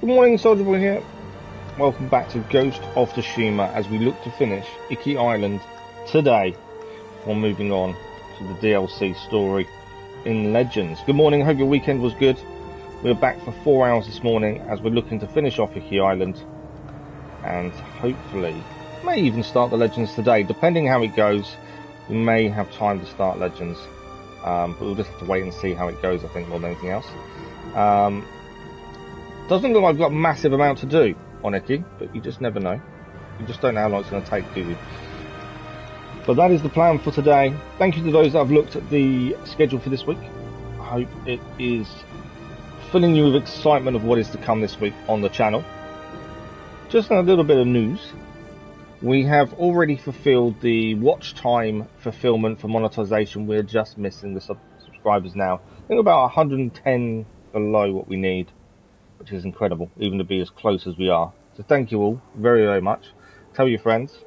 Good morning, Soldier Boy here. Welcome back to Ghost of Tsushima as we look to finish Iki Island today before moving on to the DLC story in Legends. Good morning, hope your weekend was good. We're back for 4 hours this morning as we're looking to finish off Iki Island and hopefully may even start the Legends today. Depending how it goes, we may have time to start Legends, but we'll just have to wait and see how it goes, I think, more than anything else. Doesn't look like I've got a massive amount to do on Iki, but you just never know. You just don't know how long it's going to take, do you? But that is the plan for today. Thank you to those that have looked at the schedule for this week. I hope it is filling you with excitement of what is to come this week on the channel. Just a little bit of news. We have already fulfilled the watch time fulfillment for monetization. We're just missing the subscribers now. I think about 110 below what we need, which is incredible, even to be as close as we are. So thank you all very, very much. Tell your friends,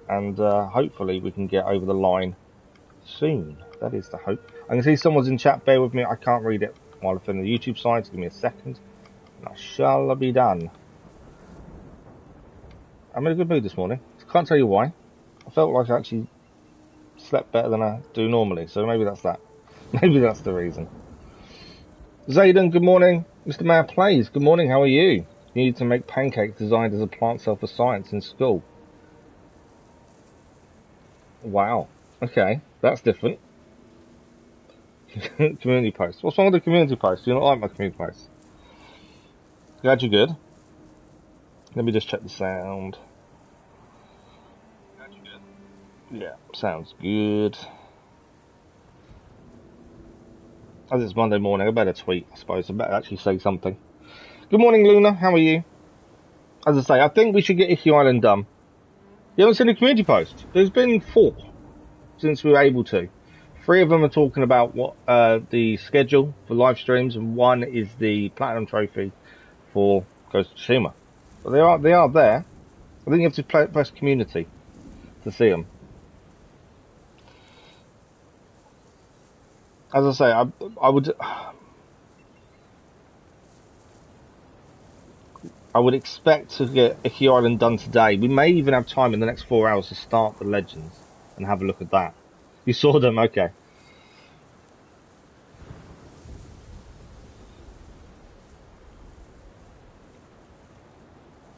and hopefully we can get over the line soon. That is the hope. I can see someone's in chat. Bear with me. I can't read it while I'm on the YouTube side, so give me a second. And I shall be done. I'm in a good mood this morning. Can't tell you why. I felt like I actually slept better than I do normally, so maybe that's that. Maybe that's the reason. Zayden, good morning. Mr. Mayor Plays, good morning, how are you? You need to make pancakes designed as a plant cell for science in school. Wow. Okay, that's different. Community post. What's wrong with the community post? Do you not like my community post? Glad you're good. Let me just check the sound. Glad you're good. Yeah, sounds good. As it's Monday morning, I better tweet, I suppose. I better actually say something. Good morning, Luna. How are you? As I say, I think we should get Iki Island done. You haven't seen a community post? There's been 4 since we were able to. 3 of them are talking about what the schedule for live streams, and 1 is the platinum trophy for Ghost of Tsushima. But they are there. I think you have to press community to see them. As I say, I would expect to get Iki Island done today. We may even have time in the next 4 hours to start the Legends and have a look at that. You saw them? Okay.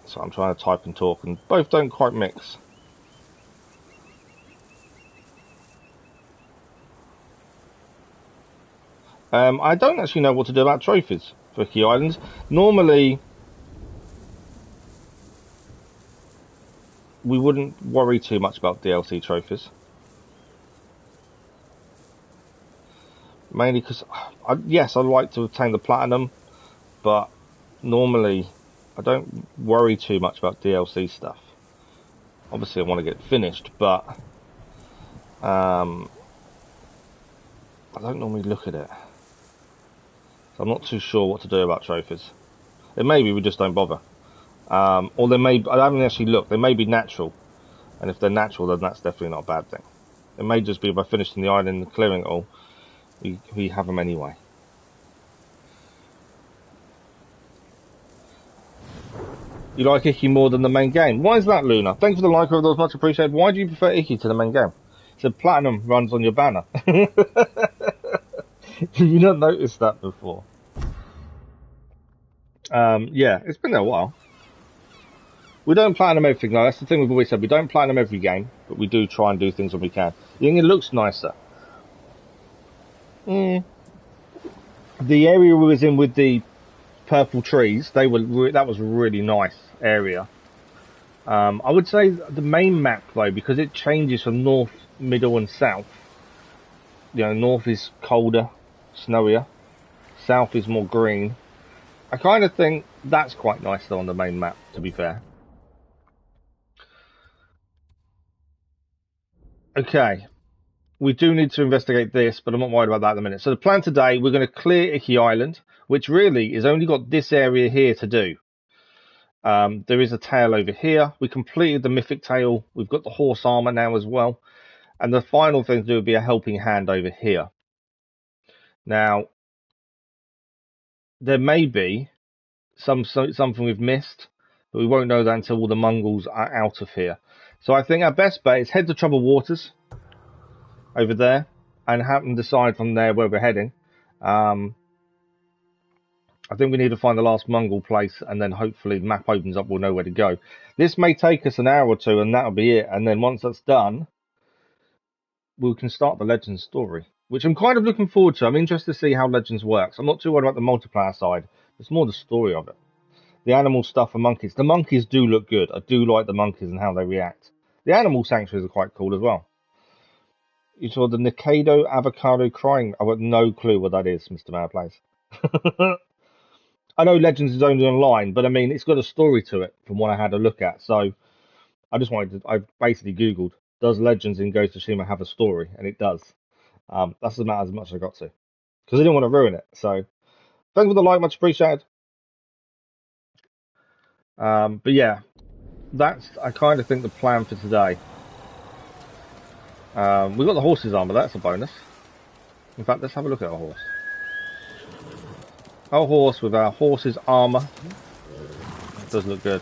So I'm trying to type and talk, and both don't quite mix. I don't actually know what to do about trophies for Iki Islands. Normally, we wouldn't worry too much about DLC trophies. Mainly because, yes, I'd like to obtain the platinum, but normally I don't worry too much about DLC stuff. Obviously I want to get it finished, but I don't normally look at it. So I'm not too sure what to do about trophies. It may be we just don't bother. Or they may, I haven't actually looked, they may be natural. And if they're natural, then that's definitely not a bad thing. It may just be by finishing the island and clearing it all, we have them anyway. You like Iki more than the main game. Why is that, Luna? Thanks for the like, that was much appreciated. Why do you prefer Iki to the main game? So platinum runs on your banner. You not noticed that before? Yeah, it's been there a while. We don't platinum everything though. That's the thing we've always said. We don't platinum every game, but we do try and do things when we can. You think it looks nicer? The area we was in with the purple trees, that was a really nice area. I would say the main map though, because it changes from north, middle and south. You know, north is colder, snowier. South is more green. I kind of think that's quite nice though on the main map, to be fair. Okay. We do need to investigate this, but I'm not worried about that at the minute. So the plan today, we're going to clear Iki Island, which really is only got this area here to do. There is a tail over here. We completed the mythic tail. We've got the horse armor now as well. And the final thing to do would be a helping hand over here. Now, there may be something we've missed, but we won't know that until all the Mongols are out of here. So I think our best bet is head to Troubled Waters over there and have them decide from there where we're heading. I think we need to find the last Mongol place, and then hopefully the map opens up, we'll know where to go. This may take us an hour or two, and that'll be it. And then once that's done, we can start the Legends story, which I'm kind of looking forward to. I'm interested to see how Legends works. I'm not too worried about the multiplayer side. It's more the story of it. The animal stuff and monkeys. The monkeys do look good. I do like the monkeys and how they react. The animal sanctuaries are quite cool as well. You saw the Nikado avocado crying. I've got no clue what that is, Mr. Marplace. I know Legends is only online, but I mean, it's got a story to it from what I had a look at. So I just wanted to, I basically Googled, does Legends in Ghost of Tsushima have a story? And it does. That's about as much as I got to. Because I didn't want to ruin it. So thanks for the like, much appreciated. But yeah, that's, I kind of think, the plan for today. We've got the horse's armor, that's a bonus. In fact, let's have a look at our horse. Our horse with our horse's armor. It does look good.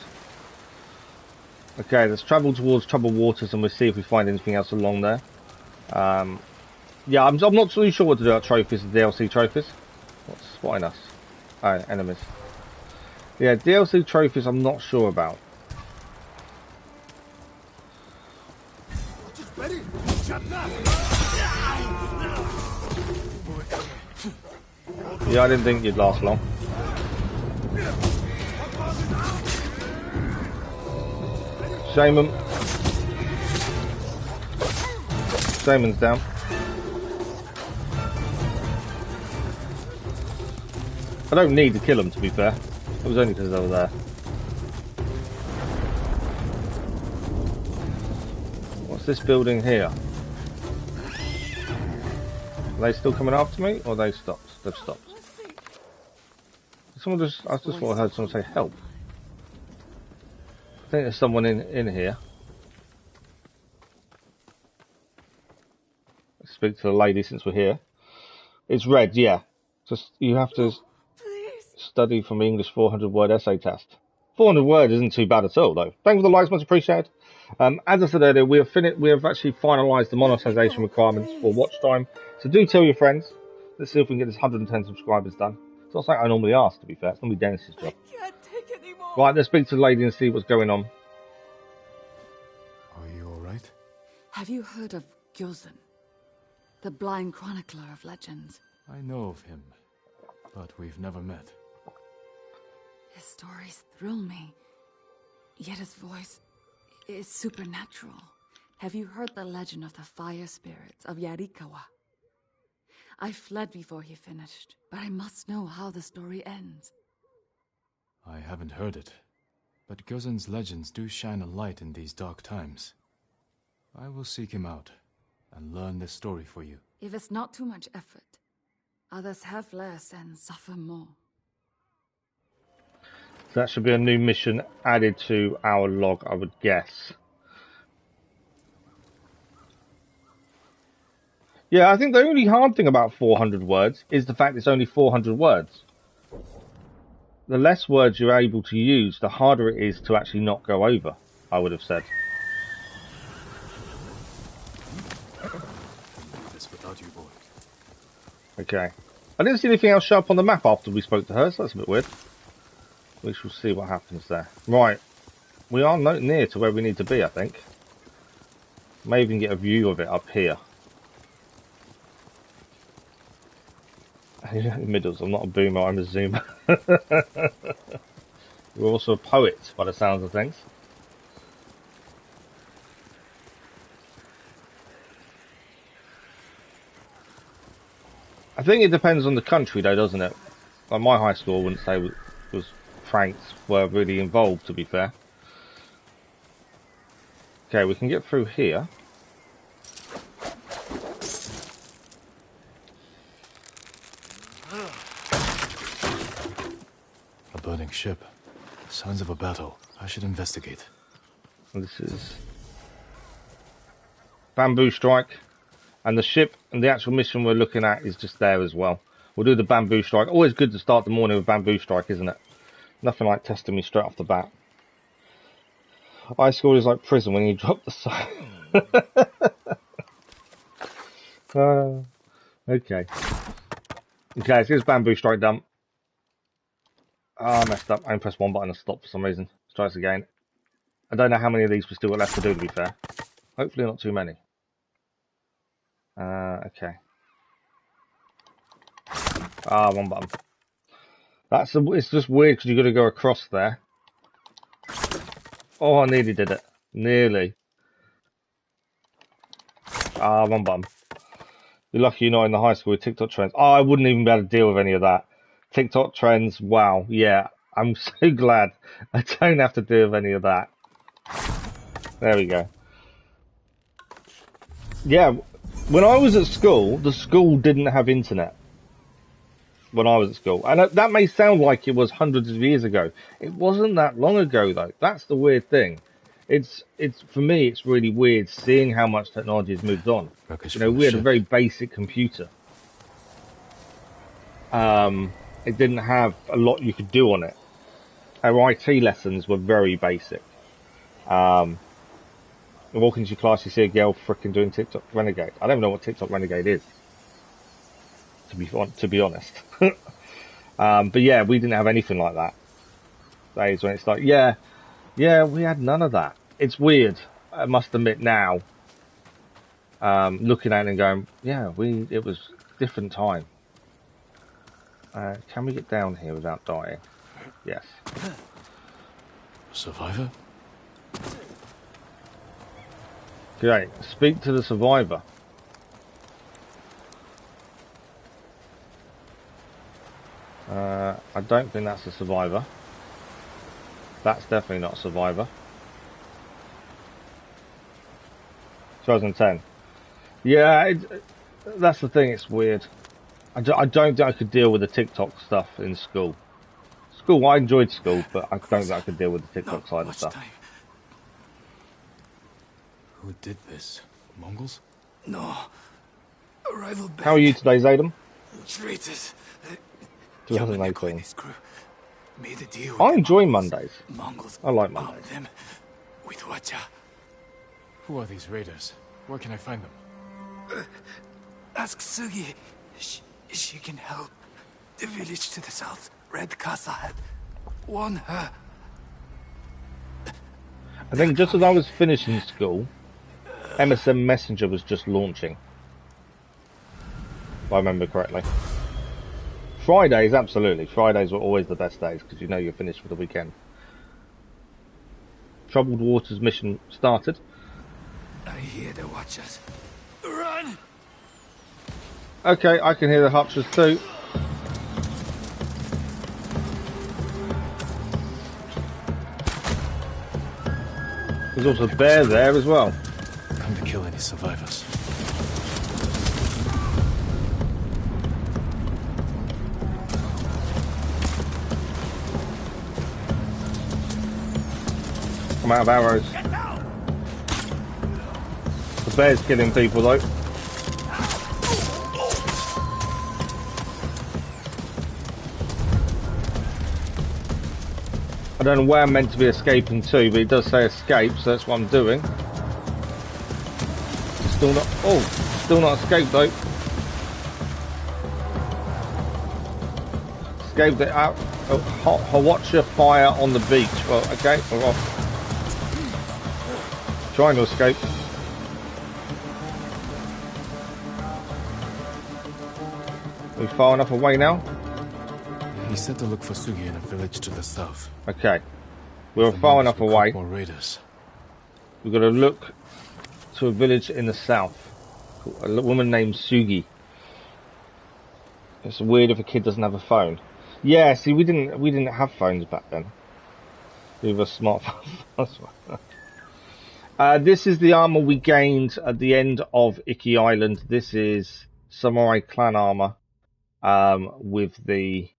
Okay, let's travel towards Troubled Waters and we'll see if we find anything else along there. Yeah, I'm not really sure what to do about trophies and DLC trophies. What's spotting us? Oh, enemies. Yeah, DLC trophies I'm not sure about. Yeah, I didn't think you'd last long. Shaman. Shaman's down. I don't need to kill him, to be fair. It was only because they were there. What's this building here? Are they still coming after me, or they stopped? They've stopped. Someone just, I just thought I heard someone say help. I think there's someone in here. Let's speak to the lady since we're here. It's red, yeah. Just you have to study from English 400-word essay test. 400 words isn't too bad at all, though. Thank you for the likes, much appreciated. As I said earlier, we have actually finalised the monetization requirements for watch time. So do tell your friends. Let's see if we can get this 110 subscribers done. It's not something I normally ask, to be fair. It's normally Dennis's job. I can't take anymore. Right, let's speak to the lady and see what's going on. Are you alright? Have you heard of Gyozen, the blind chronicler of legends? I know of him, but we've never met. His stories thrill me, yet his voice is supernatural. Have you heard the legend of the fire spirits of Yarikawa? I fled before he finished, but I must know how the story ends. I haven't heard it, but Gyozen's legends do shine a light in these dark times. I will seek him out and learn this story for you. If it's not too much effort, others have less and suffer more. So that should be a new mission added to our log, I would guess. Yeah, I think the only hard thing about 400 words is the fact it's only 400 words. The less words you're able to use, the harder it is to actually not go over, I would have said. This without you, boy. Okay. I didn't see anything else show up on the map after we spoke to her, so that's a bit weird. We shall see what happens there. Right. We are near to where we need to be, I think. May even get a view of it up here. In the middles. I'm not a boomer, I'm a zoomer. You're also a poet, by the sounds of things. I think it depends on the country, though, doesn't it? Like my high school, I wouldn't say was Franks were really involved, to be fair. Okay, we can get through here. A burning ship. Signs of a battle. I should investigate. And this is bamboo strike, and the ship and the actual mission we're looking at is just there as well. We'll do the bamboo strike. Always good to start the morning with bamboo strike, isn't it? Nothing like testing me straight off the bat. High school is like prison when you drop the sign. Okay. Okay, so here's bamboo strike dump. I messed up. I only pressed one button to stop for some reason. Let's try this again. I don't know how many of these we still got left to do, to be fair. Hopefully not too many. Okay. One button. It's just weird because you've got to go across there. Oh, I nearly did it. Nearly. One button. You're lucky you're not in the high school with TikTok trends. Oh, I wouldn't even be able to deal with any of that. TikTok trends, wow. Yeah, I'm so glad I don't have to deal with any of that. There we go. Yeah, when I was at school, the school didn't have internet. When I was at school. And that may sound like it was hundreds of years ago. It wasn't that long ago, though. That's the weird thing. It's for me, it's really weird seeing how much technology has moved on. You know, we had a very basic computer. It didn't have a lot you could do on it. Our IT lessons were very basic. You walk into your class, you see a girl fricking doing TikTok Renegade. I don't even know what TikTok Renegade is, to be honest. But yeah, we didn't have anything like that. Days when it's like, yeah, we had none of that. It's weird, I must admit now, looking at it and going, yeah, it was a different time. Can we get down here without dying? Yes. Survivor? Great. Speak to the survivor. I don't think that's a survivor. That's definitely not a survivor. 2010. Yeah, that's the thing, it's weird. I don't think I could deal with the TikTok stuff in school. I enjoyed school, but I don't think I could deal with the TikTok side of stuff. Who did this? Mongols? No. Arrival How are you today, Zadam? Traitors. 2018. Made a deal I enjoy Mondays. Mongols. I like Mondays. Them with Wacha. Who are these raiders? Where can I find them? Ask Sugi. She can help. The village to the south, Red Casa had won her. I think just as I was finishing school, MSN Messenger was just launching. If I remember correctly. Fridays, absolutely. Fridays were always the best days because you know you're finished for the weekend. Troubled Waters mission started. I hear the Watchers. Run! Okay, I can hear the Hutchers too. There's also a bear there as well. Come to kill any survivors. I'm out of arrows. The bear's killing people though. I don't know where I'm meant to be escaping to, but it does say escape, so that's what I'm doing. Still not escaped though. Escaped it out. Hawacha fire on the beach. Well, okay, we're off. Trying to escape. Are we far enough away now? He said to look for Sugi in a village to the south. Okay. We're far enough away. More raiders. We've got to look to a village in the south. A woman named Sugi. It's weird if a kid doesn't have a phone. Yeah, see, we didn't have phones back then. We were smartphones. This is the armor we gained at the end of Iki Island. This is Samurai Clan armor, with the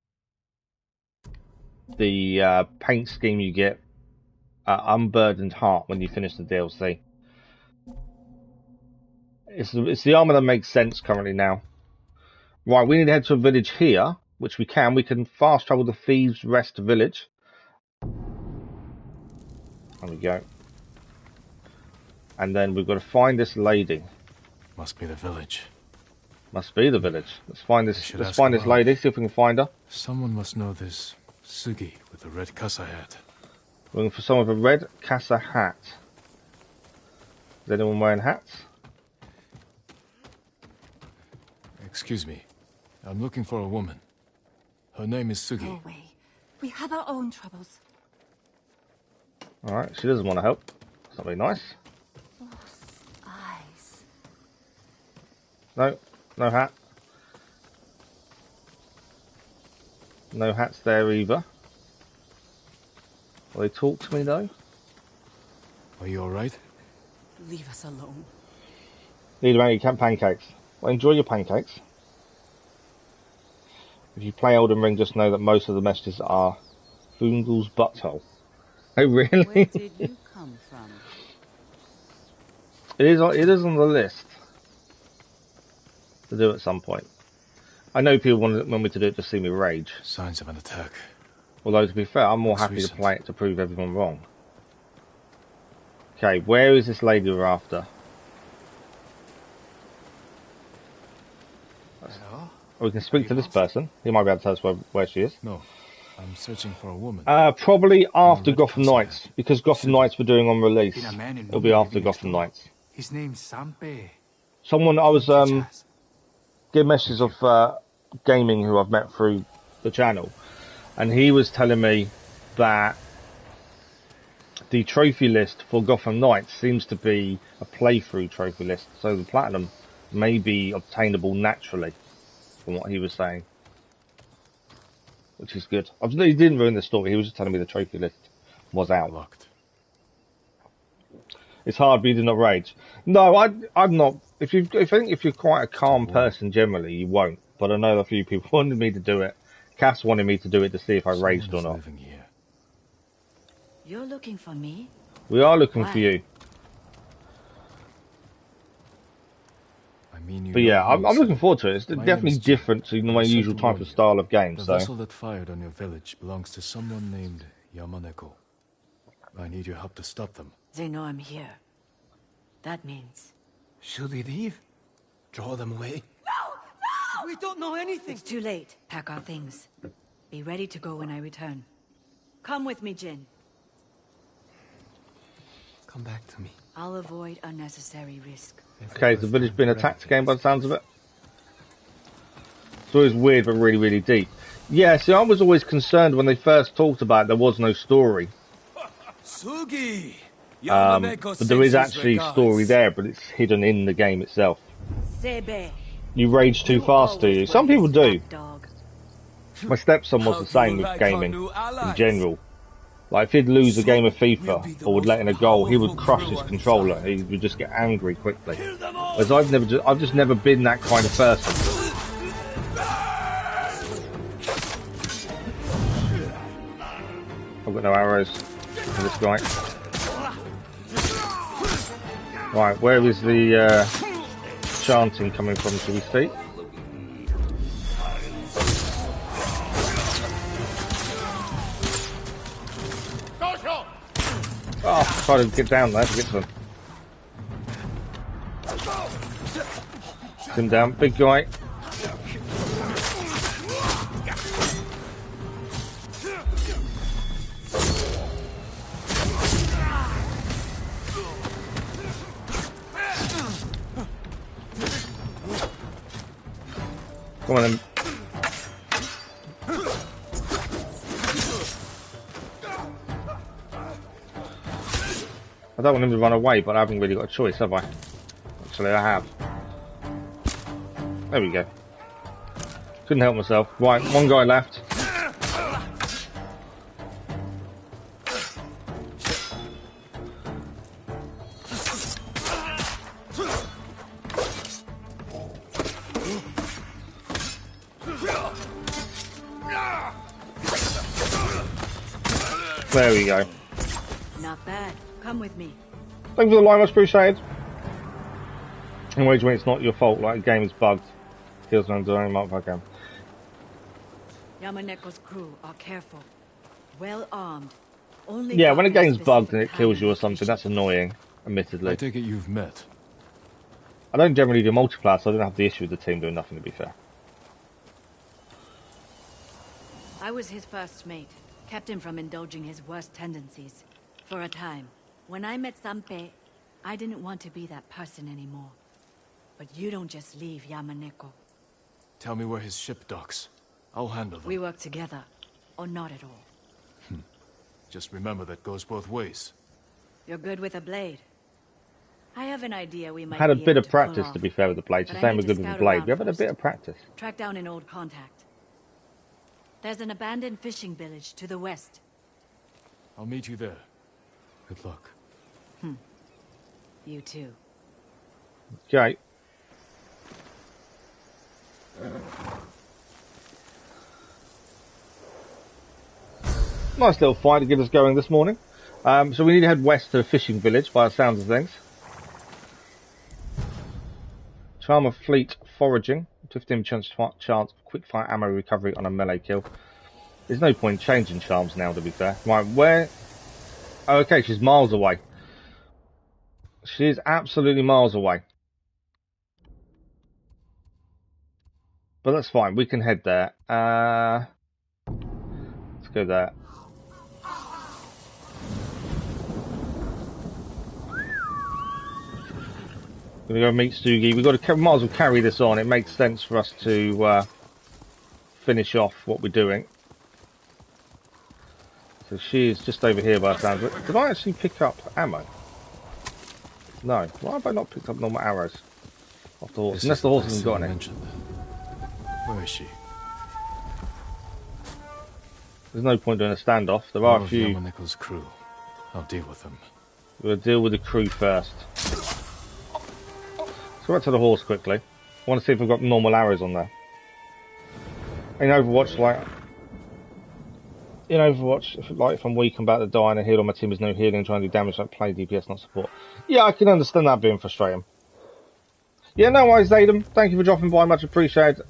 paint scheme you get, Unburdened Heart, when you finish the DLC. It's the armor that makes sense currently now. Right, we need to head to a village here, which we can. We can fast travel to Thieves' Rest village. There we go. And then we've got to find this lady. Must be the village. Must be the village. Let's find I this. should Let's ask find this around. lady. See if we can find her. Someone must know this Sugi with the red casa hat. Looking for someone with a red casa hat. Is anyone wearing hats? Excuse me. I'm looking for a woman. Her name is Go Sugi. away. We have our own troubles. Alright, she doesn't want to help. That's not very nice. Eyes. No, no hat. No hats there either. Will they talk to me though? Are you alright? Leave us alone. Need to make pancakes. Well, enjoy your pancakes. If you play Elden Ring, just know that most of the messages are Fungal's butthole. Oh, really? Where did you come from? It is on the list to do at some point. I know people want me to do it to see me rage. Signs of an attack. Although, to be fair, I'm more Looks happy recent. to play it to prove everyone wrong. Okay, where is this lady we're after? Hello? Oh, we can speak to this person. He might be able to tell us where she is. No, I'm searching for a woman. Probably after Red Gotham Casa Knights, hat. because Gotham Knights were doing on release. Been a man in It'll be Mongol after living next Gotham door. Knights. His name's Sampe. Someone I was Chaz. getting messages of gaming who I've met through the channel, and he was telling me that the trophy list for Gotham Knights seems to be a playthrough trophy list, so the platinum may be obtainable naturally, from what he was saying, which is good. He didn't ruin the story. He was just telling me the trophy list was out. Locked. It's hard, but you did not rage. No, I'm not. I think if you're quite a calm person generally, you won't. But I know a few people wanted me to do it. Cass wanted me to do it to see if I raged or Someone is not. living here. You're looking for me? We are looking Why? for you. I mean, you But know yeah, who I'm is- looking forward to it. It's My name definitely is Jim. different to my I'm sent usual to type warn of you. style of game. The So vessel that fired on your village belongs to someone named Yamaneko. I need your help to stop them. They know I'm here. That means... Should we leave? Draw them away? No! We don't know anything! It's too late. Pack our things. Be ready to go when I return. Come with me, Jin. Come back to me. I'll avoid unnecessary risk. okay, has the village been attacked again by the sounds of it? It's always weird, but really, really deep. Yeah, see, I was always concerned when they first talked about it, there was no story. Sugi! But there is actually story there, but it's hidden in the game itself. Sebe. You rage too fast, do you? Some people do. Dog. My stepson was the same with gaming in general. Like, if he'd lose a game of FIFA or would let in a goal, he would crush his controller. He would just get angry quickly. Whereas I've just never been that kind of person. I've got no arrows for this guy. Right, where is the chanting coming from, shall we see? Oh, try to get down there to get to him. Get him down, big guy. Come on then. I don't want him to run away, but I haven't really got a choice, have I? Actually, I have. There we go. Couldn't help myself. Right, one guy left. There we go. Not bad. Come with me. Thank you for the line, much appreciated. In ways when it's not your fault, like a game is bugged. Kills no doing motherfucker. Yamaneko's crew are careful, well armed, Only Yeah, when a God knows game's bugged and specific it kills you or time something, that's annoying, admittedly. I take it you've met. I don't generally do multiplayer, so I don't have the issue with the team doing nothing, to be fair. I was his first mate, kept him from indulging his worst tendencies. For a time. When I met Sanpei, I didn't want to be that person anymore. But you don't just leave Yamaneko. Tell me where his ship docks. I'll handle them. We work together, or not at all. Just remember that goes both ways. You're good with a blade. I have an idea we might Had a be bit able of to pull practice, off, to be fair, with the blade. but She's I saying need we're to good with the scout blade. around We have had a bit first. of practice. Track down an old contact. There's an abandoned fishing village to the west. I'll meet you there. Good luck. You too. Okay. Nice little fight to get us going this morning. So we need to head west to the fishing village by the sounds of things. Charm of fleet foraging. 15% chance of quick fire ammo recovery on a melee kill. There's no point changing charms now, to be fair. Right, where... Oh, okay, she's miles away. She is absolutely miles away. But that's fine, we can head there. Let's go there. Gonna go meet Sugi. We've got to might as well carry this on. It makes sense for us to finish off what we're doing. So she is just over here by the sounds of it. Did I actually pick up ammo? No. Why have I not picked up normal arrows off the horse? Unless the horse hasn't got any. Where is she? There's no point doing a standoff. There are a few. Yamaneko's crew. I'll deal with them. We'll deal with the crew first. Let's go back to the horse quickly. I want to see if we've got normal arrows on there. In Overwatch, if I'm weak, I'm about to die and a heal on my team is no healing, trying to do damage like play DPS, not support. Yeah, I can understand that being frustrating. Yeah, no worries, Adam. Thank you for dropping by, much appreciated.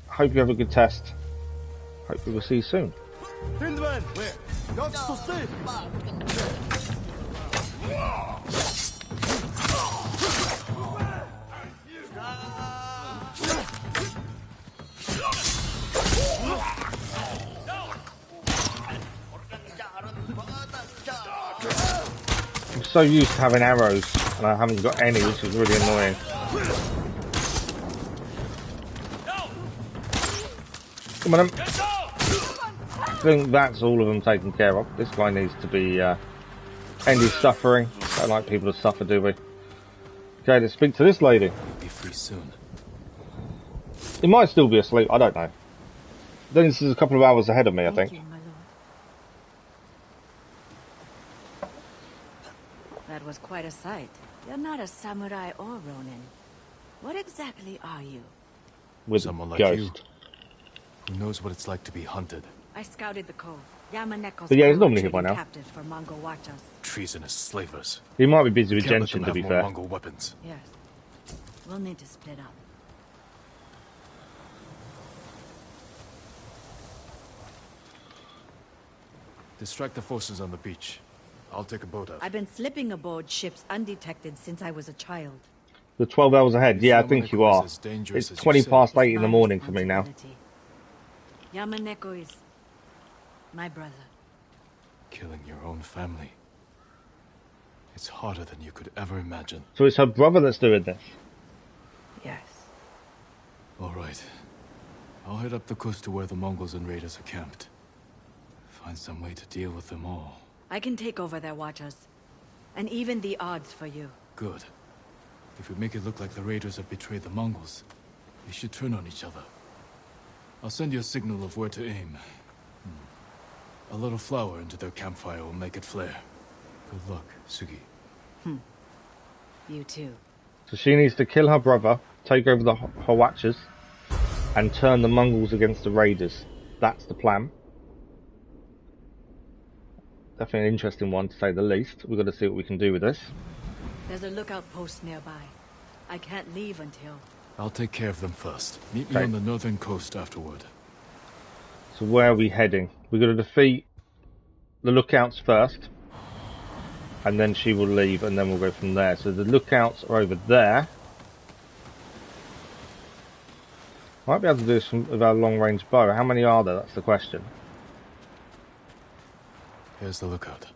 Hope you have a good test. Hope we will see you soon. I'm so used to having arrows and I haven't got any, which is really annoying. Come on, I think that's all of them taken care of. This guy needs to be end his suffering. Don't like people to suffer, do we? Okay, let's speak to this lady. Be free soon. He might still be asleep, I don't know. Then this is a couple of hours ahead of me, I think. You, my lord. That was quite a sight. You're not a samurai or ronin. What exactly are you? With someone like Ghost. you. Who knows what it's like to be hunted? I scouted the cove. Yamaneko's But yeah, he's crew normally are here by trading now. captives for Mongol watchers. Treasonous slavers. He might be busy with Can't let them Genshin, to be have more fair. Mongol weapons. Yes. We'll need to split up. Distract the forces on the beach. I'll take a boat out. I've been slipping aboard ships undetected since I was a child. The 12 hours ahead. Yeah, I think you are. As dangerous It's as you 20 say. past 8 It's in the my morning for me now. responsibility. Yamaneko is my brother. Killing your own family. It's harder than you could ever imagine. So it's her brother that's doing this. Yes. All right. I'll head up the coast to where the Mongols and raiders are camped. Find some way to deal with them all. I can take over their watchers. And even the odds for you. Good. If we make it look like the raiders have betrayed the Mongols, we should turn on each other. I'll send you a signal of where to aim. A little flour into their campfire will make it flare. Good luck, Sugi. You too. So she needs to kill her brother, take over her watchers, and turn the Mongols against the raiders. That's the plan. Definitely an interesting one, to say the least. We've got to see what we can do with this. There's a lookout post nearby. I can't leave until... I'll take care of them first. Meet me Okay. on the northern coast afterward. So where are we heading? We've got to defeat the lookouts first. and then she will leave, and then we'll go from there. So the lookouts are over there. Might be able to do this with our long-range bow. How many are there? That's the question. Here's the lookout.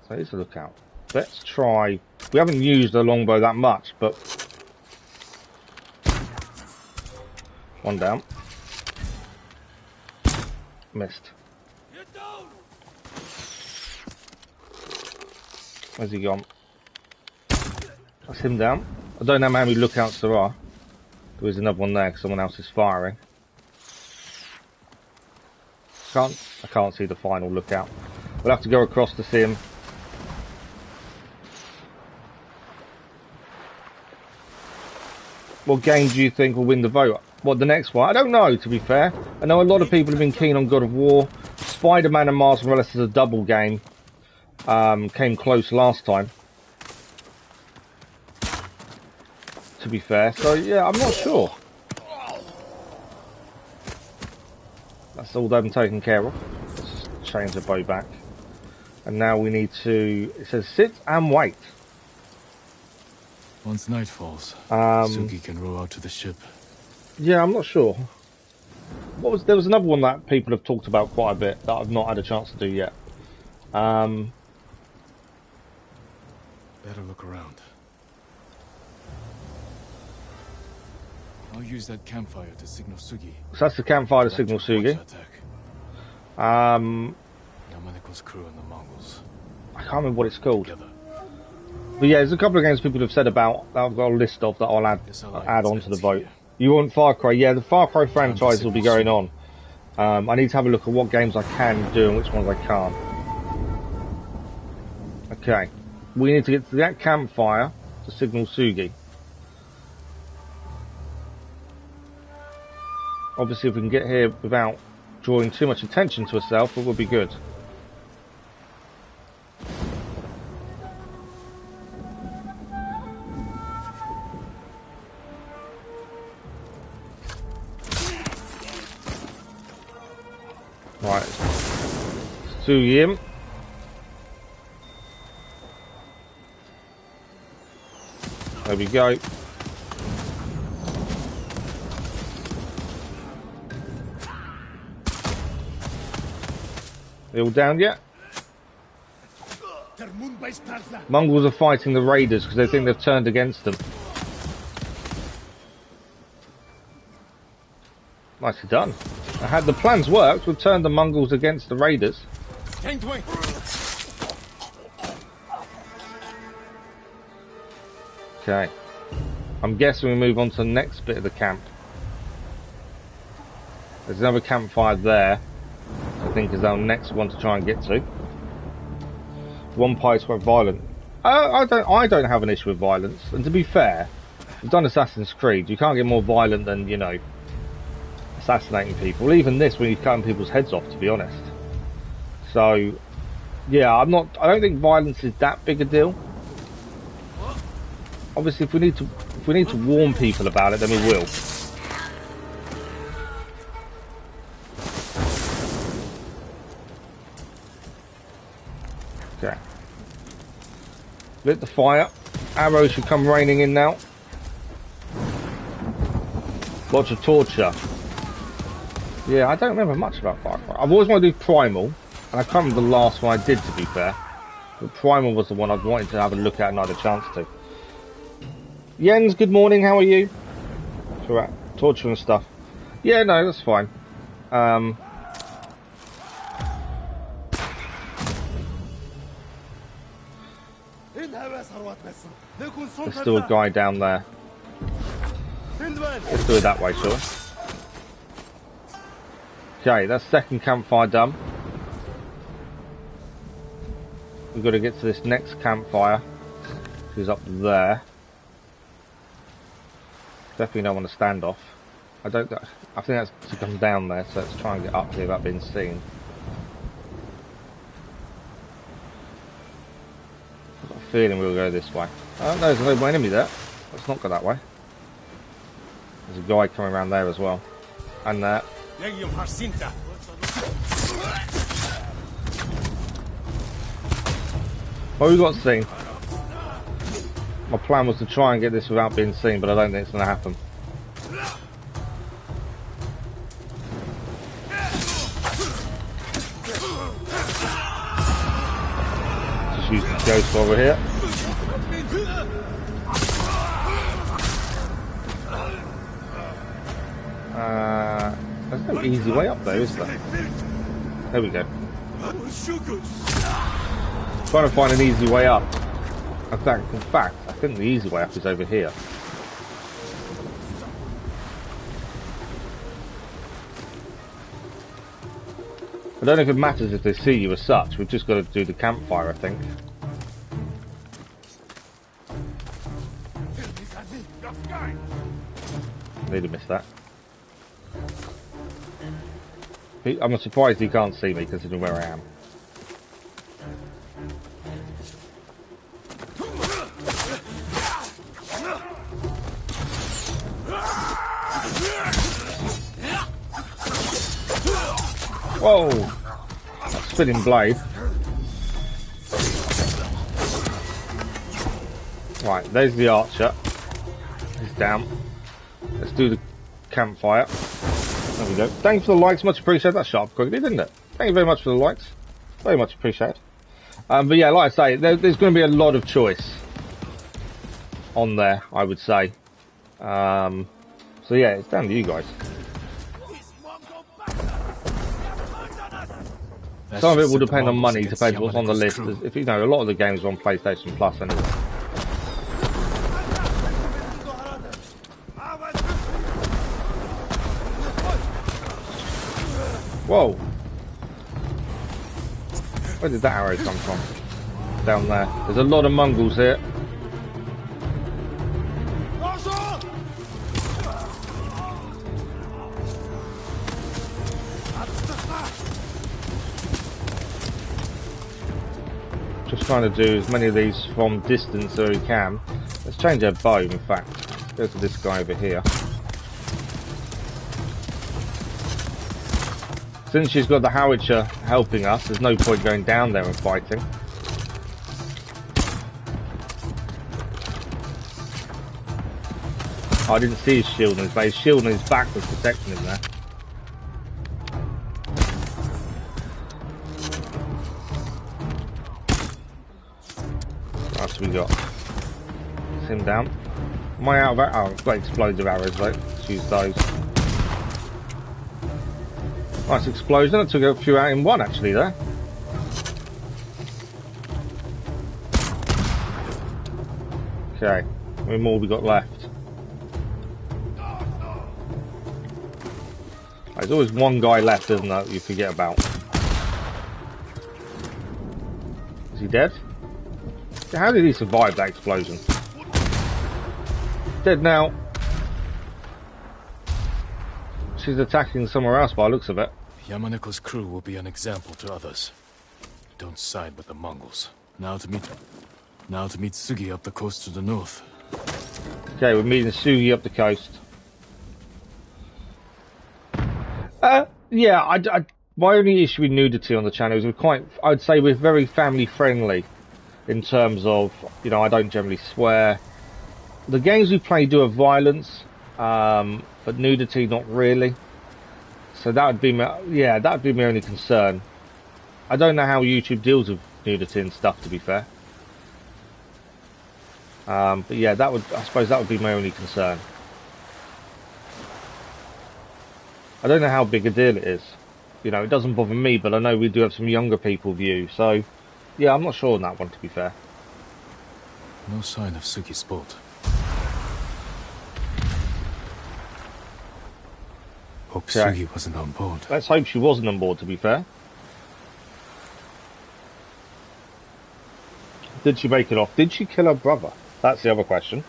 So here's the lookout. Let's try. We haven't used the longbow that much, but one down. Missed. Where's he gone? That's him down. I don't know how many lookouts there are. There is another one there because someone else is firing. I can't see the final lookout. We'll have to go across to see him. What game do you think will win the vote? What, the next one? I don't know, to be fair. I know a lot of people have been keen on God of War. Spider-Man and Miles Morales is a double game. Came close last time, to be fair. So, yeah, I'm not sure. That's all them taken care of. Let's change the bow back. And now we need to... It says sit and wait. Once night falls, Sugi can row out to the ship. Yeah, I'm not sure. There was another one that people have talked about quite a bit that I've not had a chance to do yet. Better look around. I'll use that campfire to signal Sugi. So that's the campfire to signal Sugi. Yamaneko's crew and the Mongols. I can't remember what it's called. Together. But yeah, there's a couple of games people have said about that I've got a list of that I'll add onto the vote. You want Far Cry? Yeah, the Far Cry franchise will be going on. I need to have a look at what games I can do and which ones I can't. Okay. We need to get to that campfire to signal Sugi. Obviously, if we can get here without drawing too much attention to herself, it would be good. Right. Sugi in. There we go. They all down yet? Mongols are fighting the raiders because they think they've turned against them. Nicely done. Had the plans worked, we've turned the Mongols against the raiders. Okay. I'm guessing we move on to the next bit of the camp. There's another campfire there. I think is our next one to try and get to. One pie's quite violent. I don't have an issue with violence. And to be fair, we've done Assassin's Creed. You can't get more violent than, you know, assassinating people. Even this, when you're cutting people's heads off, to be honest. So, yeah, I don't think violence is that big a deal. Obviously, if we need to warn people about it, then we will. Okay. Lit the fire. Arrows should come raining in now. Lots of torture. Yeah, I don't remember much about Far Cry. I've always wanted to do Primal, and I can't remember the last one I did, to be fair. But Primal was the one I'd wanted to have a look at and I had a chance to. Jens, good morning, how are you? Right, torture and stuff. Yeah, no, that's fine. There's still a guy down there. Let's do it that way, shall we? Okay, that's second campfire done. We've got to get to this next campfire, which is up there. Definitely don't want to stand off. I think that's to come down there, so let's try and get up here without being seen. I've got a feeling we'll go this way. Oh no, there's no enemy there. Let's not go that way. There's a guy coming around there as well. And there. Well, we got seen. My plan was to try and get this without being seen, but I don't think it's going to happen. Just use the ghost over here. There's no easy way up there, is there? There we go. Trying to find an easy way up. In fact, I think the easy way up is over here. I don't know if it matters if they see you as such. We've just got to do the campfire, I think. Nearly missed that. I'm surprised he can't see me considering where I am. Whoa! That spinning blade. Right, there's the archer. He's down. Let's do the campfire. There we go. Thank you for the likes, much appreciated. That shot up quickly, didn't it? Thank you very much for the likes. Very much appreciated. But yeah, like I say, there's going to be a lot of choice on there, I would say. So yeah, it's down to you guys. Some of it will depend on money, depends what's on the list. If you know, a lot of the games are on PlayStation Plus anyway. Whoa! Where did that arrow come from? Down there. There's a lot of Mongols here. Just trying to do as many of these from distance as we can. Let's change our bow, in fact. Let's go to this guy over here. Since she's got the howitzer helping us, there's no point going down there and fighting. Oh, I didn't see his shield on his base. His shield on his back was protecting him there. What else we got? Is him down? Am I out of arrows? Oh, I've got explosive arrows, right? Let's use those. Nice explosion. I took a few out in one actually there. Okay, how many more we got left? There's always one guy left, isn't there, that you forget about. Is he dead? How did he survive that explosion? Dead now. She's attacking somewhere else by the looks of it. Yamaneko's crew will be an example to others. Don't side with the Mongols. Now to meet Sugi up the coast to the north. Okay, we're meeting Sugi up the coast. Yeah, my only issue with nudity on the channel is I'd say we're very family friendly in terms of, you know, I don't generally swear. The games we play do have violence, but nudity not really. So that would be my only concern. I don't know how YouTube deals with nudity and stuff, to be fair. But yeah, I suppose that would be my only concern. I don't know how big a deal it is. You know, it doesn't bother me, but I know we do have some younger people view. So yeah, I'm not sure on that one, to be fair. No sign of Sugi's boat. Hope Sugi wasn't on board. Let's hope she wasn't on board, to be fair. Did she make it off? Did she kill her brother? That's the other question.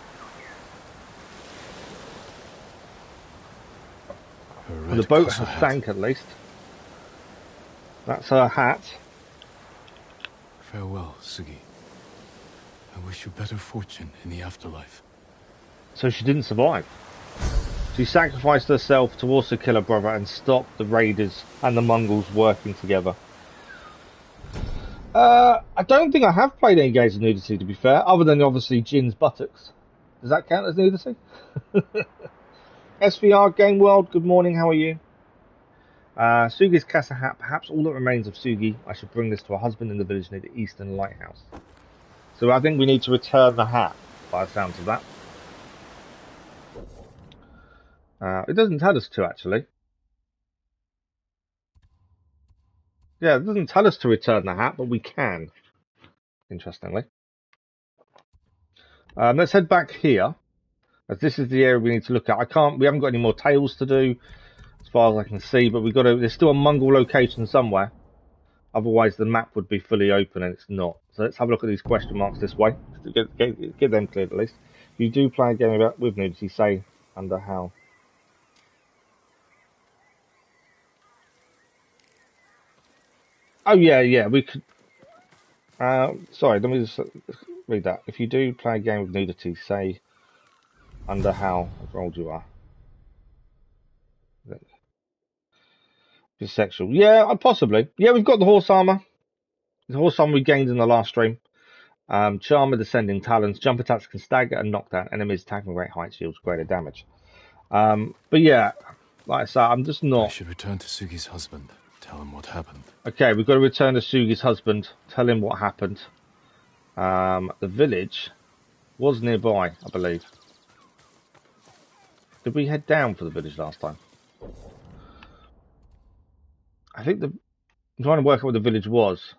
The boat has sank, at least. That's her hat. Farewell, Sugi. I wish you better fortune in the afterlife. So she didn't survive. She sacrificed herself to also kill her brother and stop the raiders and the Mongols working together. I don't think I have played any games of nudity, to be fair, other than obviously Jin's buttocks. Does that count as nudity? SVR Game World, good morning, how are you? Sugi's casa hat, perhaps all that remains of Sugi. I should bring this to her husband in the village near the eastern lighthouse. So I think we need to return the hat, by the sounds of that. It doesn't tell us to, actually. Yeah, it doesn't tell us to return the hat, but we can. Interestingly. Let's head back here, as this is the area we need to look at. We haven't got any more tales to do, as far as I can see, but there's still a Mongol location somewhere. Otherwise, the map would be fully open, and it's not. So let's have a look at these question marks this way, to get them cleared at least. If you do play a game with nudity, say under how. Oh yeah, we could. Sorry, let me just read that. If you do play a game with nudity, say under how old you are. Bisexual. Yeah, possibly. Yeah, we've got the horse armor. The horse armor we gained in the last stream. Charm with Descending Talons. Jump attacks can stagger and knock down enemies attacking great height shields, greater damage. But yeah, like I said, I'm just not. I should return to Sugi's husband. Tell him what happened. Okay, we've got to return to Sugi's husband. Tell him what happened. The village was nearby, I believe. Did we head down for the village last time? I think I'm trying to work out what the village was.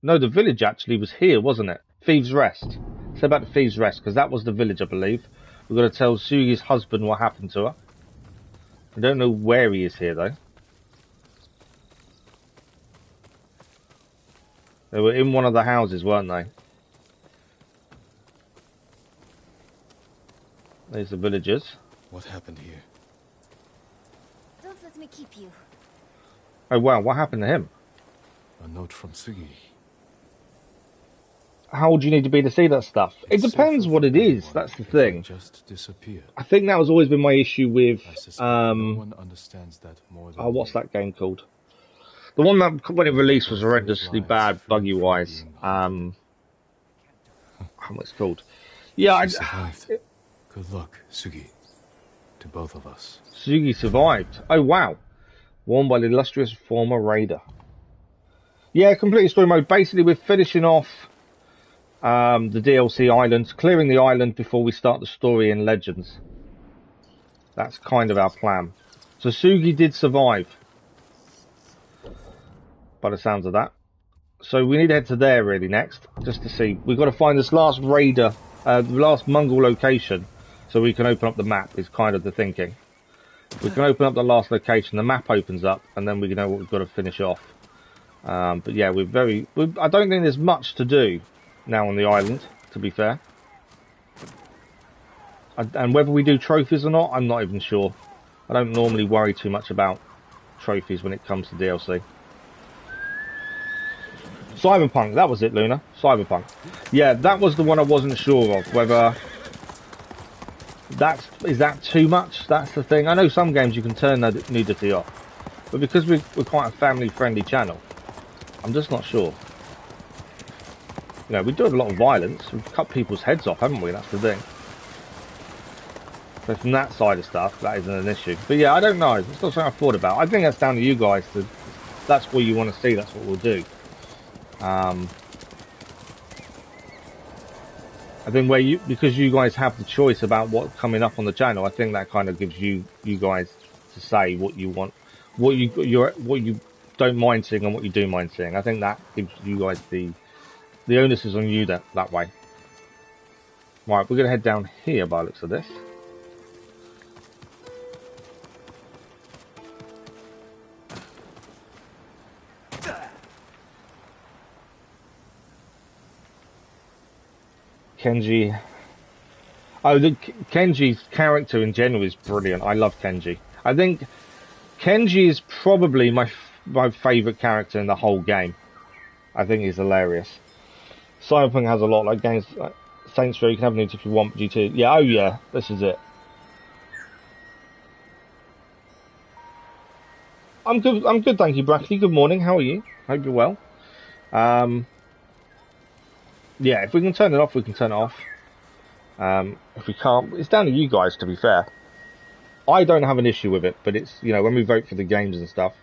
No, the village actually was here, wasn't it? Thieves' Rest. Say about the Thieves' Rest, because that was the village, I believe. We've got to tell Sugi's husband what happened to her. I don't know where he is here, though. They were in one of the houses, weren't they? There's the villagers. What happened here? Don't let me keep you. Oh wow, what happened to him? A note from Sugi. How old do you need to be to see that stuff? It depends what it is, that's the thing. Just disappeared. I think that has always been my issue with no one understands that more than what's that game called? The one that when it released was horrendously bad, buggy wise. What's it called? Yeah, she survived. Good luck, Sugi. To both of us. Sugi survived. Oh wow. Won by the illustrious former raider. Yeah, complete story mode. Basically, we're finishing off the DLC island, clearing the island before we start the story in Legends. That's kind of our plan. So Sugi did survive, by the sounds of that. So we need to head to there really next, just to see. We've got to find this last raider, the last Mongol location, so we can open up the map, is kind of the thinking. We can open up the last location, the map opens up, and then we know what we've got to finish off. But yeah, I don't think there's much to do now on the island, to be fair. And whether we do trophies or not, I'm not even sure. I don't normally worry too much about trophies when it comes to DLC. Cyberpunk, that was it, Luna. Cyberpunk. Yeah, that was the one I wasn't sure of, whether is that too much? That's the thing. I know some games you can turn nudity off, but because we're quite a family-friendly channel, I'm just not sure. You know, we do have a lot of violence. We've cut people's heads off, haven't we? That's the thing. So from that side of stuff, that isn't an issue. But yeah, I don't know. It's not something I've thought about. I think that's down to you guys. That's what you want to see. That's what we'll do. I think because you guys have the choice about what's coming up on the channel, I think that kind of gives you guys to say what you want, what you don't mind seeing and what you do mind seeing. I think that gives you guys the onus is on you that way. Right, we're gonna head down here by the looks of this. Kenji. Oh, Kenji's character in general is brilliant. I love Kenji. I think Kenji is probably my favourite character in the whole game. I think he's hilarious. Cyberpunk has a lot like games like Sanctuaries. You can have nukes if you want, GT. Yeah, oh yeah, this is it. I'm good, thank you, Brackley. Good morning, how are you? Hope you're well. Yeah, if we can turn it off, we can turn it off. If we can't, it's down to you guys, to be fair. I don't have an issue with it, but it's, you know, when we vote for the games and stuff,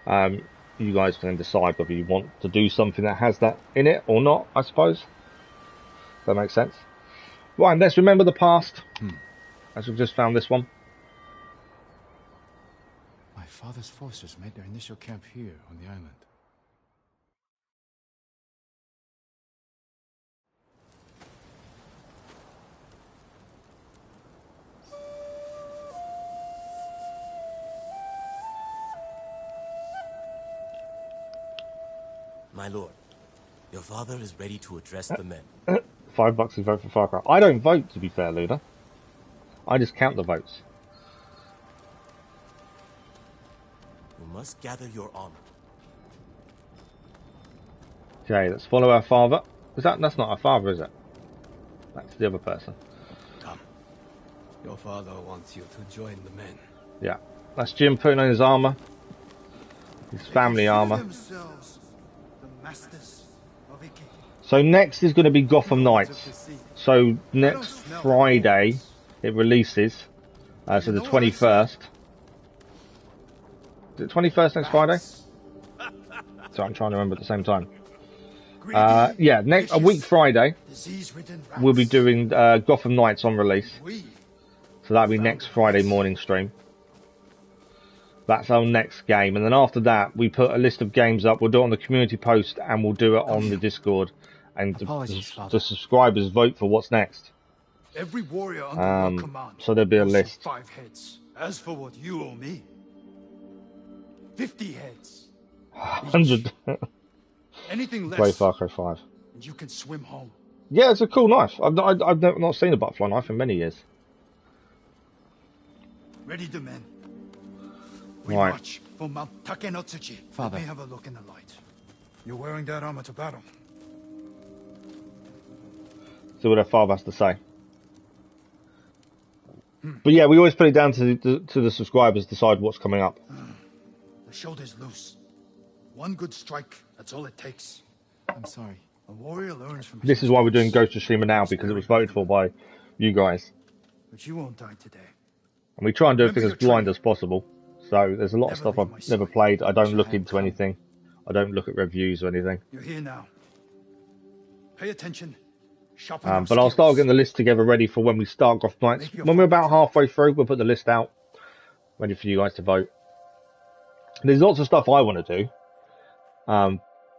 you guys can then decide whether you want to do something that has that in it or not, I suppose. That makes sense. Right, let's remember the past, as we've just found this one. My father's forces made their initial camp here on the island. My lord, your father is ready to address the men. $5 to vote for Far Cry. I don't vote, to be fair, Luna. I just count the votes. You must gather your armor. Okay, let's follow our father. That's not our father, is it? That's the other person. Come. Your father wants you to join the men. Yeah. That's Jim putting on his armor. His family armor. So next is going to be Gotham Knights. So next Friday it releases. So the 21st. Is it 21st next Friday? So I'm trying to remember at the same time. Yeah, a week Friday we'll be doing Gotham Knights on release. So that'll be next Friday morning stream. That's our next game, and then after that we put a list of games up. We'll do it on the community post and we'll do it on the Discord, and the subscribers vote for what's next. Every warrior under your command. So there'll be a list. 5 heads. As for what you owe me, 50 heads. 100. Anything less, Play Far Cry 5. and you can swim home. Yeah, it's a cool knife. I've not seen a butterfly knife in many years. Ready the men. We Right. march for Mount Takenotsuchi. Father. Let me have a look in the light. You're wearing that armor to battle. See what their father has to say. But yeah, we always put it down to the subscribers to decide what's coming up. The shoulder's loose. One good strike, that's all it takes. I'm sorry. A warrior learns from his This is why we're doing mistakes. Ghost of Tsushima now, because it was voted for by you guys. But you won't die today. And we try and do Remember everything as your blind training. as possible. So there's a lot of Never stuff leave my I've never side. played. I don't look Shall into come. anything. I don't look at reviews or anything. You're here now. Pay attention. Sharpen your But I'll start skills. getting the list together ready for when we start Goth Nights. Make your When we're father about halfway through, we'll put the list out. Ready for you guys to vote. There's lots of stuff I want to do.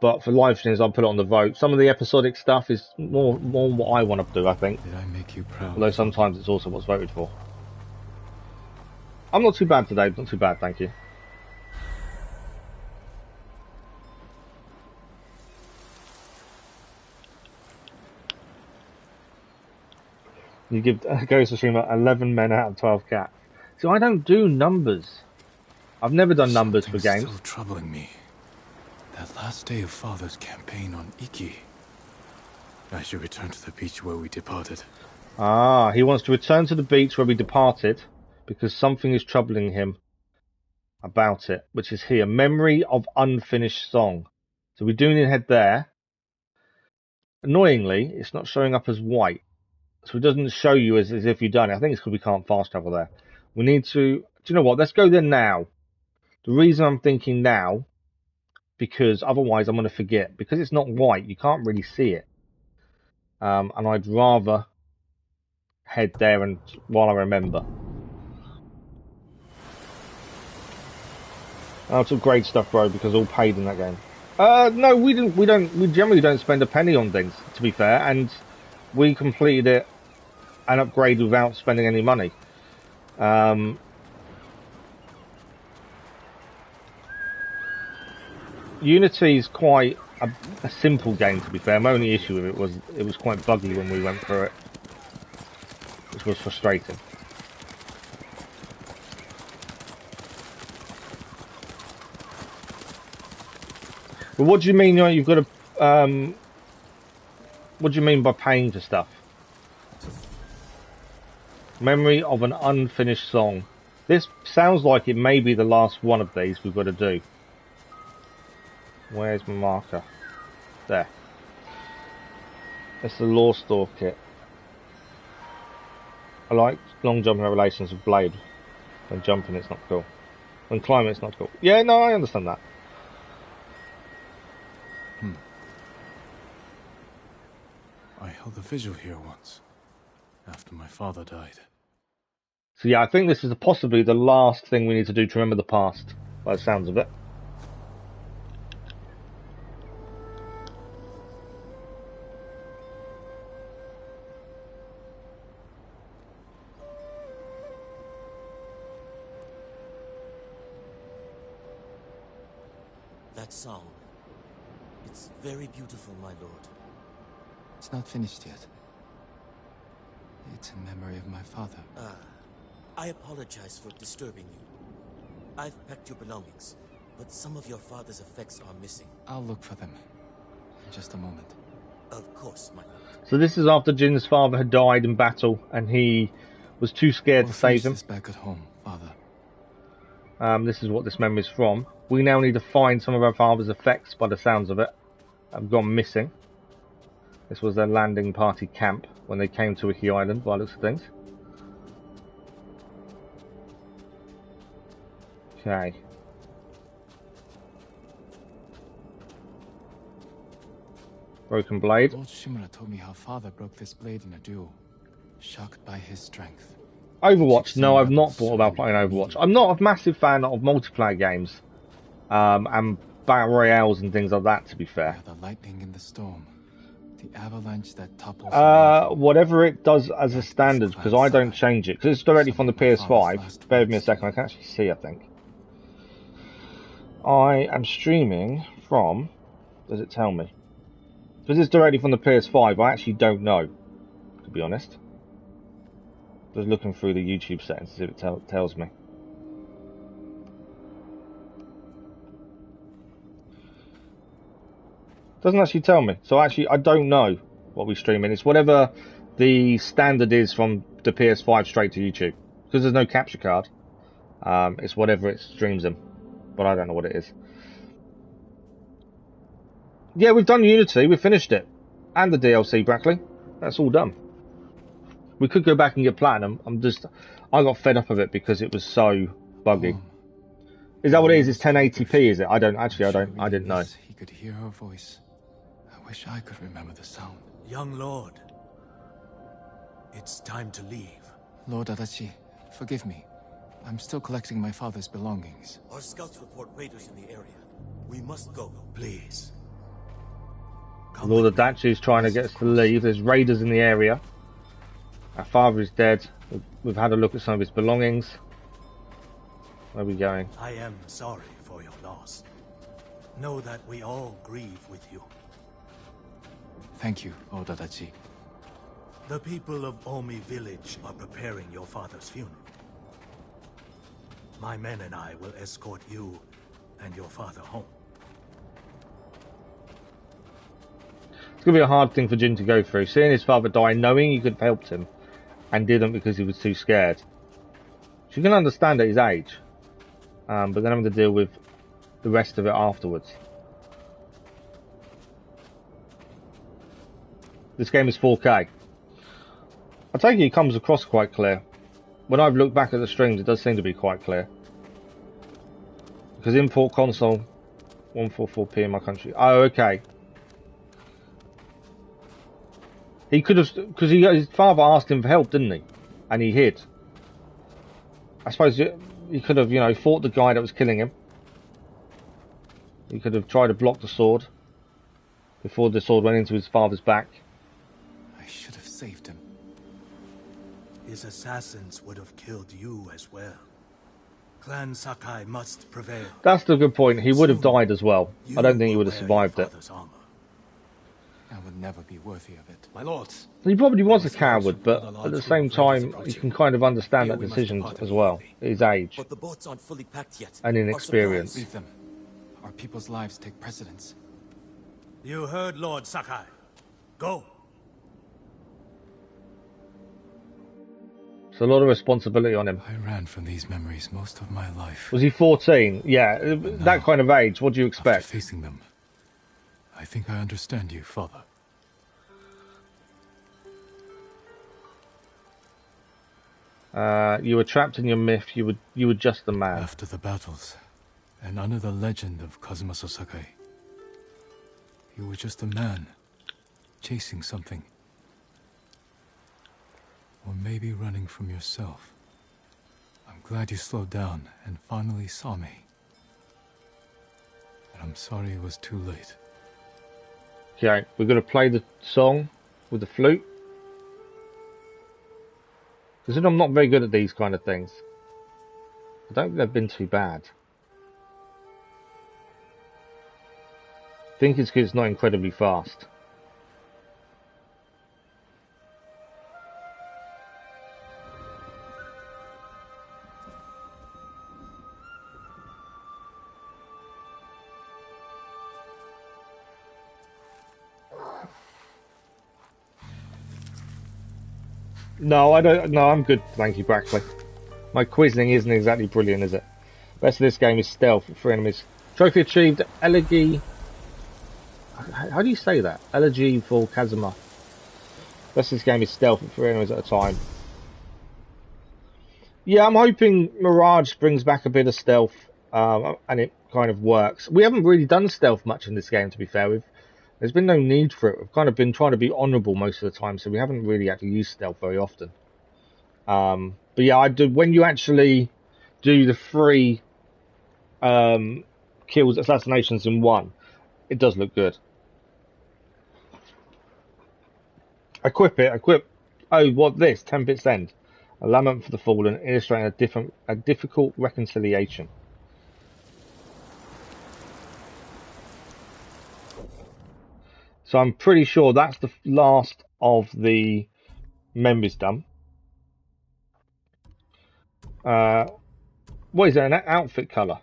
But for live streams, I'll put it on the vote. Some of the episodic stuff is more what I want to do, I think. Did I make you proud? Although sometimes it's also what's voted for. I'm not too bad today. Not too bad, thank you. You give Ghost of Tsushima 11 men out of 12 cats. So I don't do numbers. I've never done numbers for Something's games. still troubling me. That last day of Father's campaign on Iki. I should return to the beach where we departed. Ah, he wants to return to the beach where we departed because something is troubling him about it, which is here. Memory of unfinished song. So we do need to head there. Annoyingly, it's not showing up as white. So it doesn't show you as if you've done it. I think it's because we can't fast travel there. We need to... Do you know what? Let's go there now. The reason I'm thinking now, because otherwise I'm going to forget. Because it's not white, you can't really see it. And I'd rather head there and while I remember. That's all great stuff, bro, because all paid in that game. No, we generally don't spend a penny on things, to be fair, and we completed it and upgraded without spending any money. Unity is quite a simple game, to be fair. My only issue with it was quite buggy when we went through it, which was frustrating. But what do you mean? You've got to. What do you mean by paying for stuff? Memory of an unfinished song. This sounds like it may be the last one of these we've got to do. Where's my marker? There. It's the Law Store kit. I like long jumping relations with Blade. When jumping, it's not cool. When climbing, it's not cool. Yeah, no, I understand that. I held a vigil here once, after my father died. So yeah, I think this is possibly the last thing we need to do to remember the past, by the sounds of it. That song. It's very beautiful, my lord. It's not finished yet. It's in memory of my father. I apologize for disturbing you. I've packed your belongings, but some of your father's effects are missing. I'll look for them. In just a moment. Of course, my lord. So this is after Jin's father had died in battle, and he was too scared to save him. This back at home, father. This is what this memory is from. We now need to find some of our father's effects, by the sounds of it. Have gone missing. This was their landing party camp when they came to Iki Island, by the looks of things. Okay. Broken blade. Lord Shimura told me how father broke this blade in a duel, shocked by his strength. Overwatch. No, I've not thought about playing Overwatch. I'm not a massive fan of multiplayer games. And battle royales and things like that, to be fair. Yeah, the lightning in the storm. The avalanche that topples. Whatever it does as a standard, because I don't change it. Because it's directly from the PS5. Bear with me a second, I can actually see, I think. I am streaming from... Does it tell me? Because it's directly from the PS5, I actually don't know, to be honest. Just looking through the YouTube settings to see if it tells me. Doesn't actually tell me. So actually, I don't know what we're streaming. It's whatever the standard is from the PS5 straight to YouTube. Because there's no capture card. It's whatever it streams in. But I don't know what it is. Yeah, we've done Unity. We've finished it. And the DLC, Brackley. That's all done. We could go back and get Platinum. I got fed up of it because it was so buggy. Is that what it is? It's 1080p, is it? I didn't know. He could hear her voice. I wish I could remember the sound. Young lord, it's time to leave. Lord Adachi, forgive me. I'm still collecting my father's belongings. Our scouts report raiders in the area. We must go. Please. Lord Adachi is trying to get us to leave. There's raiders in the area. Our father is dead. We've had a look at some of his belongings. Where are we going? I am sorry for your loss. Know that we all grieve with you. Thank you, Lord Adachi. The people of Omi village are preparing your father's funeral. My men and I will escort you and your father home. It's going to be a hard thing for Jin to go through. Seeing his father die, knowing he could have helped him, and didn't because he was too scared. So you can understand at his age. But then having to deal with the rest of it afterwards. This game is 4K. I take it it comes across quite clear. When I've looked back at the streams, it does seem to be quite clear. Because import console 144p in my country. Oh, okay. He could have, because his father asked him for help, didn't he? And he hid. I suppose he could have, fought the guy that was killing him. He could have tried to block the sword before the sword went into his father's back. I should have saved him. His assassins would have killed you as well. Clan Sakai must prevail. That's the good point. He would have died as well. I don't think he would have survived it. I would never be worthy of it. My lords. He probably was a coward, but at the same time, you can kind of understand that decision as well. His age But the boats aren't fully packed yet. and inexperience. Leave them. Our people's lives take precedence. You heard Lord Sakai. Go. It's a lot of responsibility on him. I ran from these memories most of my life. Was he 14? Yeah, that kind of age. What do you After expect? facing them, I think I understand you, Father. You were trapped in your myth. You were just a man. After the battles, and under the legend of Kazumasa Sakai, you were just a man, chasing something. Or maybe running from yourself. I'm glad you slowed down and finally saw me. But I'm sorry it was too late. Okay, we're going to play the song with the flute. Because I'm not very good at these kind of things. I don't think they've been too bad. I think it's because it's not incredibly fast. No, I don't. No, I'm good. Thank you, Brackley. My quizzing isn't exactly brilliant, is it? The rest of this game is stealth for enemies. Trophy achieved. Elegy. How do you say that? Elegy for Kazuma. The rest of this game is stealth for enemies at a time. Yeah, I'm hoping Mirage brings back a bit of stealth, and it kind of works. We haven't really done stealth much in this game, to be fair. There's been no need for it. We've kind of been trying to be honourable most of the time, so we haven't really had to use stealth very often. But yeah, I do. When you actually do the 3 kills, assassinations in one, it does look good. Equip it. Equip. Oh, what this? Tempest's End. A lament for the fallen, illustrating a difficult reconciliation. So I'm pretty sure that's the last of the memories done. What is it? An outfit colour?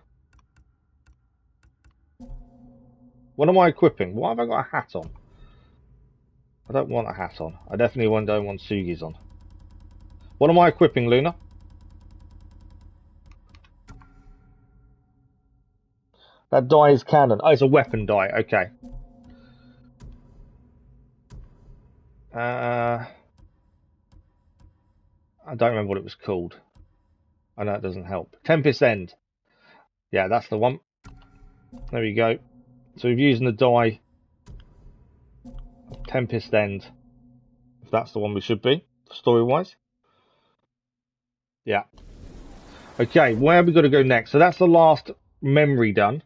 What am I equipping? Why have I got a hat on? I don't want a hat on. I definitely don't want Sugi's on. What am I equipping, Luna? That die is cannon. Oh, it's a weapon die. Okay. I don't remember what it was called. I know it doesn't help. Tempest's End. Yeah, that's the one. There we go. So we've used the die of Tempest's End. If that's the one we should be, story-wise. Yeah. Okay, where are we going to go next? So that's the last memory done.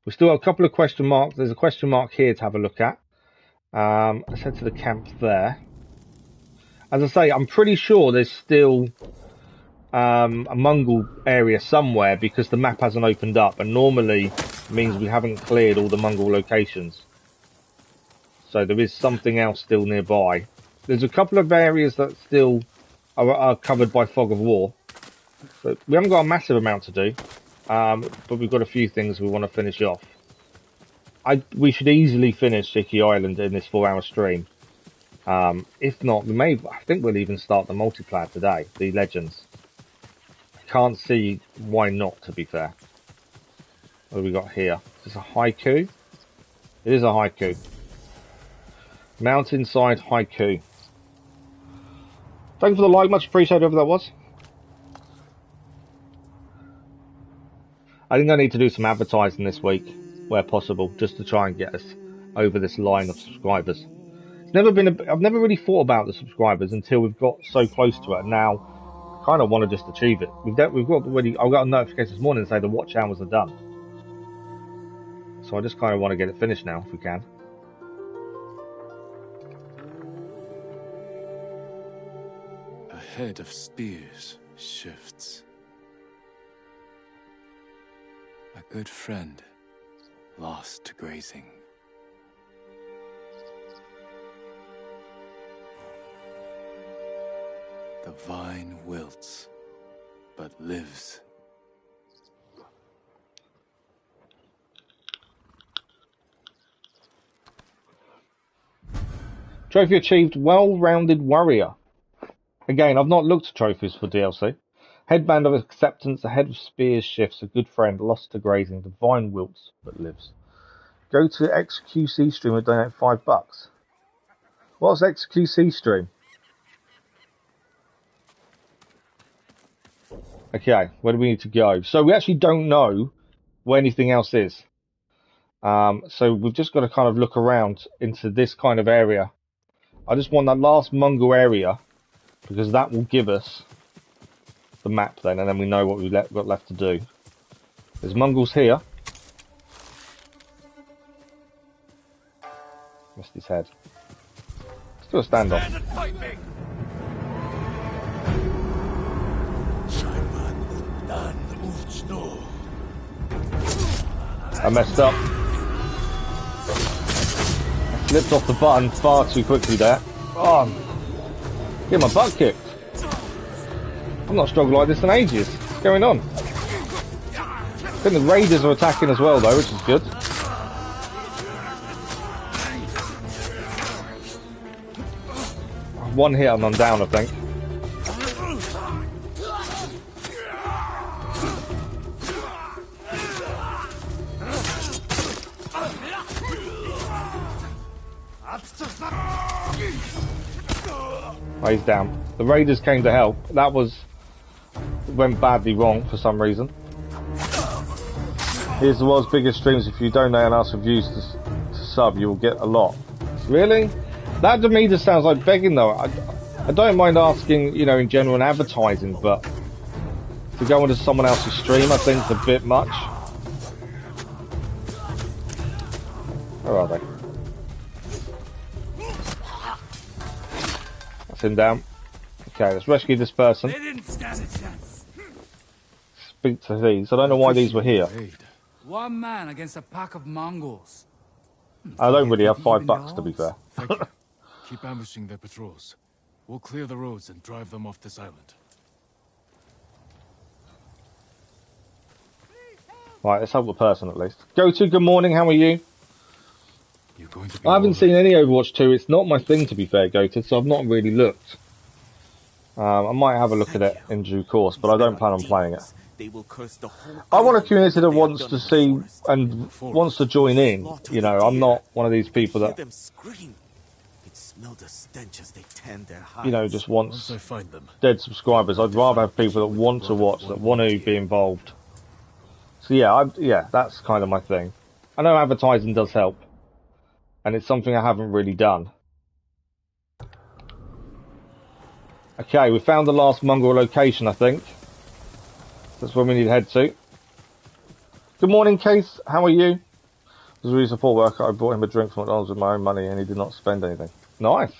We still have a couple of question marks. There's a question mark here to have a look at. Let's head to the camp there. As I say, I'm pretty sure there's still a Mongol area somewhere because the map hasn't opened up, and normally it means we haven't cleared all the Mongol locations. So there is something else still nearby. There's a couple of areas that still are covered by fog of war. But we haven't got a massive amount to do. But we've got a few things we want to finish off. We should easily finish Iki Island in this 4-hour stream. If not, I think we'll even start the multiplayer today, the Legends. I can't see why not, to be fair. What have we got here? Is this a haiku? It is a haiku. Mountainside haiku. Thank you for the like, much appreciated, whoever that was. I think I need to do some advertising this week, where possible, just to try and get us over this line of subscribers. I've never really thought about the subscribers until we've got so close to it. Now, I kind of want to just achieve it. I got a notification this morning to say the watch hours are done. So I just kind of want to get it finished now, if we can. A head of spears shifts. A good friend lost to grazing. The vine wilts, but lives. Trophy achieved, well-rounded warrior. Again, I've not looked at trophies for DLC. Headband of acceptance, a head of spears shifts, a good friend lost to grazing, the vine wilts, but lives. Go to XQC stream and donate $5. What's XQC stream? Okay, where do we need to go? So we actually don't know where anything else is. So we've just got to kind of look around into this kind of area. I just want that last Mongol area because that will give us the map then, and then we know what we've got left to do. There's Mongols here. Missed his head. Let's do a standoff. I messed up. I slipped off the button far too quickly there. Oh, get my butt kicked. I've not struggled like this in ages. What's going on? I think the raiders are attacking as well though, which is good. One hit and I'm down, I think. Oh, he's down. The raiders came to help. That went badly wrong for some reason. Here's the world's biggest streams. If you donate and ask for views to sub, you will get a lot. Really? That to me just sounds like begging though. I don't mind asking, you know, in general and advertising, but to go into someone else's stream I think is a bit much. Where are they? That's him down. Okay, let's rescue this person. Speak to these. I don't know why these were here. One man against a pack of Mongols. I don't really have $5 to be fair. Thank you. Keep ambushing their patrols. We'll clear the roads and drive them off this island. Right, let's help the person at least. Go to, good morning, how are you? You're going to be I haven't seen any Overwatch 2. It's not my thing to be fair, Goated, so I've not really looked. I might have a look at it in due course, but I don't plan on playing it. I want a community that wants to see and wants to join in. You know, I'm not one of these people that, you know, just wants dead subscribers. I'd rather have people that want to watch, that want to be involved. So yeah, that's kind of my thing. I know advertising does help, and it's something I haven't really done. Okay, we found the last Mongol location, I think. That's where we need to head to. Good morning, Case. How are you? As a really support worker, I bought him a drink from McDonald's with my own money and he did not spend anything. Nice.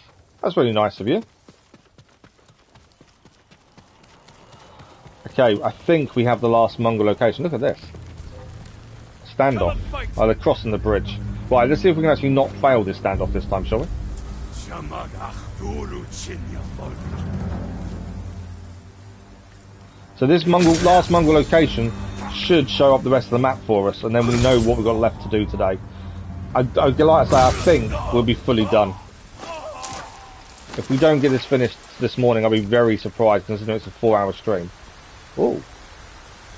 That's really nice of you. Okay, I think we have the last Mongol location. Look at this. Standoff. Oh, they're crossing the bridge. Right, let's see if we can actually not fail this standoff this time, shall we? So this last Mongol location should show up the rest of the map for us, and then we know what we've got left to do today. Like I say, I think we'll be fully done. If we don't get this finished this morning, I'll be very surprised, considering it's a 4-hour stream. Oh.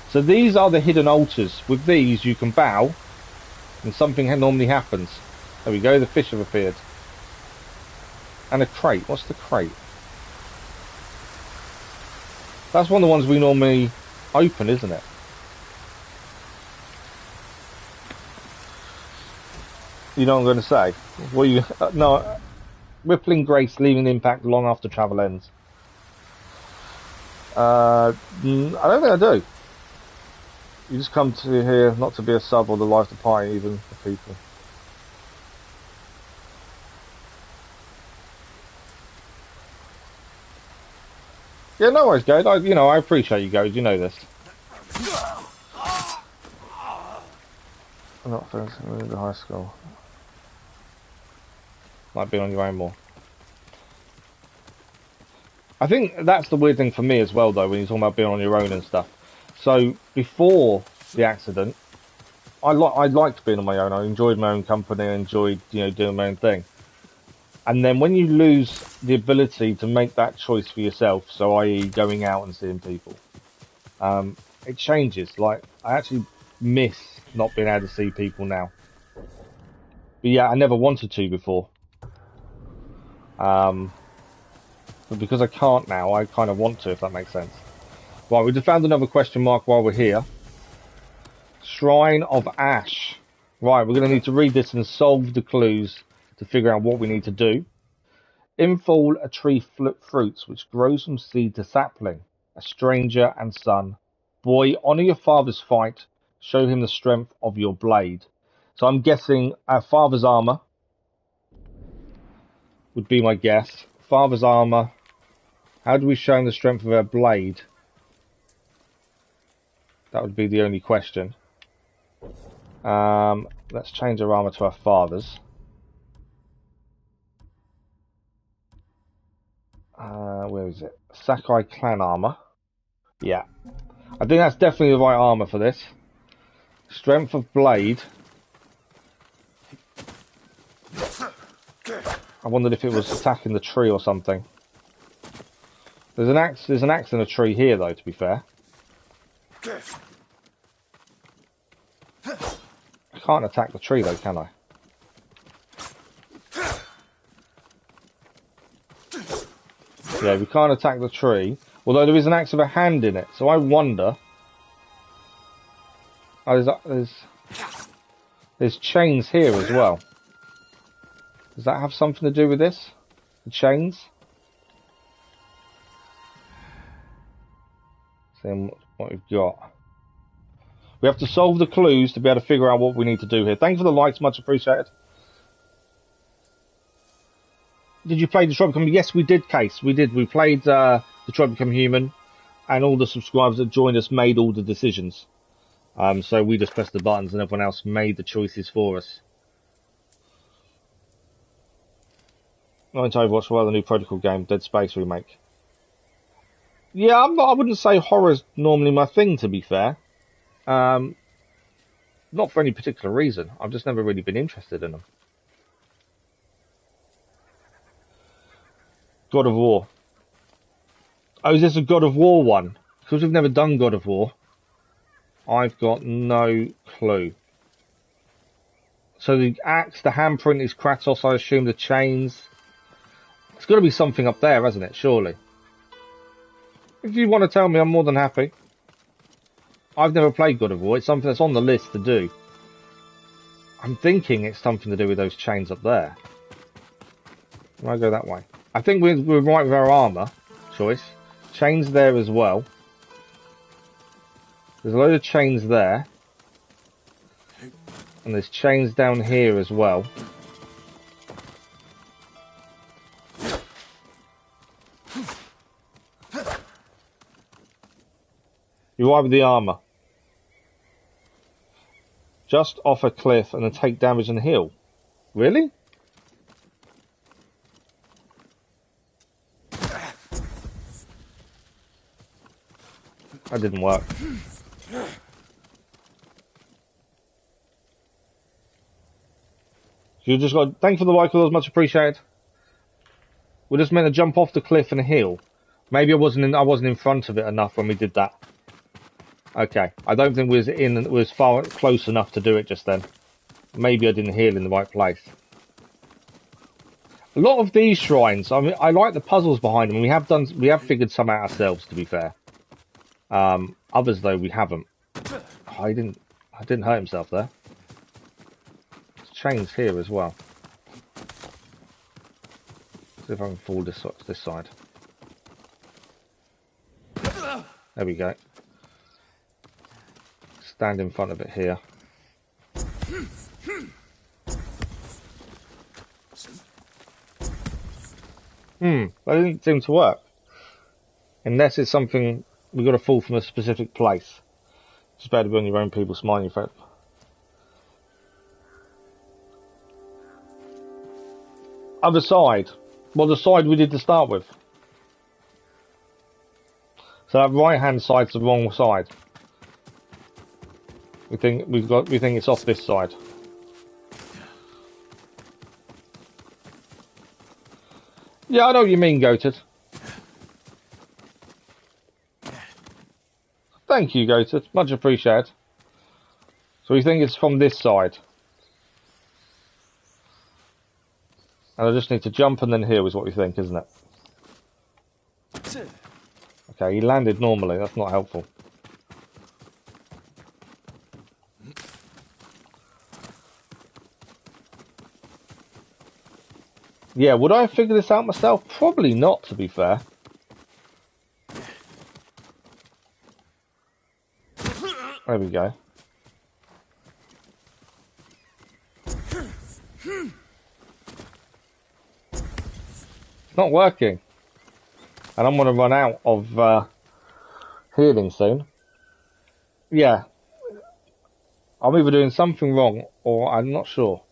So these are the hidden altars. With these, you can bow, and something normally happens. There we go, the fish have appeared. And a crate. What's the crate? That's one of the ones we normally open, isn't it? You know what I'm going to say? What you? No, rippling grace, leaving the impact long after travel ends. I don't think I do. You just come to here not to be a sub or the life to party, even for people. Yeah, no worries, Goat. I appreciate you, Goat. You know this. I'm not finishing the high school. Might be on your own more. I think that's the weird thing for me as well, though, when you're talking about being on your own and stuff. So before the accident, I liked being on my own. I enjoyed my own company. I enjoyed, doing my own thing. And then when you lose the ability to make that choice for yourself, so i.e. going out and seeing people, it changes. Like, I actually miss not being able to see people now. But yeah, I never wanted to before. But because I can't now, I kind of want to, if that makes sense. Right, we just found another question mark while we're here. Shrine of Ash. Right, we're going to need to read this and solve the clues to figure out what we need to do. In fall, a tree fruits, which grows from seed to sapling. A stranger and son. Boy, honour your father's fight. Show him the strength of your blade. So I'm guessing our father's armour would be my guess. Father's armour. How do we show him the strength of our blade? That would be the only question. Let's change our armour to our father's. Where is it? Sakai clan armour. Yeah. I think that's definitely the right armour for this. Strength of blade. I wondered if it was attacking the tree or something. There's an axe in a tree here though, to be fair. I can't attack the tree though, can I? Yeah, we can't attack the tree. Although there is an axe with a hand in it, so I wonder. Oh, there's chains here as well. Does that have something to do with this? The chains? Seeing what we've got. We have to solve the clues to be able to figure out what we need to do here. Thank you for the likes, much appreciated. Did you play Detroit Become Human? Yes, we did, Case. We did. We played Detroit Become Human, and all the subscribers that joined us made all the decisions. So we just pressed the buttons and everyone else made the choices for us. Not into Overwatch, well, the new Protocol game, Dead Space remake. Yeah, I wouldn't say horror's normally my thing, to be fair. Not for any particular reason. I've just never really been interested in them. God of War. Oh, is this a God of War one? Because we've never done God of War. I've got no clue. So the axe, the handprint is Kratos, I assume the chains. It's got to be something up there, hasn't it? Surely. If you want to tell me, I'm more than happy. I've never played God of War. It's something that's on the list to do. I'm thinking it's something to do with those chains up there. I'll go that way. I think we're right with our armour choice. Chains there as well. There's a load of chains there. And there's chains down here as well. You're right with the armour. Just off a cliff and then take damage and heal. Really? That didn't work. You just got. Thanks for the like, that was much appreciated. We're just meant to jump off the cliff and heal. Maybe I wasn't in front of it enough when we did that. Okay, I don't think we was far close enough to do it just then. Maybe I didn't heal in the right place. A lot of these shrines, I mean, I like the puzzles behind them. We have figured some out ourselves, to be fair. Others though we haven't. Oh, I didn't hurt himself there. There's chains here as well. See if I can fall this side. There we go. Stand in front of it here. That didn't seem to work. Unless it's something we've got to fall from a specific place. It's better to be on your own people, smiling your face. Other side. Well, the side we did to start with. So that right hand side's the wrong side. We think it's off this side. Yeah, I know what you mean, Goated. Thank you, Goated. Much appreciated. So we think it's from this side. And I just need to jump and then heal is what we think, isn't it? Okay, he landed normally. That's not helpful. Yeah, would I have figured this out myself? Probably not, to be fair. There we go. It's not working. And I'm going to run out of healing soon. Yeah. I'm either doing something wrong or I'm not sure.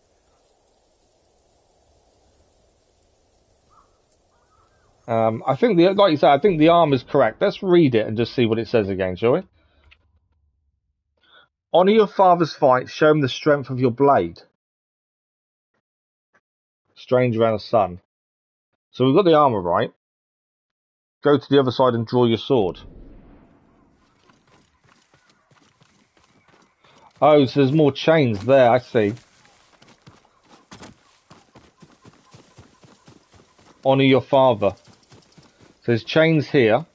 I think, like you said, I think the arm is correct. Let's read it and just see what it says again, shall we? Honor your father's fight. Show him the strength of your blade. Stranger and a son. So we've got the armor right. Go to the other side and draw your sword. Oh, so there's more chains there, I see. Honor your father. So there's chains here.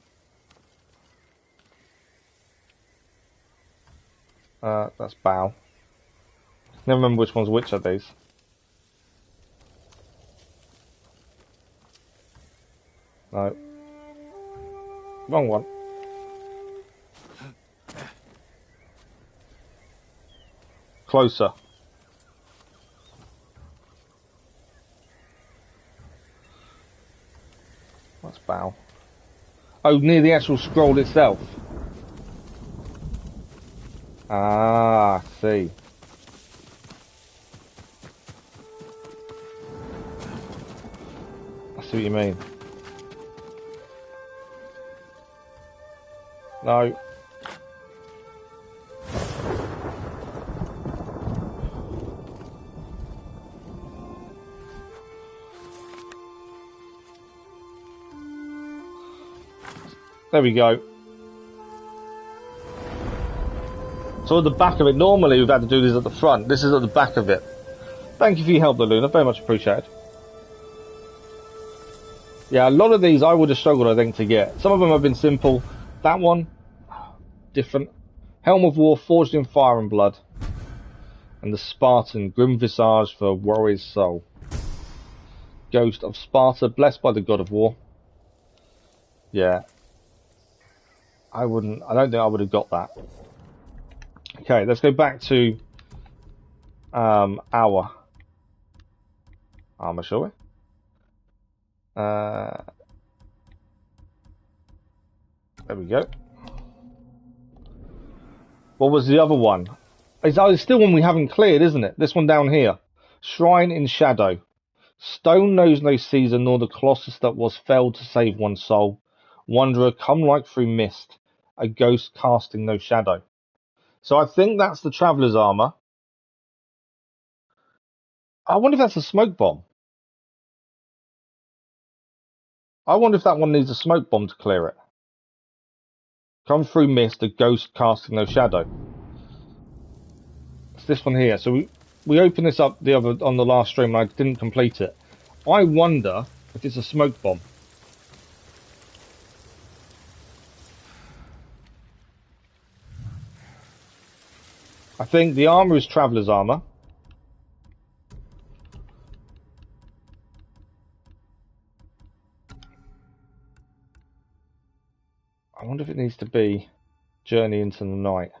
That's bow. Never remember which one's which of these. No. Wrong one. Closer. That's bow. Oh, near the actual scroll itself. Ah, I see. I see what you mean. No. There we go. So at the back of it, normally we've had to do this at the front. This is at the back of it. Thank you for your help, Luna. Very much appreciated. Yeah, a lot of these I would have struggled, I think, to get. Some of them have been simple. That one, different. Helm of War, forged in fire and blood. And the Spartan, grim visage for warrior's soul. Ghost of Sparta, blessed by the god of war. Yeah. I don't think I would have got that. Okay, let's go back to our armor, shall we? There we go. What was the other one? It's still one we haven't cleared, isn't it? This one down here. Shrine in shadow. Stone knows no Caesar, nor the Colossus that was felled to save one soul. Wanderer, come like through mist, a ghost casting no shadow. So I think that's the Traveller's armor. I wonder if that's a smoke bomb. I wonder if that one needs a smoke bomb to clear it. Come through mist, a ghost casting no shadow. It's this one here. So we opened this up on the last stream and I didn't complete it. I wonder if it's a smoke bomb. I think the armor is Traveller's armor. I wonder if it needs to be Journey into the Night.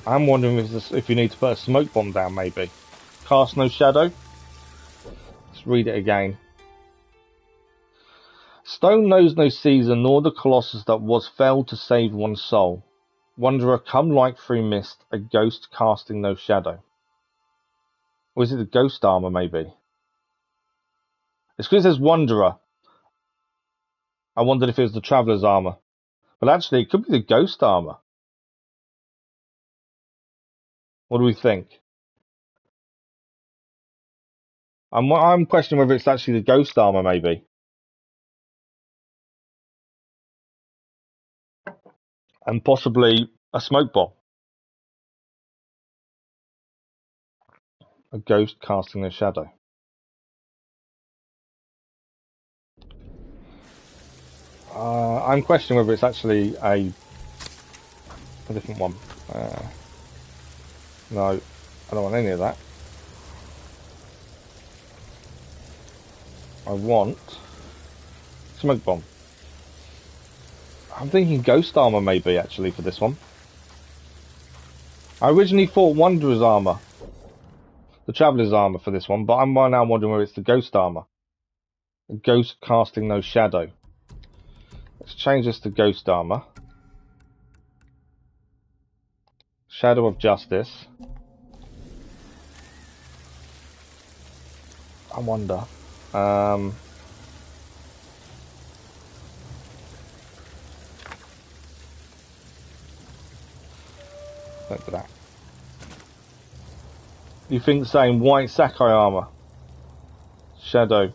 I'm wondering if you need to put a smoke bomb down, maybe. Cast no shadow. Let's read it again. Stone knows no Caesar, nor the Colossus that was felled to save one soul. Wanderer, come like through mist, a ghost casting no shadow. Or is it the ghost armor, maybe? It's because it says Wanderer. I wondered if it was the Traveller's armor. But actually, it could be the ghost armor. What do we think? I'm questioning whether it's actually the ghost armor, maybe. And possibly a smoke bomb. A ghost casting a shadow. I'm questioning whether it's actually a different one. No, I don't want any of that. I want smoke bomb. I'm thinking ghost armor maybe actually for this one. I originally thought Wanderer's armor, the Traveler's armor for this one, but I'm now wondering whether it's the ghost armor. A ghost casting no shadow. Let's change this to ghost armor. Shadow of Justice. I wonder. Look at that. You think the same? White Sakai armor. Shadow.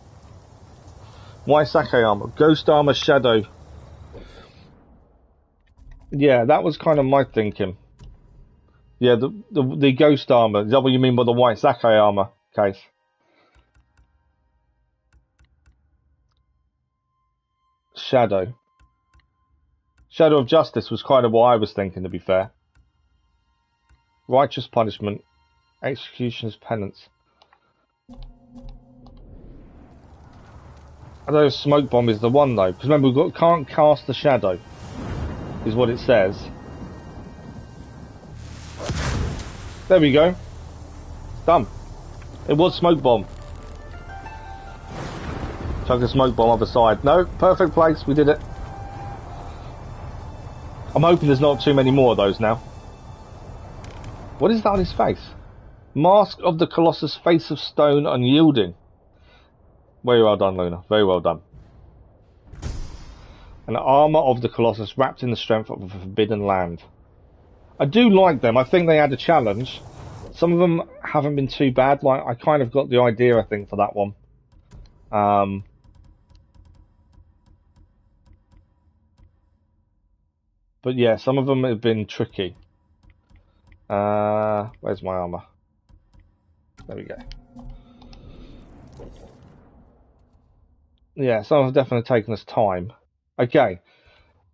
White Sakai armor. Ghost armor, shadow. Yeah, that was kind of my thinking. Yeah, the ghost armor. Is that what you mean by the white Sakai armor case? Shadow. Shadow of Justice was kind of what I was thinking, to be fair. Righteous punishment. Executioner's penance. I know smoke bomb is the one though, because remember we've got can't cast the shadow, is what it says. There we go. Done. It was smoke bomb. Chuck a smoke bomb other side. No, perfect place. We did it. I'm hoping there's not too many more of those now. What is that on his face? Mask of the Colossus, face of stone, unyielding. Very well done, Luna. Very well done. An armour of the Colossus wrapped in the strength of a forbidden land. I do like them. I think they had a challenge. Some of them haven't been too bad. Like I kind of got the idea, I think, for that one. But yeah, some of them have been tricky. Where's my armour? There we go. Yeah, some have definitely taken us time. Okay,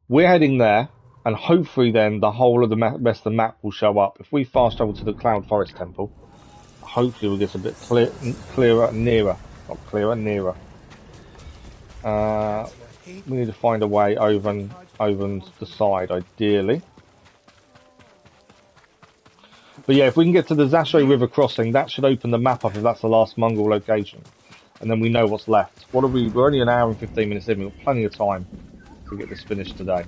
we're heading there, and hopefully then the whole of the rest of the map will show up. If we fast travel to the Cloud Forest Temple, hopefully we'll get a bit clearer, nearer. Not clearer, nearer. We need to find a way over the side, ideally. But yeah, if we can get to the Zashay River crossing, that should open the map up if that's the last Mongol location. And then we know what's left. What are we? We're only an hour and 15 minutes in. We've got plenty of time to get this finished today.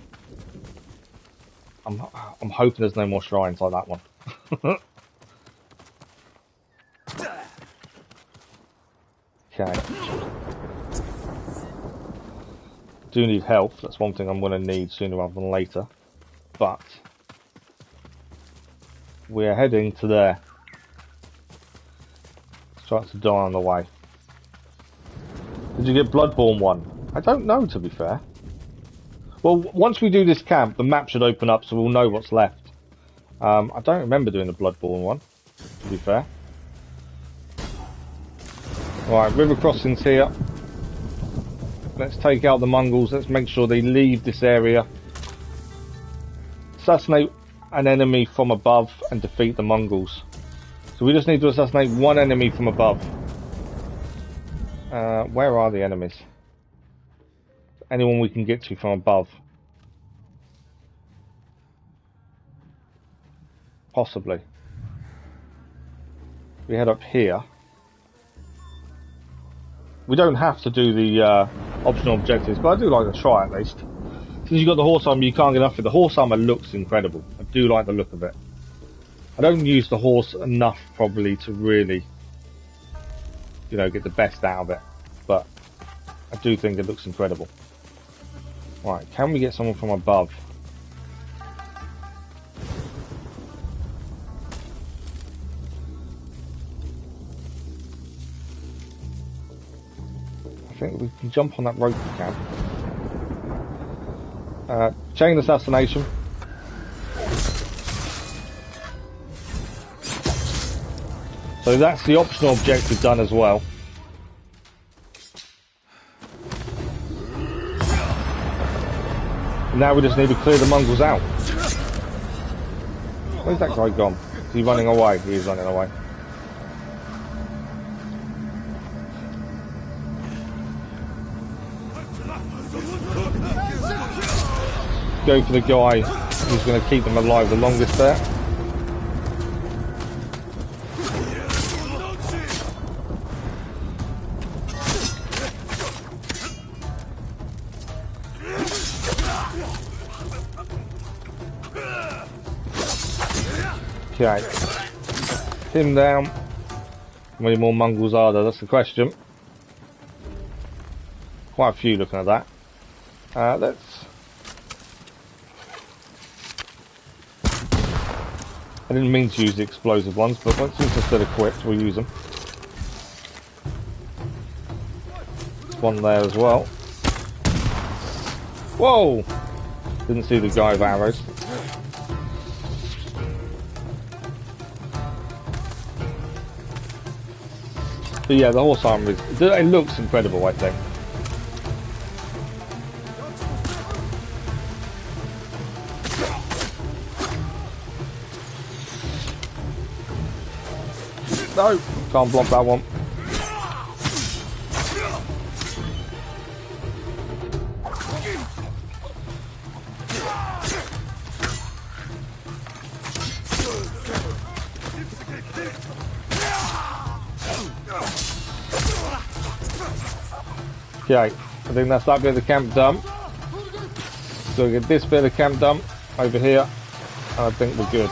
I'm hoping there's no more shrines like that one. Okay. Do need health. That's one thing I'm going to need sooner rather than later. But we're heading to there. Starts to die on the way. Did you get Bloodborne 1? I don't know, to be fair. Well, once we do this camp, the map should open up, so we'll know what's left. I don't remember doing the Bloodborne 1, to be fair. Right, river crossings here. Let's take out the Mongols. Let's make sure they leave this area. Assassinate an enemy from above and defeat the Mongols. So we just need to assassinate one enemy from above. Where are the enemies? Anyone we can get to from above? Possibly. We head up here. We don't have to do the optional objectives, but I do like to try at least. Since you've got the horse armor, you can't get enough of it. The horse armor looks incredible. I do like the look of it. I don't use the horse enough probably to really, you know, get the best out of it. But I do think it looks incredible. Right, can we get someone from above? I think we can jump on that rope we can. Chain assassination. So that's the optional objective done as well. Now we just need to clear the Mongols out. Where's that guy gone? Is he running away? He is running away. Go for the guy who's going to keep them alive the longest there. Okay. Him down. How many more Mongols are there? That's the question. Quite a few looking at that. Let's... I didn't mean to use the explosive ones, but once since they're equipped, we'll use them. One there as well. Whoa! Didn't see the guy with arrows. But yeah, the horse armor it looks incredible, I think. No, can't block that one. Okay, I think that's that bit of the camp done. So we get this bit of the camp done over here, and I think we're good.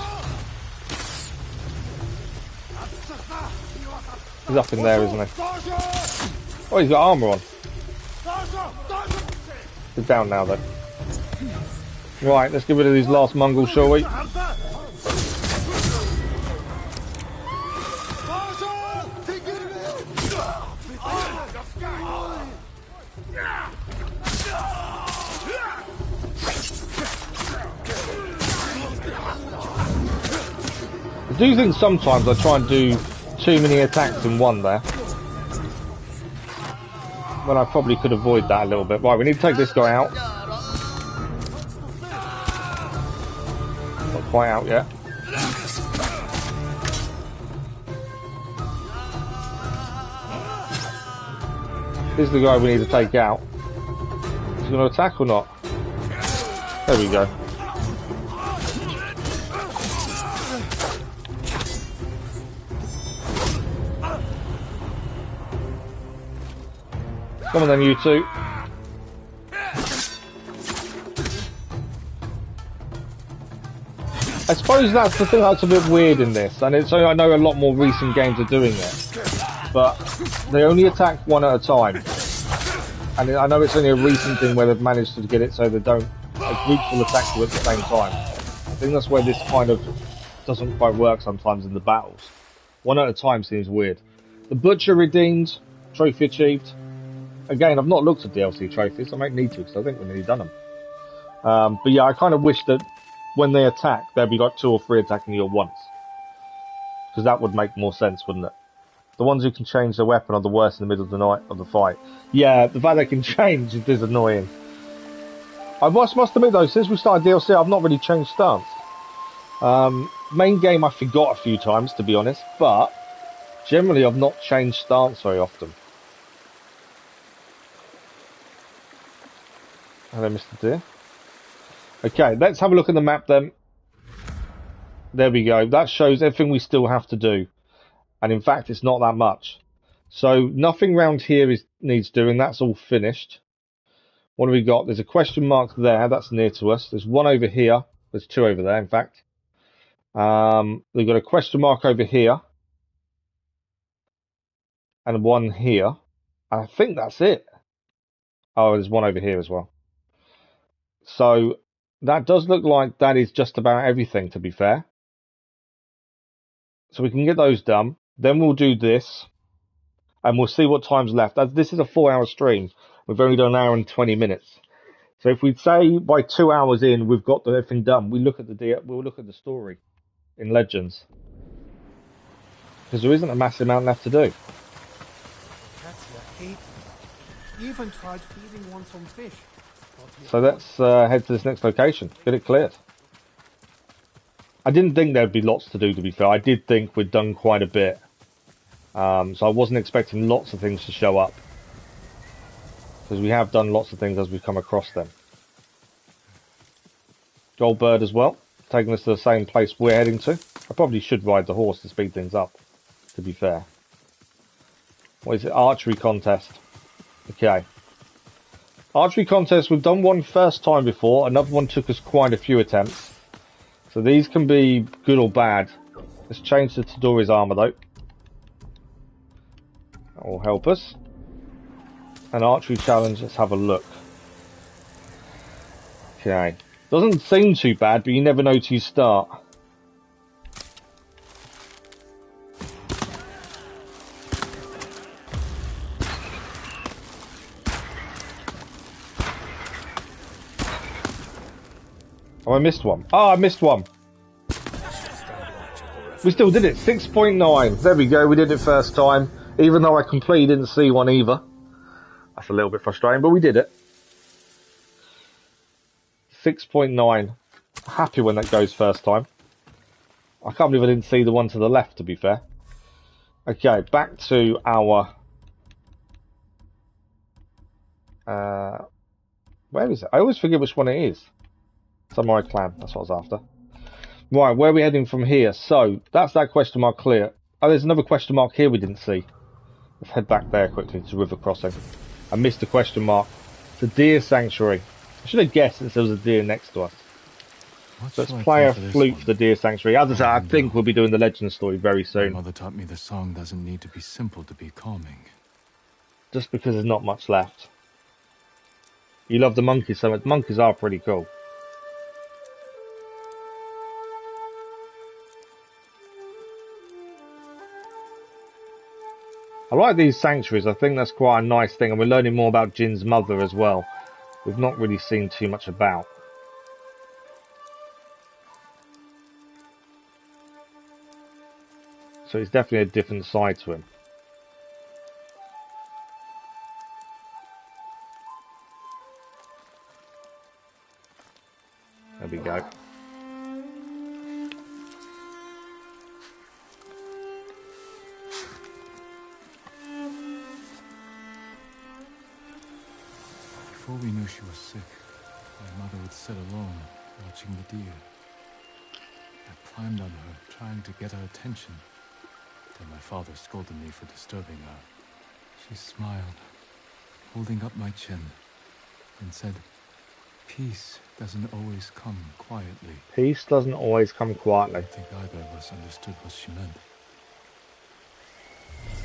He's up in there, isn't he? Oh, he's got armour on. He's down now then. Right, let's get rid of these last Mongols, shall we? I do think sometimes I try and do too many attacks in one there. When I probably could avoid that a little bit. Right, we need to take this guy out. Not quite out yet. This is the guy we need to take out. Is he going to attack or not? There we go. Come on then, you two. I suppose that's the thing that's a bit weird in this, and it's I know a lot more recent games are doing it, but they only attack one at a time. And I know it's only a recent thing where they've managed to get it so they don't groups will attack you at the same time. I think that's where this kind of doesn't quite work sometimes in the battles. One at a time seems weird. The Butcher redeemed, trophy achieved. Again, I've not looked at DLC trophies. I might need to because I think we've nearly done them. But yeah, I kind of wish that when they attack, there'd be like 2 or 3 attacking you at once. Because that would make more sense, wouldn't it? The ones who can change their weapon are the worst in the middle of the night of the fight. Yeah, the fact they can change is annoying. I must admit though, since we started DLC, I've not really changed stance. Main game I forgot a few times, to be honest, but generally I've not changed stance very often. Hello, Mr. Deer. Okay, let's have a look at the map then. There we go. That shows everything we still have to do. And in fact, it's not that much. So nothing around here needs doing. That's all finished. What have we got? There's a question mark there. That's near to us. There's one over here. There's 2 over there, in fact. We've got a question mark over here. And one here. I think that's it. Oh, there's one over here as well. So that does look like that is just about everything, to be fair. So we can get those done. Then we'll do this. And we'll see what time's left. As this is a 4-hour stream. We've only done an hour and 20 minutes. So if we say by 2 hours in we've got everything done, we'll look at the story in Legends. because there isn't a massive amount left to do. Cats here hate me. Even tried feeding one some fish. So let's head to this next location. Get it cleared. I didn't think there'd be lots to do, to be fair. I did think we'd done quite a bit. So I wasn't expecting lots of things to show up. Because we have done lots of things as we've come across them. Goldbird as well, taking us to the same place we're heading to. I probably should ride the horse to speed things up, to be fair. What is it? Archery Contest. Okay. Archery Contest, we've done one first time before. Another one took us quite a few attempts. So these can be good or bad. Let's change to Tadori's armor though. That will help us. An archery challenge, let's have a look. Okay. Doesn't seem too bad, but you never know till you start. Oh, I missed one. Oh, I missed one. We still did it. 6.9. There we go. We did it first time. Even though I completely didn't see one either. That's a little bit frustrating, but we did it. 6.9. Happy when that goes first time. I can't believe I didn't see the one to the left, to be fair. Okay, back to our... where is it? I always forget which one it is. Samurai Clan, that's what I was after. Right, where are we heading from here? So, that's that question mark clear. Oh, there's another question mark here we didn't see. Let's head back there quickly to River Crossing. I missed the question mark. It's a deer sanctuary. I should have guessed since there was a deer next to us. So let's play a flute for the deer sanctuary. As I said, I think we'll be doing the legend story very soon. My mother taught me the song doesn't need to be simple to be calming. Just because there's not much left. You love the monkeys so much. Monkeys are pretty cool. I like these sanctuaries. I think that's quite a nice thing, and we're learning more about Jin's mother as well. We've not really seen too much about. So it's definitely a different side to him. There we go. Before we knew she was sick, my mother would sit alone, watching the deer. I climbed on her, trying to get her attention. Then my father scolded me for disturbing her. She smiled, holding up my chin, and said, "Peace doesn't always come quietly." Peace doesn't always come quietly. I don't think either of us understood what she meant.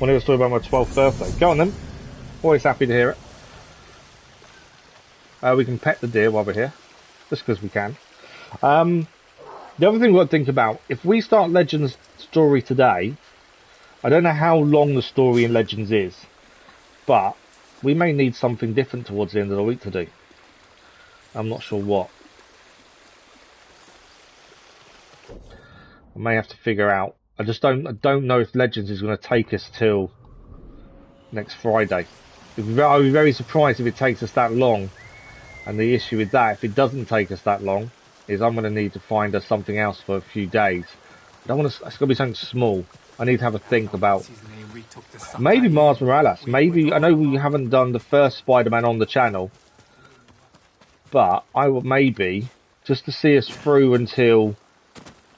Want to hear a story about my 12th birthday? Go on then. Always happy to hear it. We can pet the deer while we're here, just because we can. The other thing we've got to think about, if we start Legends story today, I don't know how long the story in Legends is, but we may need something different towards the end of the week to do. I'm not sure what. I may have to figure out. I don't know if Legends is going to take us till next Friday. I'll be very surprised if it takes us that long. And the issue with that, if it doesn't take us that long, is I'm going to need to find us something else for a few days. I don't want to. It's going to be something small. I need to have a think about. Maybe Mars Morales. Maybe, I know we haven't done the first Spider-Man on the channel, but I would maybe, just to see us through until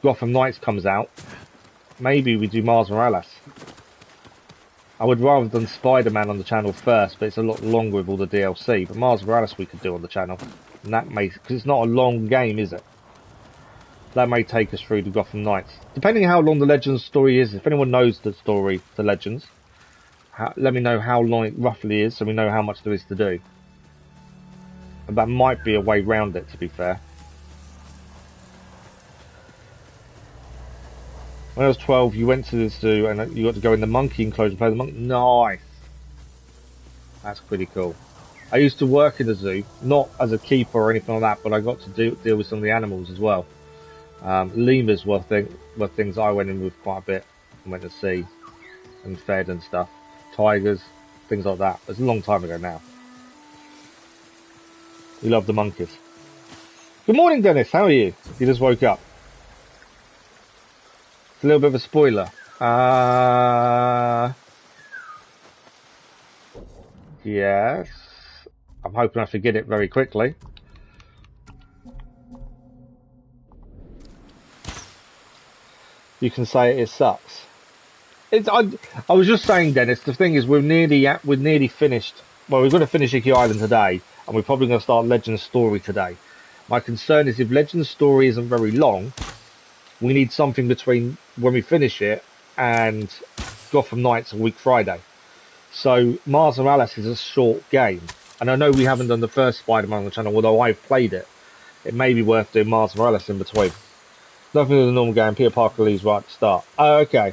Gotham Knights comes out, maybe we do Mars Morales. I would rather than Spider-Man on the channel first, but it's a lot longer with all the DLC. But Mars Morales we could do on the channel, and that may, because it's not a long game, is it? That may take us through to Gotham Knights, depending on how long the Legends story is. If anyone knows the story, the Legends, let me know how long it roughly is, so we know how much there is to do. And that might be a way round it, to be fair. When I was 12, you went to the zoo and you got to go in the monkey enclosure and play the monkey. Nice. That's pretty cool. I used to work in the zoo, not as a keeper or anything like that, but I got to deal with some of the animals as well. Lemurs were things I went in with quite a bit. and went to sea and fed and stuff. Tigers, things like that. It's a long time ago now. We love the monkeys. Good morning, Dennis. How are you? You just woke up. It's a little bit of a spoiler. Yes. I'm hoping I forget it very quickly. You can say it sucks. I was just saying, Dennis, the thing is we're nearly finished. Well, we're going to finish Iki Island today, and we're probably going to start Legend's Story today. My concern is if Legend's Story isn't very long, we need something between when we finish it and Gotham Knights a week Friday. So Mars Morales is a short game, and I know we haven't done the first Spider-Man on the channel, although I've played it. It may be worth doing Mars Morales in between. Nothing in the normal game. Peter Parker leaves right at the start. Oh, okay.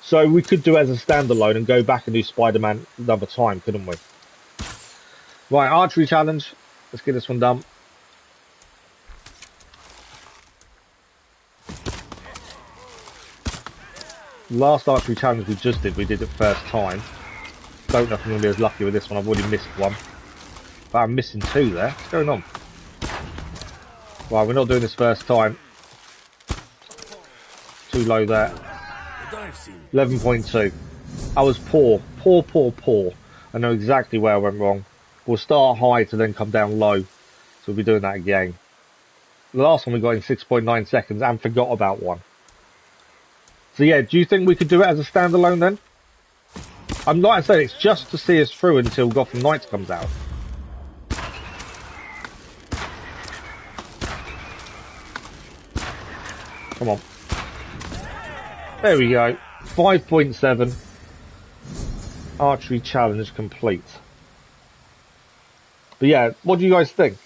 So we could do it as a standalone and go back and do Spider-Man another time, couldn't we? Right, archery challenge. Let's get this one done. Last archery challenge we just did, we did it first time. Don't know if I'm going to be as lucky with this one. I've already missed one. But I'm missing two there. What's going on? Right, we're not doing this first time. Too low there. 11.2. I was poor. Poor. I know exactly where I went wrong. We'll start high to then come down low. So we'll be doing that again. The last one we got in 6.9 seconds and forgot about one. So yeah, do you think we could do it as a standalone then? I'm like I said, it's just to see us through until Gotham Knights comes out. Come on. There we go. 5.7. Archery challenge complete. But yeah, what do you guys think?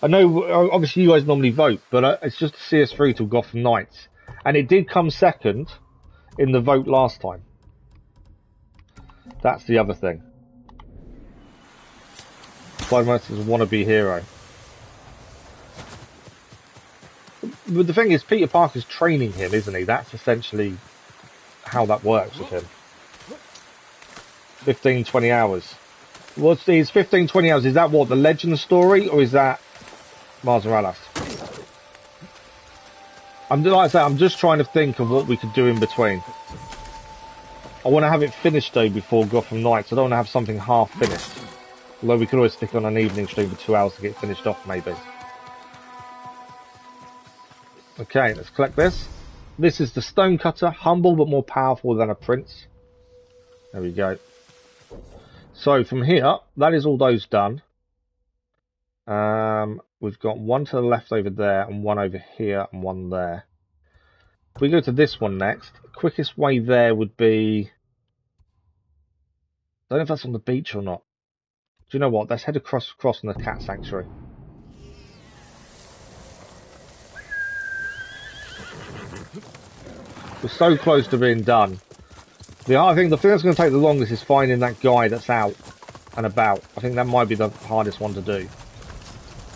I know, obviously you guys normally vote, but it's just to see us through till Gotham Knights. And it did come second in the vote last time. That's the other thing. Spider-Man is a wannabe hero. But the thing is, Peter Parker's training him, isn't he? That's essentially how that works with him. 15, 20 hours. What's these 15, 20 hours? Is that what, the Legend story, or is that Mars Morales? Like I say, I'm just trying to think of what we could do in between. I want to have it finished though before Gotham Knights. I don't want to have something half finished. Although we could always stick on an evening stream for 2 hours to get finished off, maybe. Okay, let's collect this. This is the Stonecutter, humble but more powerful than a prince. There we go. So from here, that is all those done. We've got one to the left over there, and one over here, and one there. If we go to this one next, the quickest way there would be... I don't know if that's on the beach or not. Do you know what? Let's head across in the cat sanctuary. We're so close to being done. I think the thing that's going to take the longest is finding that guy that's out and about. I think that might be the hardest one to do.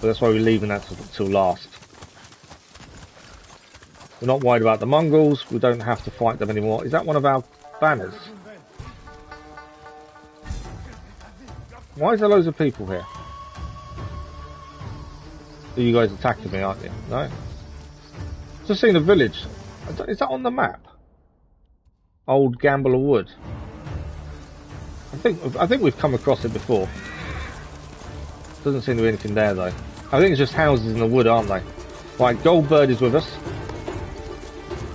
But that's why we're leaving that till last. We're not worried about the Mongols. We don't have to fight them anymore. Is that one of our banners? Why is there loads of people here? Are you guys attacking me, aren't you? No? Just seen a village. Is that on the map? Old Gambler Wood. I think we've come across it before. Doesn't seem to be anything there though. I think it's just houses in the wood, aren't they? Right, Goldbird is with us.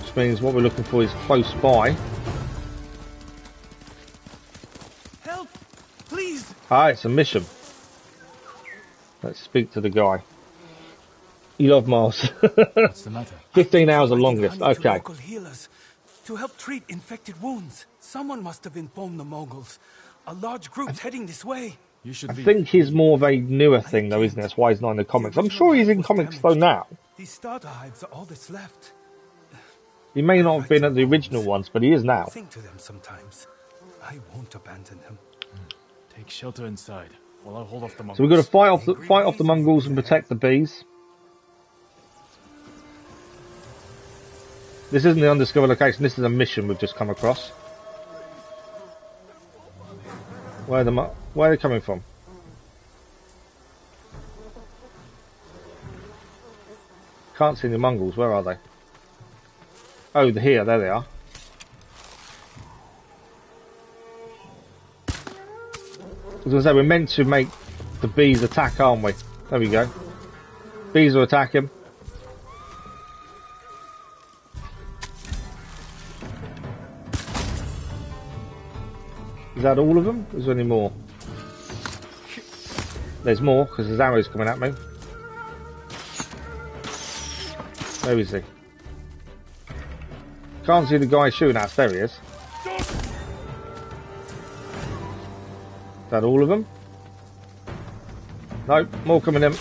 Which means what we're looking for is close by. Help! Please! Ah, it's a mission. Let's speak to the guy. You love Mars. What's the matter? 15 hours the longest. Okay. Local healers to help treat infected wounds. Someone must have informed the Mongols. A large group's heading this way. You should I think he's more of a newer thing though, isn't it? That's why he's not in the comics. I'm sure he's in comics though now. These starter hives are all that's left. He may not have been at the original ones, but he is now. Think to them sometimes. I won't abandon them. Take shelter inside while I hold off the Mongols. So we've got to fight off the Mongols and protect the bees. This isn't the undiscovered location. This is a mission we've just come across. Where are they coming from? Can't see the Mongols. Where are they? Oh, they're here. There they are. I was going to say, we're meant to make the bees attack, aren't we? There we go. Bees are attacking. Is that all of them? Is there any more? There's more, because there's arrows coming at me. Where is he? Can't see the guy shooting at us. There he is. Is that all of them? Nope, more coming in.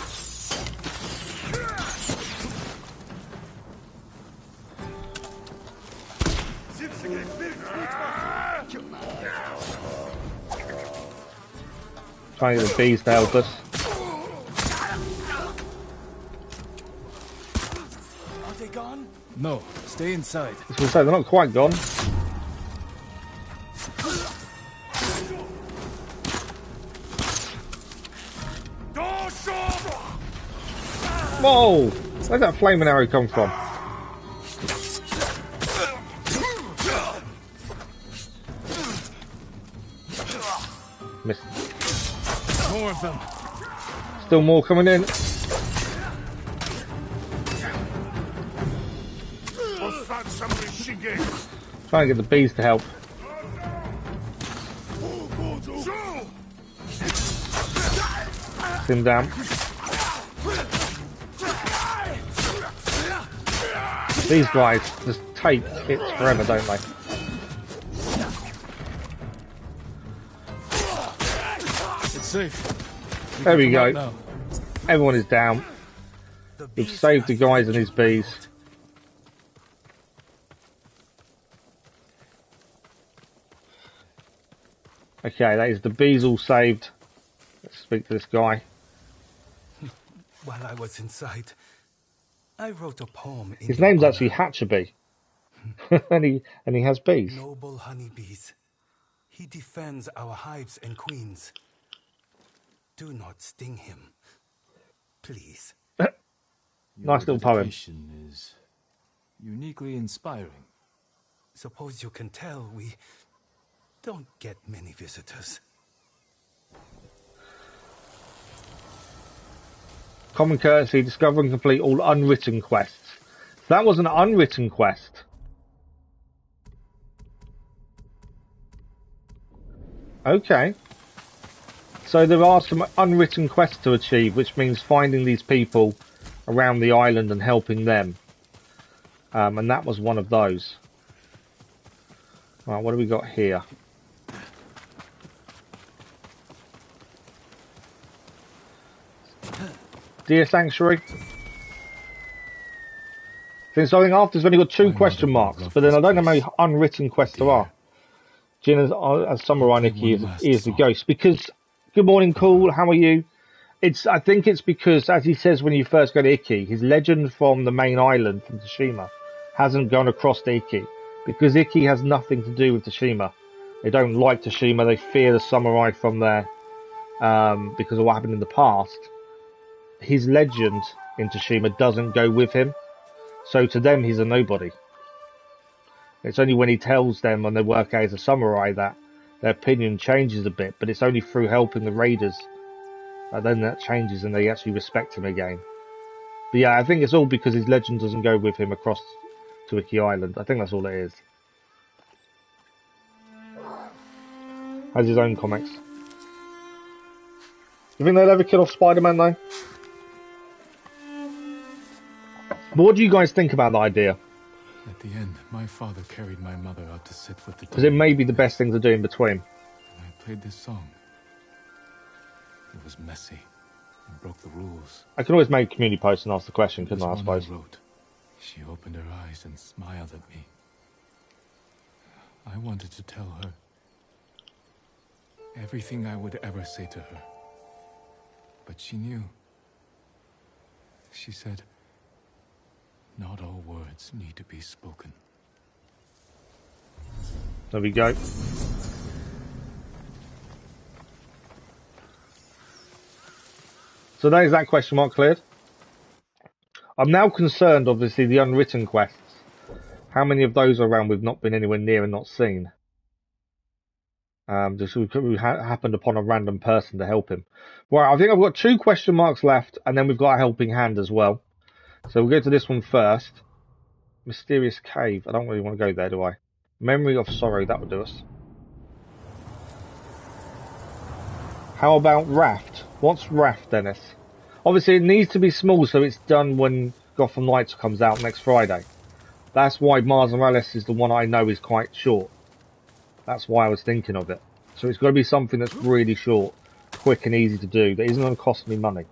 Trying to get the bees to help us. Are they gone? No, stay inside. I was going to say, they're not quite gone. Whoa! Where'd that flaming arrow come from? Missed. More of them. Still more coming in. Trying to get the bees to help. Him down. These guys just take hits forever, don't they? It's safe. There we go. Everyone is down. We've saved the guys and his bees. Okay, that is the bees all saved. Let's speak to this guy. While I was inside, I wrote a poem. His name's actually Hatcherby. and he has bees. Noble honeybees. He defends our hives and queens. Do not sting him. Please. Nice little poem. Is uniquely inspiring. Suppose you can tell we don't get many visitors. Common courtesy, discover and complete all unwritten quests. So that was an unwritten quest. Okay. So there are some unwritten quests to achieve, which means finding these people around the island and helping them. And that was one of those. Right, what do we got here? Dear Sanctuary. Since I think after there's only got 2 question marks, but then I don't know how many unwritten quests there are. Jin as Samurai Nikki is the ghost. Because, good morning, cool, how are you? I think it's because, as he says when you first go to Iki, his legend from the main island, from Tsushima, hasn't gone across to Iki. Because Iki has nothing to do with Tsushima. They don't like Tsushima, they fear the samurai from there, because of what happened in the past. His legend in Tsushima doesn't go with him. So to them, he's a nobody. It's only when he tells them when they work out as a samurai that their opinion changes a bit, but it's only through helping the raiders that then that changes and they actually respect him again. But yeah, I think it's all because his legend doesn't go with him across to Iki Island. I think that's all it is. Has his own comics. You think they'll ever kill off Spider-Man though? But what do you guys think about the idea? At the end, my father carried my mother out to sit with the Because it may be the best thing to do in between. And I played this song. It was messy and broke the rules. I can always make a community post and ask the question, couldn't I suppose? I wrote. She opened her eyes and smiled at me. I wanted to tell her everything I would ever say to her. But she knew. She said, Not all words need to be spoken. There we go. So there's that question mark cleared. I'm now concerned, obviously, the unwritten quests. How many of those are around we've not been anywhere near and not seen? Just we happened upon a random person to help him. Right, I think I've got 2 question marks left, and then we've got a helping hand as well. So we'll go to this one first. Mysterious cave. I don't really want to go there, do I? Memory of sorrow, that would do us. How about raft? What's raft, Dennis? Obviously, it needs to be small, so it's done when Gotham Knights comes out next Friday. That's why Mars Morales is the one I know is quite short. That's why I was thinking of it. So it's got to be something that's really short, quick and easy to do, that isn't going to cost me money.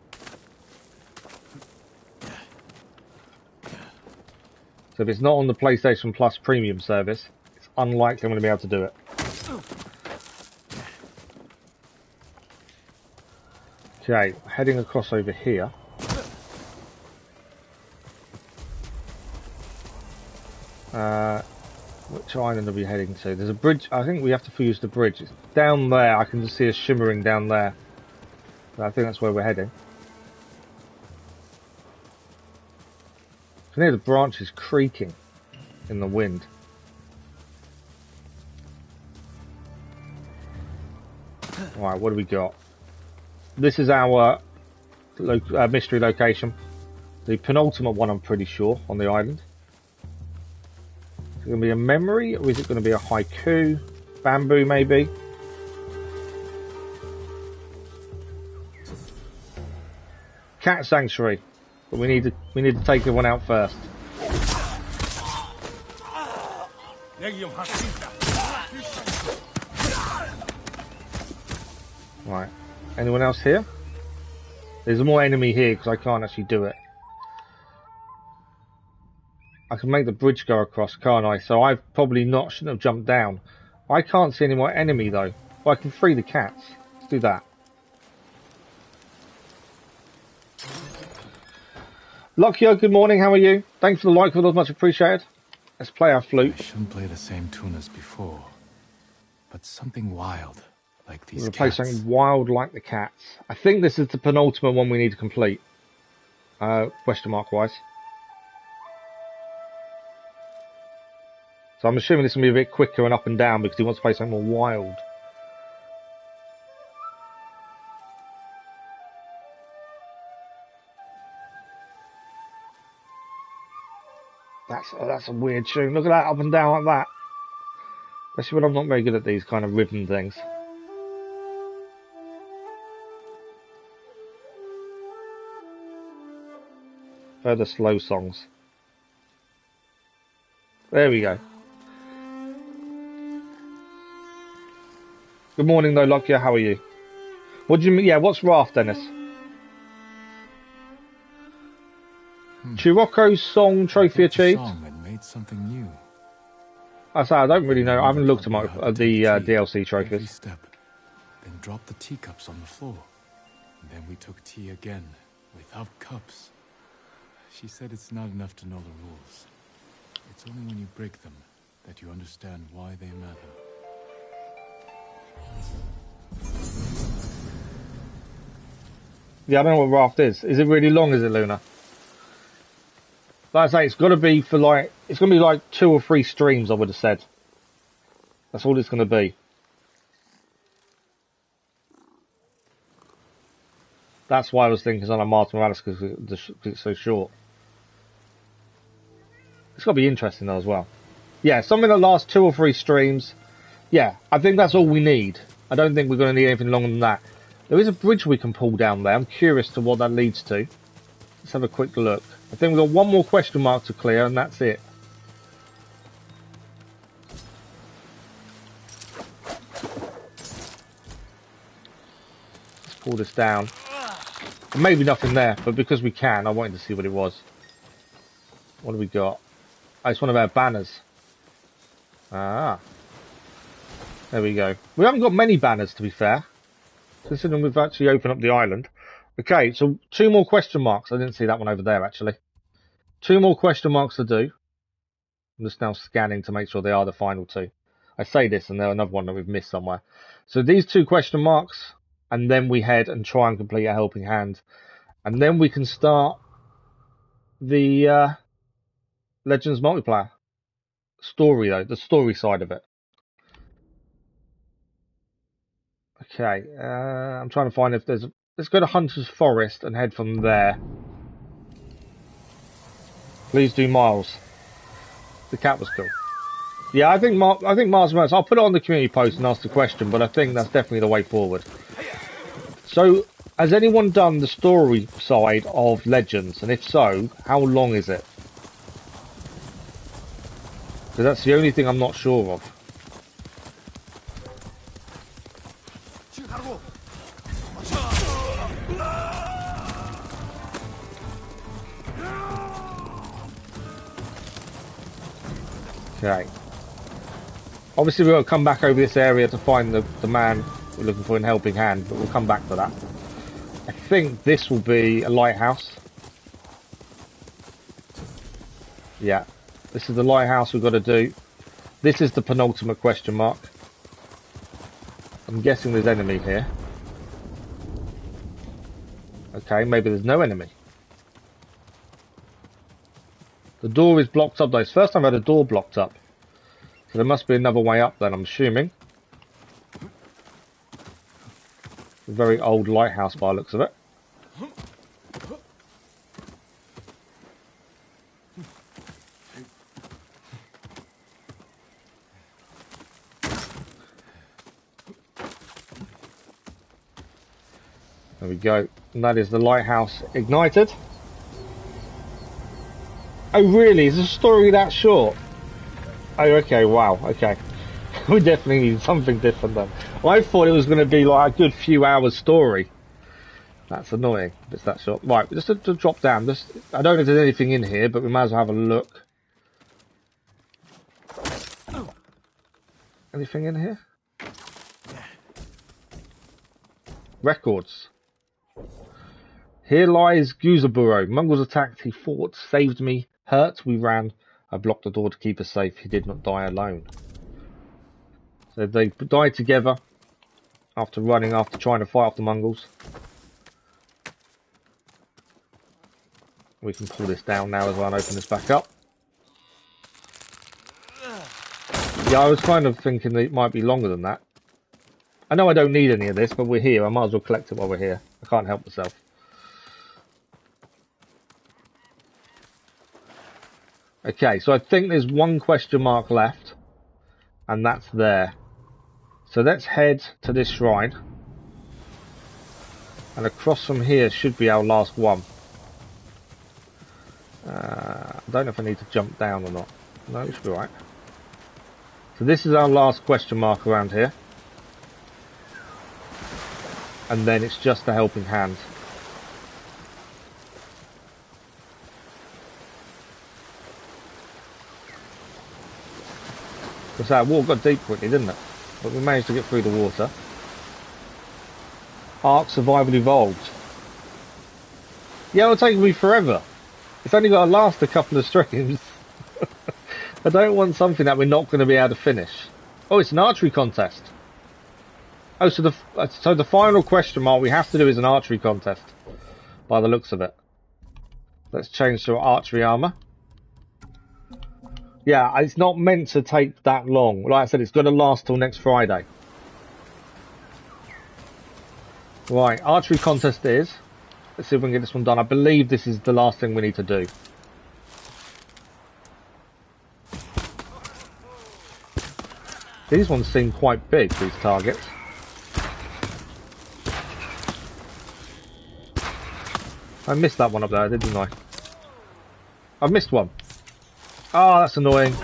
So if it's not on the PlayStation Plus premium service, it's unlikely I'm going to be able to do it. Okay, heading across over here. Which island are we heading to? There's a bridge. I think we have to use the bridge. It's down there. I can just see a shimmering down there. So I think that's where we're heading. I can hear the branches creaking in the wind. Alright, what do we got? This is our mystery location. The penultimate one, I'm pretty sure, on the island. Is it going to be a memory, or is it going to be a haiku? Bamboo, maybe? Cat sanctuary. But we need to take the one out first. Right. Anyone else here? There's more enemy here because I can't actually do it. I can make the bridge go across, can't I? So I've probably shouldn't have jumped down. I can't see any more enemy though. Well, I can free the cats. Let's do that. Lockyo, good morning. How are you? Thanks for the like, it was much appreciated. Let's play our flute. I shouldn't play the same tune as before, but something wild, like these We'll cats. play something wild like the cats. I think this is the penultimate one we need to complete. Question mark wise. So I'm assuming this will be a bit quicker and up and down because he wants to play something more wild. That's a weird tune. Look at that, up and down like that. Especially when I'm not very good at these kind of rhythm things. Further slow songs. There we go. Good morning though, Lockyer, how are you? What do you mean? Yeah, what's raft, Dennis? Chiyoko's song trophy achieved. Song and made something new. I say I don't really know. I haven't looked at the DLC trophies. Every step, then drop the teacups on the floor. And then we took tea again, without cups. She said it's not enough to know the rules. It's only when you break them that you understand why they matter. Yeah, I don't know what raft is. Is it really long, is it, Luna? Like I say, it's got to be for like, it's going to be like 2 or 3 streams, I would have said. That's all it's going to be. That's why I was thinking it's on a Martin Morales because it's so short. It's got to be interesting though as well. Yeah, something that lasts 2 or 3 streams. Yeah, I think that's all we need. I don't think we're going to need anything longer than that. There is a bridge we can pull down there. I'm curious to what that leads to. Let's have a quick look. I think we've got one more question mark to clear and that's it. Let's pull this down. Maybe nothing there, but because we can, I wanted to see what it was. What do we got? Oh, it's one of our banners. Ah. There we go. We haven't got many banners, to be fair. Considering we've actually opened up the island. Okay, so 2 more question marks. I didn't see that one over there, actually. 2 more question marks to do. I'm just now scanning to make sure they are the final 2. I say this and there's another one that we've missed somewhere. So these 2 question marks, and then we head and try and complete a helping hand. And then we can start the Legends multiplayer. Story though, the story side of it. Okay, I'm trying to find if there's... Let's go to Hunter's Forest and head from there. Please do Miles. The cat was cool. Yeah, I think Miles Morales. I'll put it on the community post and ask the question, but I think that's definitely the way forward. So, has anyone done the story side of Legends? And if so, how long is it? Because that's the only thing I'm not sure of. Okay. Obviously we'll come back over this area to find the man we're looking for in Helping Hand, but we'll come back to that. I think this will be a lighthouse. Yeah. This is the lighthouse we've got to do. This is the penultimate question mark. I'm guessing there's enemy here. Okay, maybe there's no enemy. The door is blocked up though. It's the first time I've had a door blocked up. So there must be another way up then, I'm assuming. A very old lighthouse by the looks of it. There we go. And that is the lighthouse ignited. Oh really? Is the story that short? Oh okay, wow, okay. We definitely need something different then. I thought it was going to be like a good few hours story. That's annoying if it's that short. Right, just to drop down. I don't know if there's anything in here, but we might as well have a look. Anything in here? Records. Here lies Guzaburo. Mongols attacked, he fought, saved me, hurt, we ran. I blocked the door to keep us safe. He did not die alone. So they died together after running, after trying to fight off the Mongols. We can pull this down now as well and open this back up. Yeah, I was kind of thinking that it might be longer than that. I know I don't need any of this, but we're here. I might as well collect it while we're here. I can't help myself. Okay, so I think there's 1 question mark left, and that's there. So let's head to this shrine, and across from here should be our last one. I don't know if I need to jump down or not. No, it should be right. So this is our last question mark around here, and then it's just a helping hand. Because that water got deep quickly, didn't it? But we managed to get through the water. Ark Survival Evolved. Yeah, it'll take me forever. It's only got to last a couple of streams. I don't want something that we're not going to be able to finish. Oh, it's an archery contest. Oh, so the final question mark we have to do is an archery contest. By the looks of it. Let's change to archery armor. Yeah, it's not meant to take that long. Like I said, it's going to last till next Friday. Right, archery contest is. Let's see if we can get this one done. I believe this is the last thing we need to do. These ones seem quite big, these targets. I missed that one up there, didn't I? I missed one. Oh, that's annoying.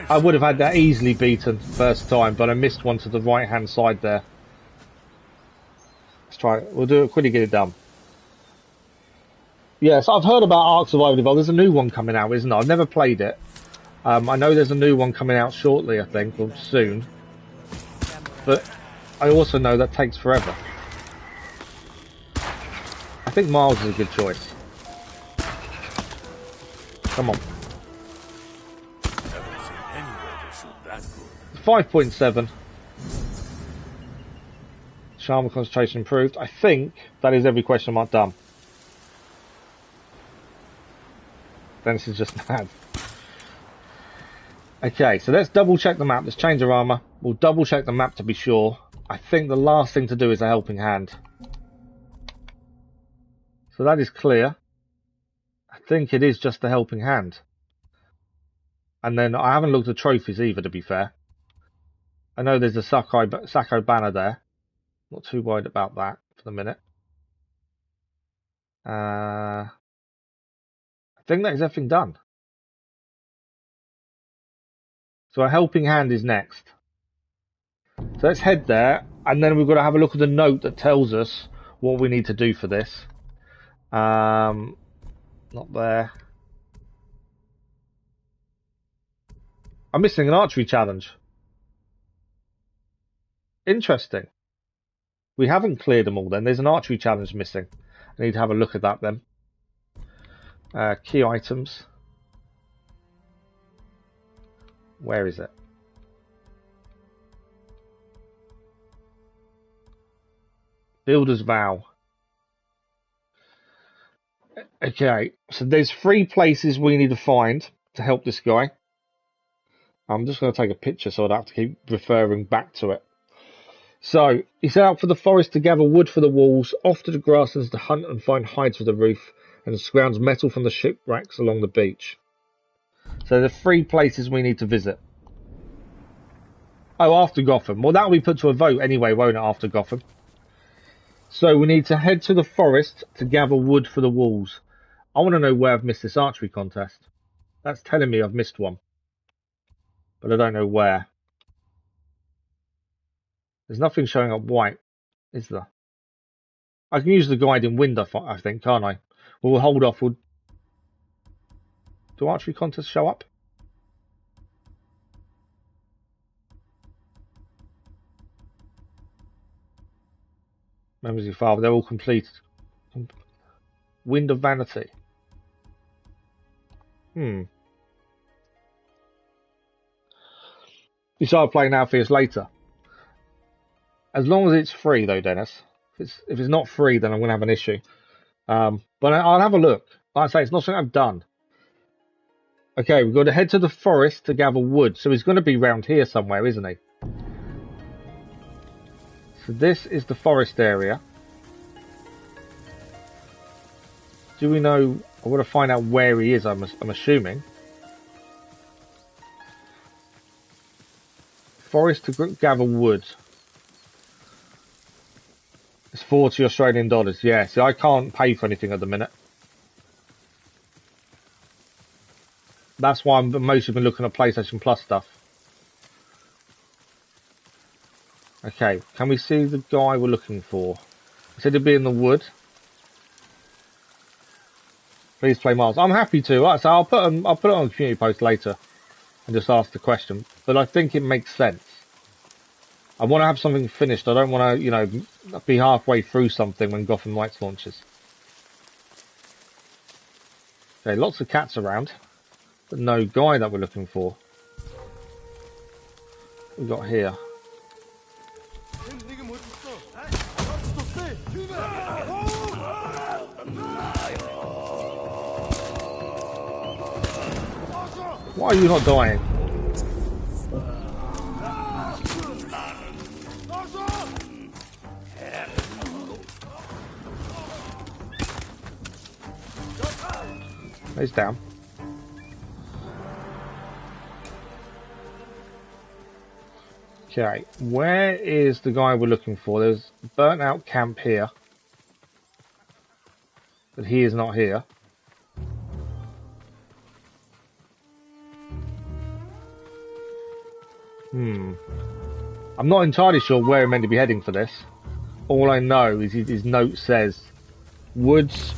I would have had that easily beaten first time, but I missed one to the right hand side there. Let's try it. We'll do it quickly, get it done. Yes, I've heard about Ark Survival Evolved. There's a new one coming out, isn't it? I've never played it. I know there's a new one coming out shortly, I think, or soon. But I also know that takes forever. I think Miles is a good choice. Come on. Haven't seen anywhere to shoot that good. 5.7. Charm concentration improved. I think that is every question mark done. Then this is just mad. Okay, so let's double check the map. Let's change our armor. We'll double check the map to be sure. I think the last thing to do is a helping hand. So that is clear. I think it is just the helping hand. And then I haven't looked at trophies either, to be fair. I know there's a Sako banner there. Not too worried about that for the minute. I think that is everything done. So a helping hand is next. So let's head there, and then we've got to have a look at the note that tells us what we need to do for this. Not there. I'm missing an archery challenge. Interesting. We haven't cleared them all then. There's an archery challenge missing. I need to have a look at that then. Key items. Where is it? Builder's Vow. Okay, so there's 3 places we need to find to help this guy. I'm just going to take a picture so I don't have to keep referring back to it. So, he set out for the forest to gather wood for the walls, off to the grasslands to hunt and find hides for the roof, and scrounge metal from the shipwrecks along the beach. So there are 3 places we need to visit. Oh, after Gotham. Well, that'll be put to a vote anyway, won't it, after Gotham? So we need to head to the forest to gather wood for the walls. I want to know where I've missed this archery contest. That's telling me I've missed one. But I don't know where. There's nothing showing up white, is there? I can use the guiding wind, I think, can't I? Well, we'll hold off. Do archery contests show up? Members of your father, they're all completed. Wind of Vanity. You start playing now for years later. As long as it's free, though, Dennis. If it's not free, then I'm going to have an issue. But I'll have a look. Like I say, it's not something I've done. Okay, we've got to head to the forest to gather wood. So he's going to be round here somewhere, isn't he? So this is the forest area. Do we know... I want to find out where he is, I'm assuming. Forest to gather wood. It's 40 Australian dollars. Yeah, see, I can't pay for anything at the minute. That's why I'm mostly been looking at PlayStation Plus stuff. Okay, can we see the guy we're looking for? He said he'd be in the wood. Please play Miles. I'm happy to. Right, so I'll put it on a community post later and just ask the question. But I think it makes sense. I want to have something finished. I don't want to, you know, be halfway through something when Gotham Knights launches. Okay, lots of cats around, but no guy that we're looking for. What we got here? Why are you not dying? He's down. Okay, where is the guy we're looking for? There's a burnt out camp here. But he is not here. I'm not entirely sure where we're meant to be heading for this. All I know is his note says woods,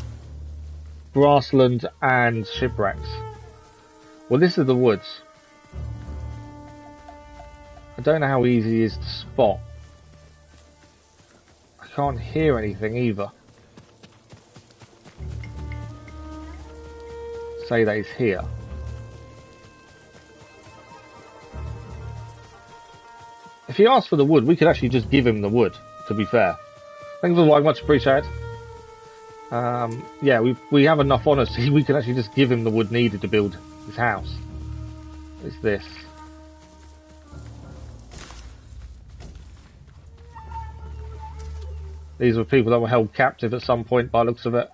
grassland and shipwrecks. Well, this is the woods. I don't know how easy it is to spot. I can't hear anything either. say that he's here. If he asks for the wood, we could actually just give him the wood, to be fair. Thanks for the like, much appreciated. Yeah, we have enough honesty, we can actually just give him the wood needed to build his house. What is this? These were people that were held captive at some point by the looks of it.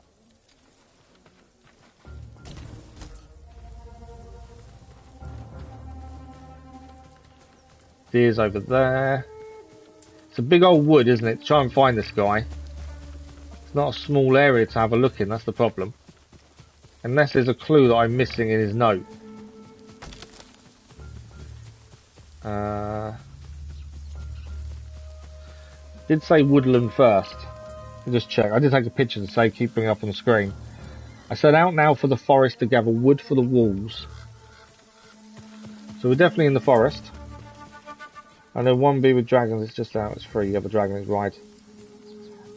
Deer's over there. It's a big old wood, isn't it? To try and find this guy. It's not a small area to have a look in, that's the problem. Unless there's a clue that I'm missing in his note. Did say woodland first. I'll just check. I did take a picture to say keep bringing up on the screen. I set out now for the forest to gather wood for the walls. So we're definitely in the forest. I know 1B with dragons, it's just out, it's free, the other dragon is right.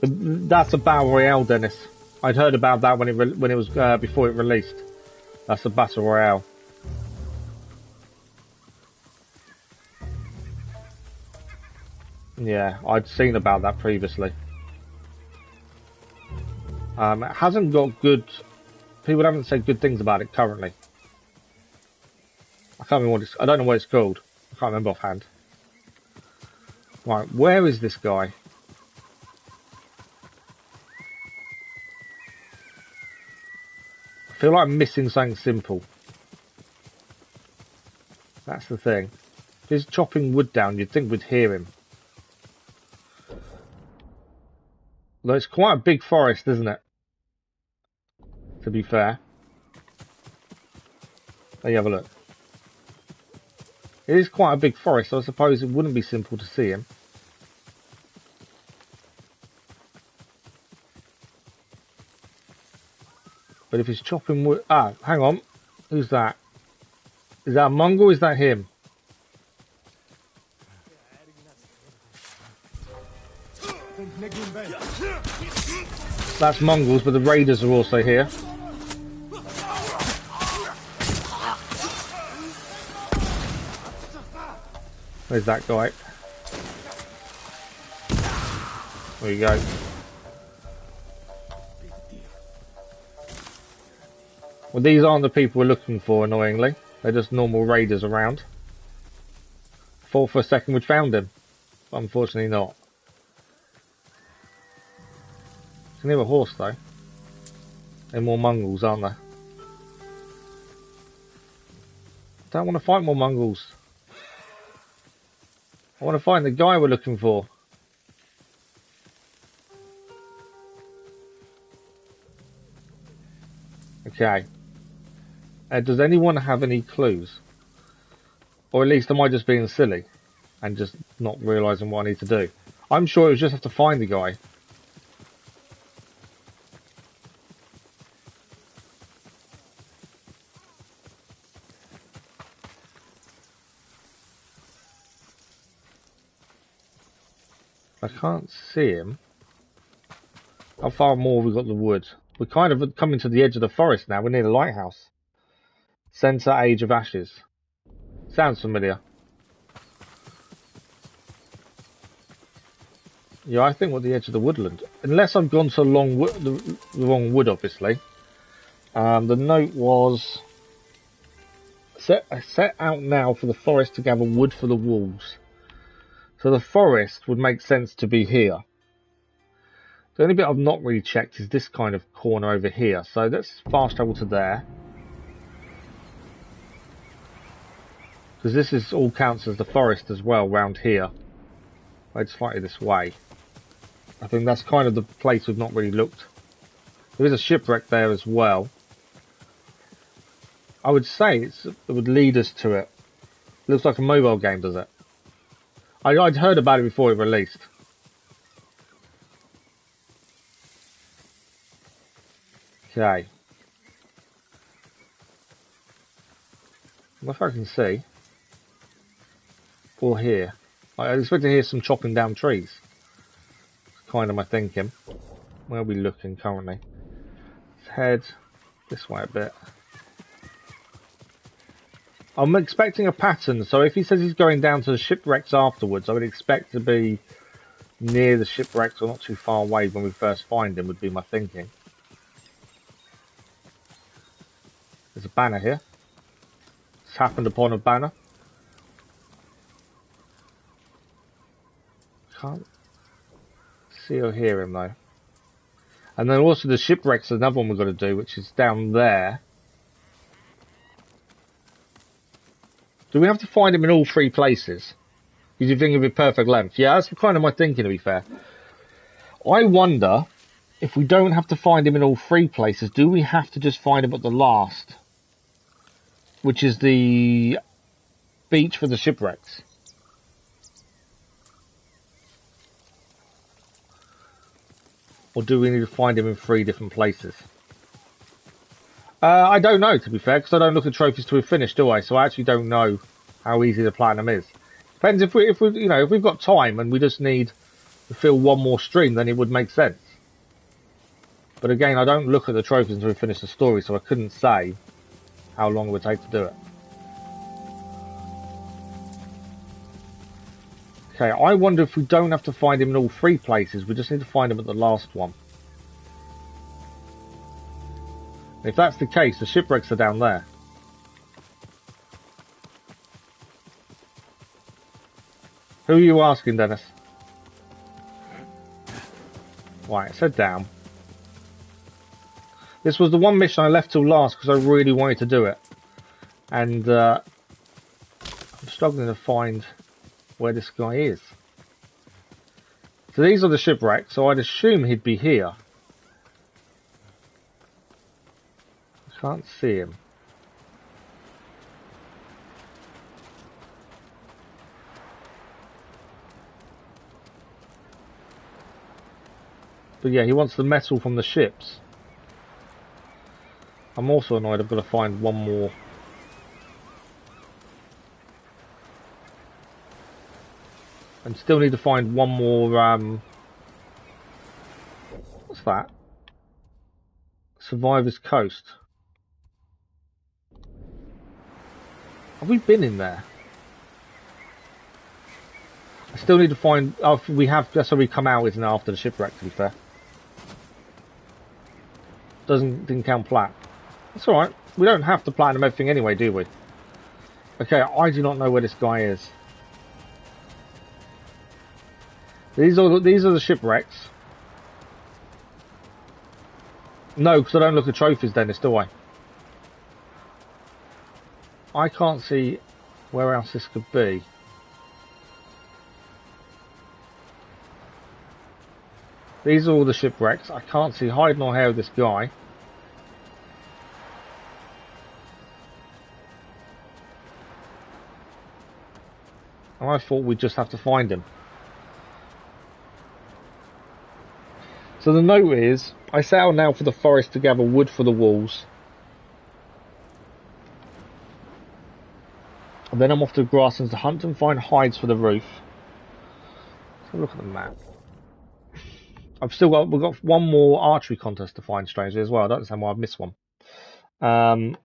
But that's a battle royale, Dennis. I'd heard about that when it was before it released. That's a battle royale. Yeah, I'd seen about that previously. It hasn't got good... People haven't said good things about it currently. I can't remember what it's... I don't know what it's called. I can't remember offhand. Right, where is this guy? I feel like I'm missing something simple. That's the thing. If he's chopping wood down, you'd think we'd hear him. Though it's quite a big forest, isn't it? To be fair. There you have a look. It is quite a big forest, so I suppose it wouldn't be simple to see him. But if he's chopping wood... Ah, hang on. Who's that? Is that a Mongol or is that him? That's Mongols, but the raiders are also here. Where's that guy? There you go. Well, these aren't the people we're looking for, annoyingly. They're just normal raiders around. Thought for a second we'd found him. But unfortunately not. It's near a horse, though. They're more Mongols, aren't they? Don't want to fight more Mongols. I want to find the guy we're looking for. Okay. Does anyone have any clues? Or at least am I just being silly and just not realising what I need to do? I'm sure it was just have to find the guy. I can't see him. How far more have we got the wood? We're kind of coming to the edge of the forest now. We're near the lighthouse. Centre Age of Ashes. Sounds familiar. Yeah, I think we're at the edge of the woodland. Unless I've gone to the wrong wood, obviously. The note was... Set out now for the forest to gather wood for the walls. So the forest would make sense to be here. The only bit I've not really checked is this kind of corner over here. So let's fast travel to there. Because this is all counts as the forest as well, round here. It's slightly this way. I think that's kind of the place we've not really looked. There is a shipwreck there as well. I would say it would lead us to it. Looks like a mobile game, does it? I'd heard about it before it released. Okay. What if I can see? Or hear? I expect to hear some chopping down trees. That's kind of my thinking. Where are we looking currently? Let's head this way a bit. I'm expecting a pattern, so if he says he's going down to the shipwrecks afterwards, I would expect to be near the shipwrecks or not too far away when we first find him, would be my thinking. There's a banner here. It's happened upon a banner. Can't see or hear him though. And then also the shipwrecks is another one we've got to do, which is down there. Do we have to find him in all three places? Because you think it'd be perfect length. Yeah, that's kind of my thinking, to be fair. I wonder if we don't have to find him in all three places, do we have to just find him at the last? Which is the beach for the shipwrecks. Or do we need to find him in three different places? I don't know, to be fair, because I don't look at trophies till we've finished, do I? So I actually don't know how easy the platinum is. Depends if we, you know, if we've got time and we just need to fill one more stream, then it would make sense. But again, I don't look at the trophies until we finish the story, so I couldn't say how long it would take to do it. Okay, I wonder if we don't have to find him in all three places, we just need to find him at the last one. If that's the case, the shipwrecks are down there. Who are you asking, Dennis? Right, it said down. This was the one mission I left till last because I really wanted to do it. And I'm struggling to find where this guy is. So these are the shipwrecks, so I'd assume he'd be here. I can't see him. But yeah, he wants the metal from the ships. I'm also annoyed I've got to find one more. And still need to find one more, what's that? Survivor's Coast. Have we been in there? I still need to find, oh, we have, that's how we come out, isn't it, after the shipwreck, to be fair. Didn't count plat. That's alright. We don't have to platinum everything anyway, do we? Okay, I do not know where this guy is. These are the shipwrecks. No, because I don't look at trophies, Dennis, do I? I can't see where else this could be. These are all the shipwrecks. I can't see hide nor hair of this guy. And I thought we'd just have to find him. So the note is, I set out now for the forest to gather wood for the walls. And then I'm off to the grasslands to hunt and find hides for the roof. Let's have a look at the map. We've got one more archery contest to find, strangely, as well. I don't understand why I've missed one. So I'm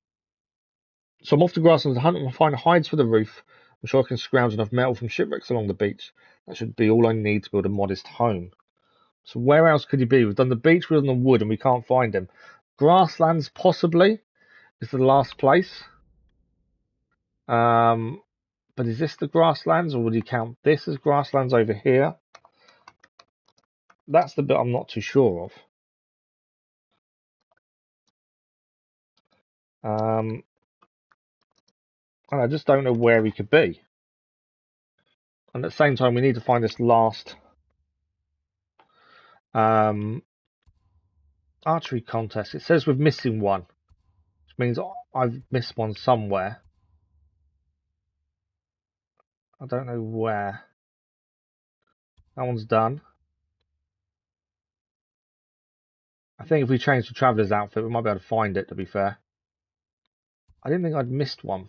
off to grasslands to hunt and find hides for the roof. I'm sure I can scrounge enough metal from shipwrecks along the beach. That should be all I need to build a modest home. So where else could he be? We've done the beach, we've done the wood, and we can't find him. Grasslands, possibly, is the last place. But is this the grasslands, or would you count this as grasslands over here? That's the bit I'm not too sure of. And I just don't know where he could be. And at the same time, we need to find this last archery contest. It says we're missing one, which means I've missed one somewhere. I don't know where. That one's done. I think if we change the traveller's outfit, we might be able to find it, to be fair. I didn't think I'd missed one.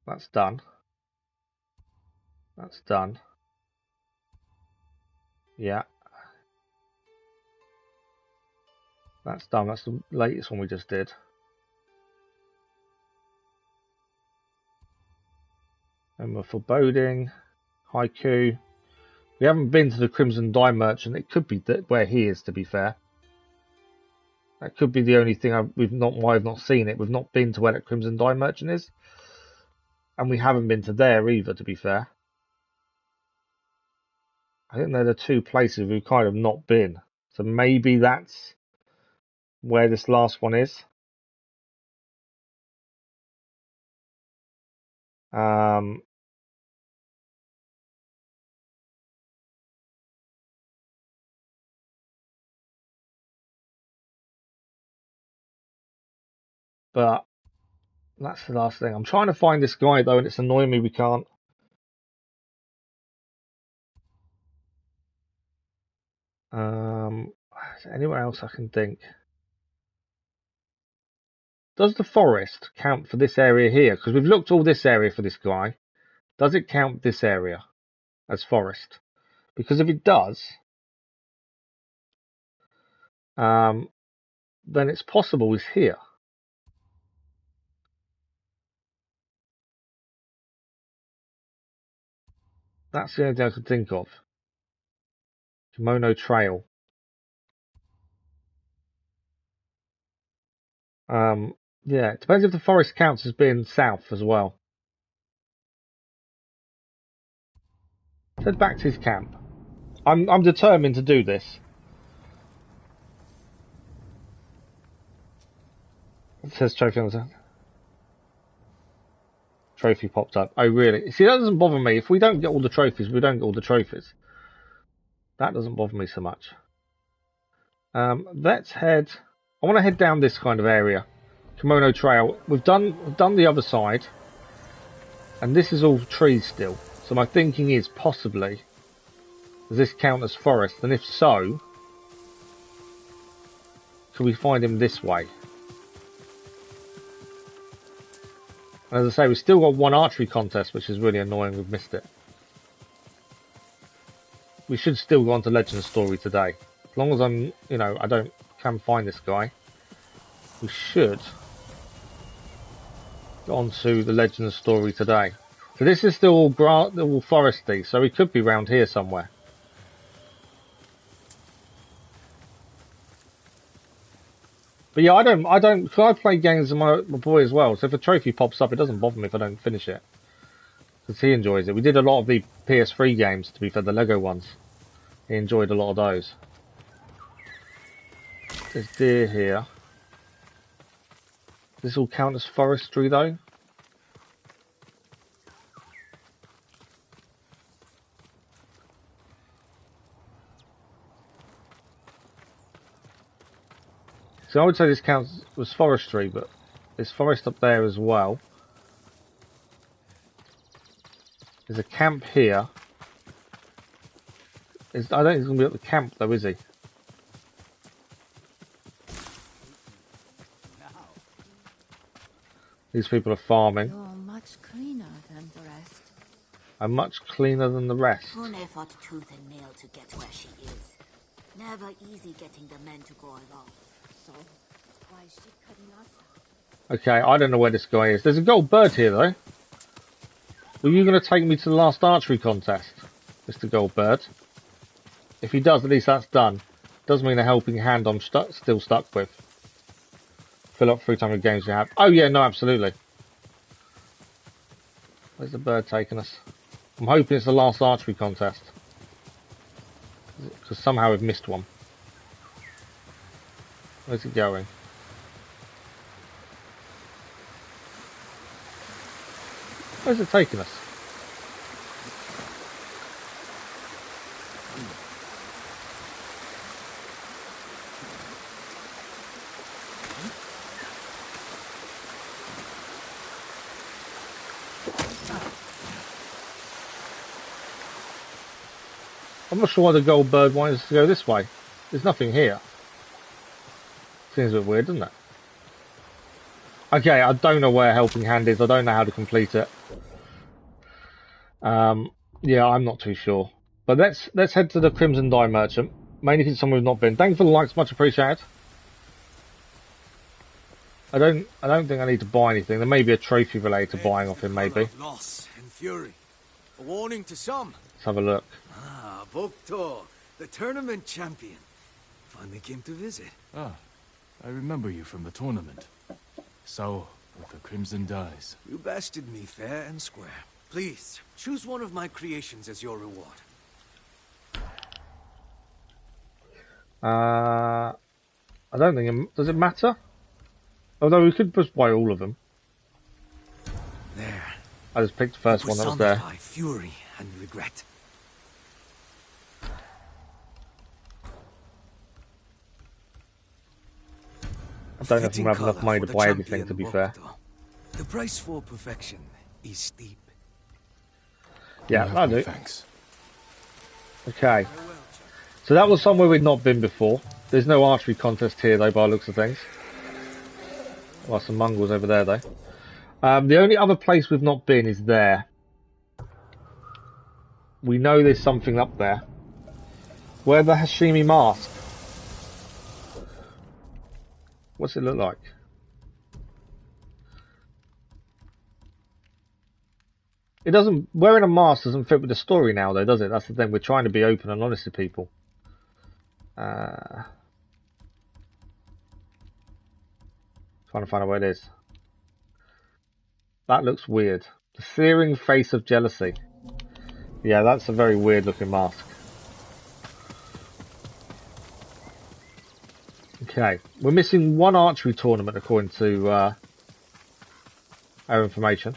That's done. That's done. Yeah. That's done. That's the latest one we just did. And we're foreboding. Haiku. We haven't been to the Crimson Dye Merchant. It could be where he is, to be fair. That could be the only thing why I've not seen it. We've not been to where that Crimson Dye Merchant is. And we haven't been to there either, to be fair. I think they're the two places we've kind of not been. So maybe that's where this last one is. But that's the last thing. I'm trying to find this guy though, and it's annoying me we can't. Is there anywhere else I can think? Does the forest count for this area here? Because we've looked all this area for this guy. Does it count this area as forest? Because if it does, then it's possible he's here. That's the only thing I could think of. Kimono Trail. Yeah, it depends if the forest counts as being south as well. Let's head back to his camp. I'm determined to do this. It says trophy on the trophy popped up. Oh really? See, that doesn't bother me. If we don't get all the trophies, we don't get all the trophies. That doesn't bother me so much. Let's head. I want to head down this kind of area. Kimono Trail. We've done the other side, and this is all trees still. So my thinking is possibly, does this count as forest? And if so, can we find him this way? And as I say, we've still got one archery contest, which is really annoying. We've missed it. We should still go on to Legend Story today. As long as I'm, I can find this guy, we should go on to the Legend Story today. So this is still all foresty, so he could be round here somewhere. But yeah, I don't, because I play games with my boy as well, so if a trophy pops up, it doesn't bother me if I don't finish it. Because he enjoys it. We did a lot of the PS3 games, to be fair, the Lego ones. He enjoyed a lot of those. There's deer here. Does this all count as forestry though? So I would say this counts as forestry, but there's forest up there as well. There's a camp here. I don't think he's going to be at the camp though, is he? These people are farming. You're much cleaner than the rest. I'm much cleaner than the rest. Hune fought tooth and nail to get where she is. Never easy getting the men to go along. So, why she could not. Okay, I don't know where this guy is. There's a gold bird here though. Were you going to take me to the last archery contest, Mr. Goldbird? If he does, at least that's done. Does mean a helping hand I'm still stuck with. Fill up 300 games you have. Oh yeah, no, absolutely. Where's the bird taking us? I'm hoping it's the last archery contest. Because somehow we've missed one. Where's it going? Where's it taking us? I'm not sure why the gold bird wanted us to go this way. There's nothing here. Seems a bit weird, doesn't it? Okay, I don't know where Helping Hand is. I don't know how to complete it. Yeah, I'm not too sure. But let's head to the Crimson Dye Merchant. Mainly because someone we've not been. Thank you for the likes, much appreciated. I don't think I need to buy anything. There may be a trophy related to buying off him, maybe. Of loss and fury. A warning to some. Let's have a look. Ah, Voktor, the tournament champion. Finally came to visit. Ah, I remember you from the tournament. Sao, with the crimson dyes. You bested me fair and square. Please, choose one of my creations as your reward. I don't think does it matter? Although we could just buy all of them. There. I just picked the first one that was there. Fury and regret. I don't know if I'm gonna have enough money to buy everything, to be fair. The price for perfection is steep. Yeah, that'll do. Thanks. Okay. So that was somewhere we'd not been before. There's no archery contest here, though, by the looks of things. Well, some Mongols over there, though. The only other place we've not been is there. We know there's something up there. Where the Hashimi mask? What's it look like? It doesn't... Wearing a mask doesn't fit with the story now, though, does it? That's the thing. We're trying to be open and honest with people. Trying to find out where it is. That looks weird. The searing face of jealousy. Yeah, that's a very weird looking mask. Okay, we're missing one archery tournament according to our information.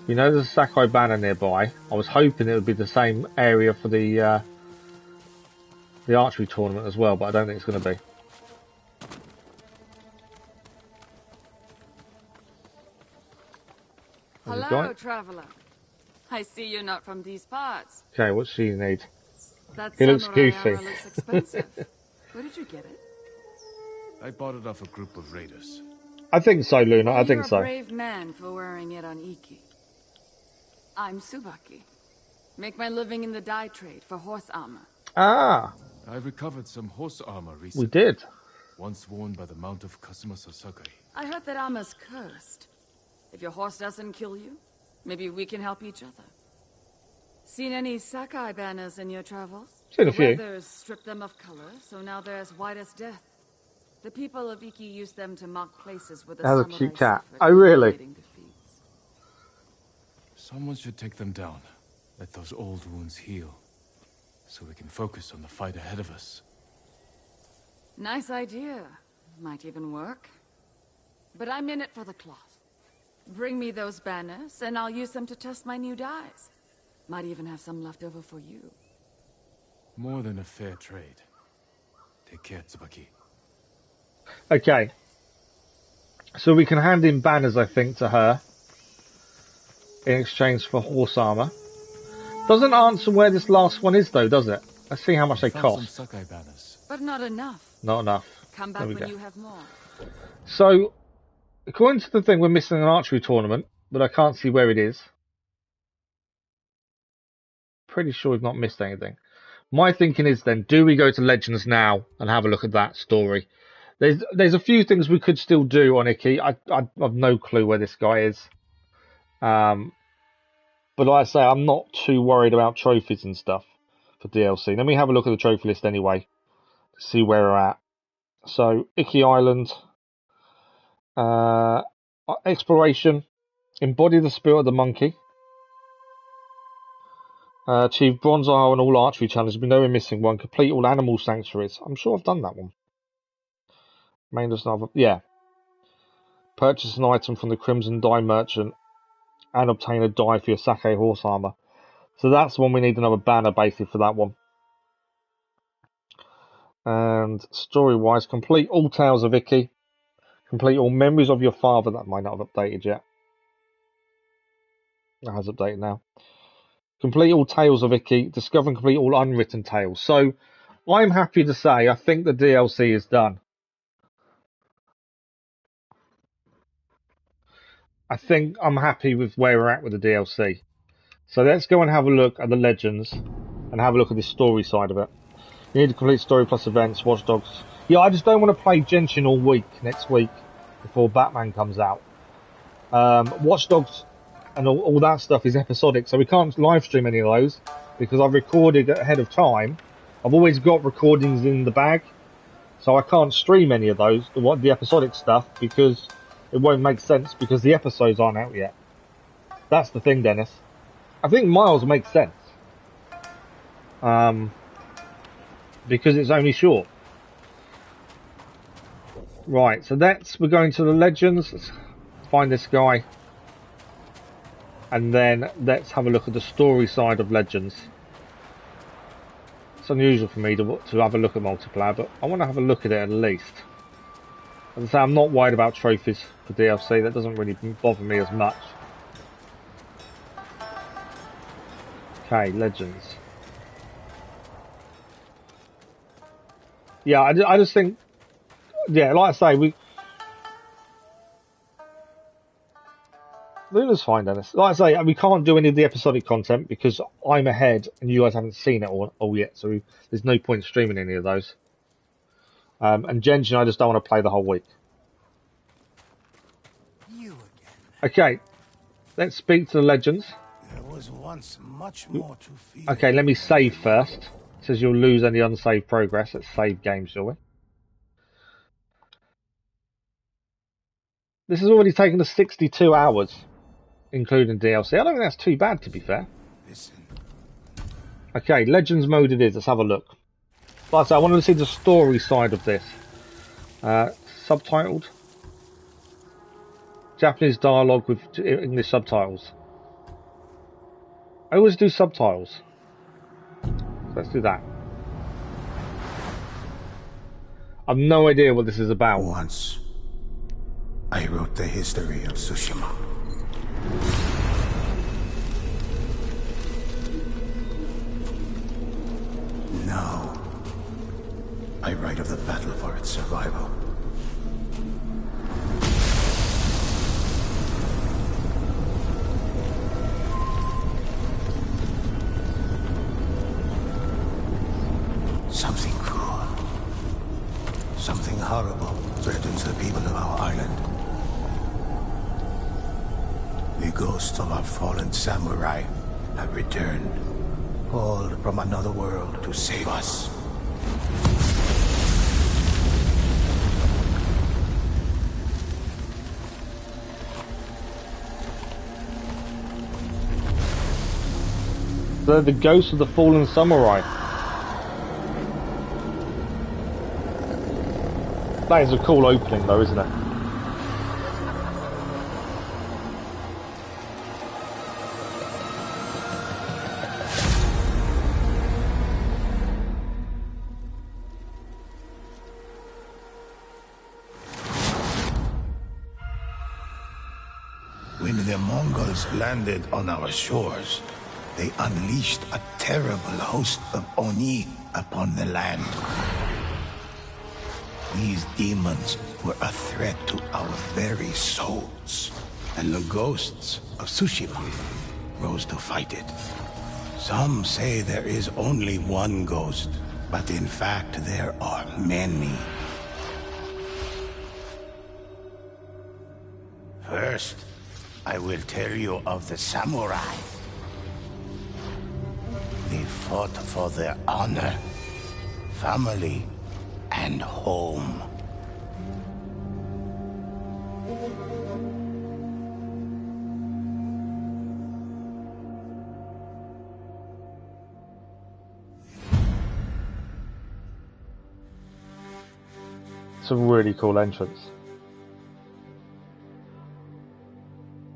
You know there's a Sakai banner nearby. I was hoping it would be the same area for the archery tournament as well, but I don't think it's going to be. Hello, traveler. I see you're not from these parts. Okay, what's she need? That He looks samurai goofy. armor looks expensive. Where did you get it? I bought it off a group of raiders. I think so, Luna. I think so. You're a brave man for wearing it on Iki. I'm Tsubaki. Make my living in the dye trade for horse armor. Ah, I recovered some horse armor we recently. did. Once worn by the Mount of Kazumasa Sakai. I heard that armor's cursed. If your horse doesn't kill you, maybe we can help each other. Seen any Sakai banners in your travels? Seen a few. The weathers stripped them of color, so now they're as white as death. The people of Iki use them to mark places where the That's a samurai cute cat. suffered Oh, really? defeats. Someone should take them down. Let those old wounds heal. So we can focus on the fight ahead of us. Nice idea. Might even work. But I'm in it for the cloth. Bring me those banners, and I'll use them to test my new dyes. Might even have some left over for you. More than a fair trade. Take care, Tsubaki. Okay. So we can hand in banners, I think, to her. In exchange for horse armor. Doesn't answer where this last one is, though, does it? Let's see how much they cost. Some Sakai banners. But not enough. Not enough. Come back when you have more. So, according to the thing, we're missing an archery tournament, but I can't see where it is. Pretty sure we've not missed anything. My thinking is then, do we go to Legends now and have a look at that story? There's a few things we could still do on Iki. I have no clue where this guy is. But like I say, I'm not too worried about trophies and stuff for DLC. Let me have a look at the trophy list anyway, to see where we're at. So, Iki Island, exploration, embody the spirit of the monkey, achieve bronze hour on all archery challenges. We know we're missing one. Complete all animal sanctuaries. I'm sure I've done that one. Main does not have yeah. Purchase an item from the Crimson Dye Merchant and obtain a dye for your Sake horse armor. So that's the one we need another banner basically for that one. And story-wise, complete all tales of Iki. Complete all memories of your father. That might not have updated yet. That has updated now. Complete all tales of Iki. Discover and complete all unwritten tales. So I'm happy to say I think the DLC is done. I think I'm happy with where we're at with the DLC. So let's go and have a look at the Legends and have a look at the story side of it. You need to complete story plus events, Watch Dogs. Yeah, I just don't want to play Genshin all week, next week, before Batman comes out. Watch Dogs and all that stuff is episodic, so we can't live stream any of those, because I've recorded ahead of time. I've always got recordings in the bag, so I can't stream any of those, the episodic stuff, because it won't make sense, because the episodes aren't out yet. That's the thing, Dennis. I think Miles makes sense. Because it's only short. Right, so we're going to the Legends. Let's find this guy. And then let's have a look at the story side of Legends. It's unusual for me to have a look at multiplayer, but I want to have a look at it at least. As I say, I'm not worried about trophies for DLC. That doesn't really bother me as much. Okay, Legends. Yeah, I just think, yeah, like I say, Luna's fine, Dennis. Like I say, we can't do any of the episodic content because I'm ahead and you guys haven't seen it all yet, so there's no point streaming any of those. And Genshin, I just don't want to play the whole week. You again. Okay, let's speak to the Legends. There was once much more to feel. Okay, let me save first. It says you'll lose any unsaved progress. Let's save game, shall we? This has already taken us 62 hours, including DLC. I don't think that's too bad, to be fair. Listen. Okay, Legends mode it is. Let's have a look. Like I said, I wanted to see the story side of this. Subtitled. Japanese dialogue with English subtitles. I always do subtitles. Let's do that. I've no idea what this is about. Once, I wrote the history of Tsushima. Now, I write of the battle for its survival. Something cruel, something horrible threatens the people of our island. The ghosts of our fallen samurai have returned, called from another world to save us. They're the ghosts of the fallen samurai. That is a cool opening though, isn't it? When the Mongols landed on our shores, they unleashed a terrible host of Oni upon the land. These demons were a threat to our very souls, and the ghosts of Tsushima rose to fight it. Some say there is only one ghost, but in fact there are many. First, I will tell you of the samurai. They fought for their honor, family, and home. It's a really cool entrance.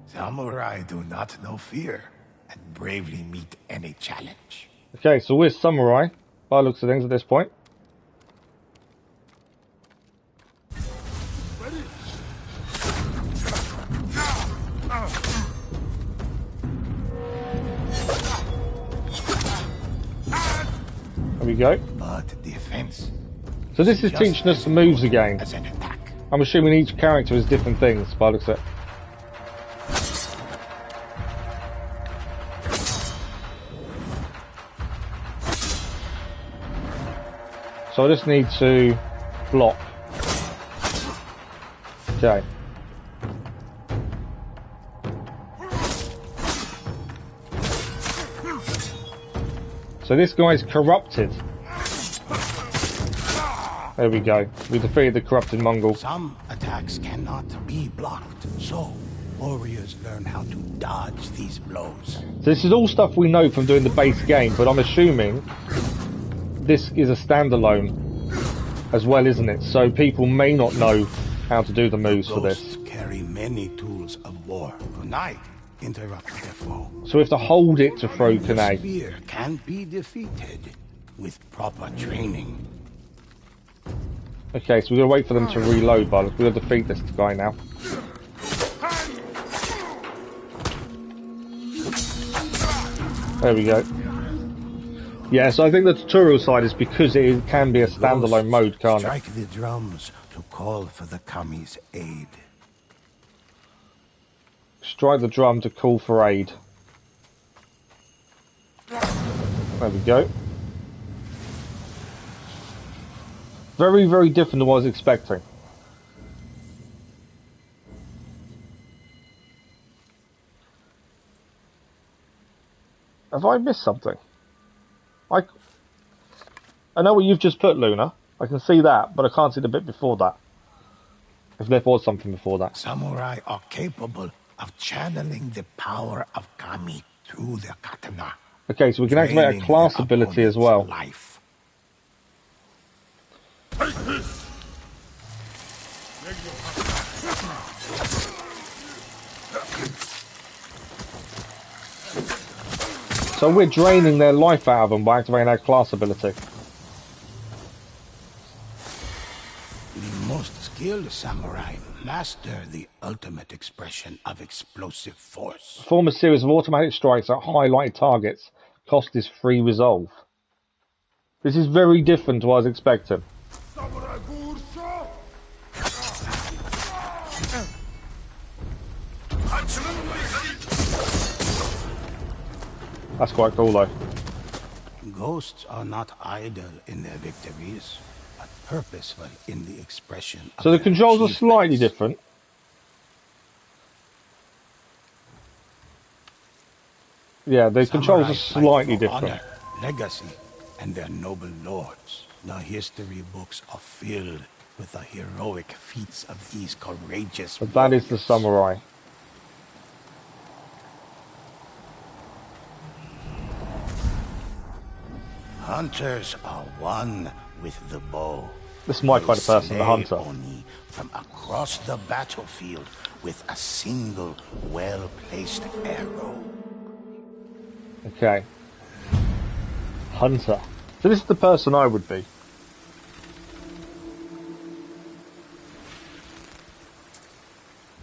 Samurai do not know fear and bravely meet any challenge. Okay, so we're samurai, by the looks of things at this point. There we go. But defense. So this is teaching us the moves again. As an attack. I'm assuming each character has different things, by the looks of it. So I just need to block. Okay. So this guy's corrupted. There we go. We defeated the corrupted Mongol. Some attacks cannot be blocked, so warriors learn how to dodge these blows. This is all stuff we know from doing the base game, but I'm assuming this is a standalone as well, isn't it? So people may not know how to do the moves for this. Ghosts carry many tools of war. Tonight, interrupt their foe. So we have to hold it to throw kunai. Spear can be defeated with proper training. Okay, so we're gonna wait for them to reload, but we're gonna defeat this guy now. There we go. Yeah, so I think the tutorial side is because it can be a standalone mode, can't it? Strike the drums to call for the kami's aid. Strike the drum to call for aid. There we go. Very, very different than what I was expecting. Have I missed something? I know what you've just put, Luna. I can see that, but I can't see the bit before that. If there was something before that. Samurai are capable of channeling the power of kami through their katana. Okay, so we can activate a class ability as well. Life. So we're draining their life out of them by activating our class ability. The most skilled samurai master the ultimate expression of explosive force. Perform a series of automatic strikes at highlighted targets. Cost is free resolve. This is very different to what I was expecting. That's quite cool though. Ghosts are not idle in their victories, but purposeful in the expression of So the their controls are achievements. slightly different. Yeah, the controls are Samurai slightly fight for different. honor, legacy, and their noble lords. The history books are filled with the heroic feats of these courageous But that is the warriors. samurai. Hunters are one with the bow. This is my They kind of person, the slay hunter. Oni from across the battlefield with a single well-placed arrow. Okay. Hunter. So this is the person I would be.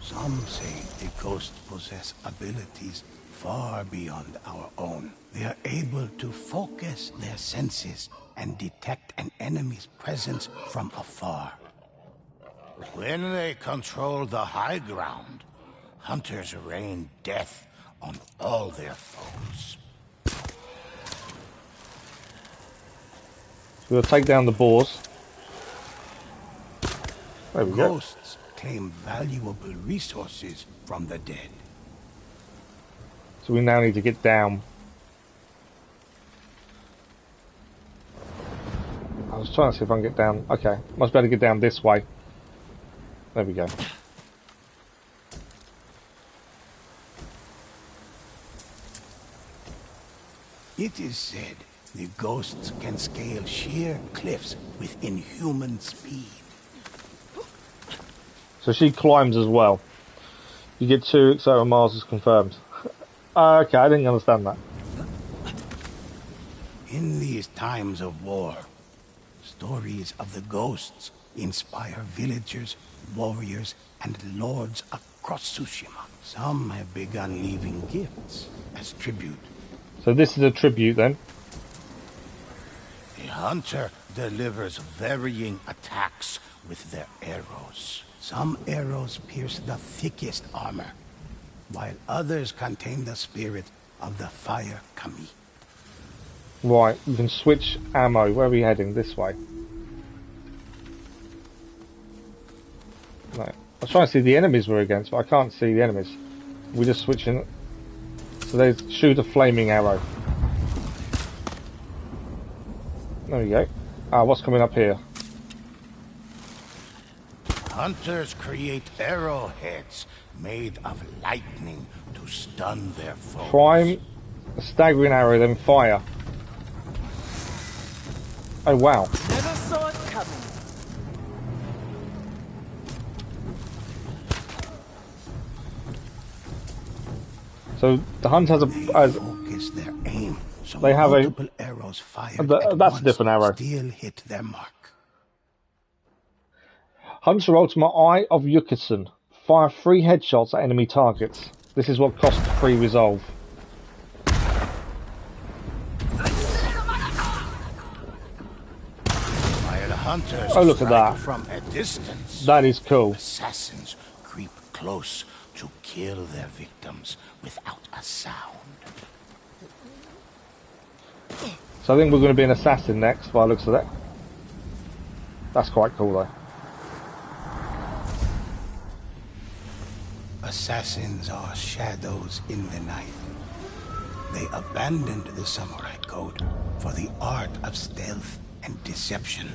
Some say the ghosts possess abilities far beyond our own. They are able to focus their senses and detect an enemy's presence from afar. When they control the high ground, hunters rain death on all their foes. We'll take down the boars. There we go. Ghosts claim valuable resources from the dead. So we now need to get down. I was trying to see if I can get down. Okay, much better get down this way. There we go. It is said the ghosts can scale sheer cliffs with inhuman speed. So she climbs as well. You get 2 exotic miles as confirmed. Okay, I didn't understand that. In these times of war, stories of the ghosts inspire villagers, warriors, and lords across Tsushima. Some have begun leaving gifts as tribute. So this is a tribute then. The hunter delivers varying attacks with their arrows. Some arrows pierce the thickest armor, while others contain the spirit of the fire kami. Right, you can switch ammo. Where are we heading? This way. was trying to see the enemies we're against, but I can't see the enemies. We're just switching. So they shoot a flaming arrow. There we go. Ah, what's coming up here? Hunters create arrowheads made of lightning to stun their foes. Prime a staggering arrow, then fire. Oh wow. Never saw it coming. So the hunt has a. Focus their aim, so they have multiple arrows fired that's a different arrow. Still hit their mark. Hunter Ultimate Eye of Yukusen. Fire 3 headshots at enemy targets. This is what costs 3 resolve. While hunters oh, look at that. From a distance, that is cool. Assassins creep close to kill their victims without a sound. So I think we're going to be an assassin next, by the looks of it. That's quite cool, though. Assassins are shadows in the night. They abandoned the samurai code for the art of stealth and deception.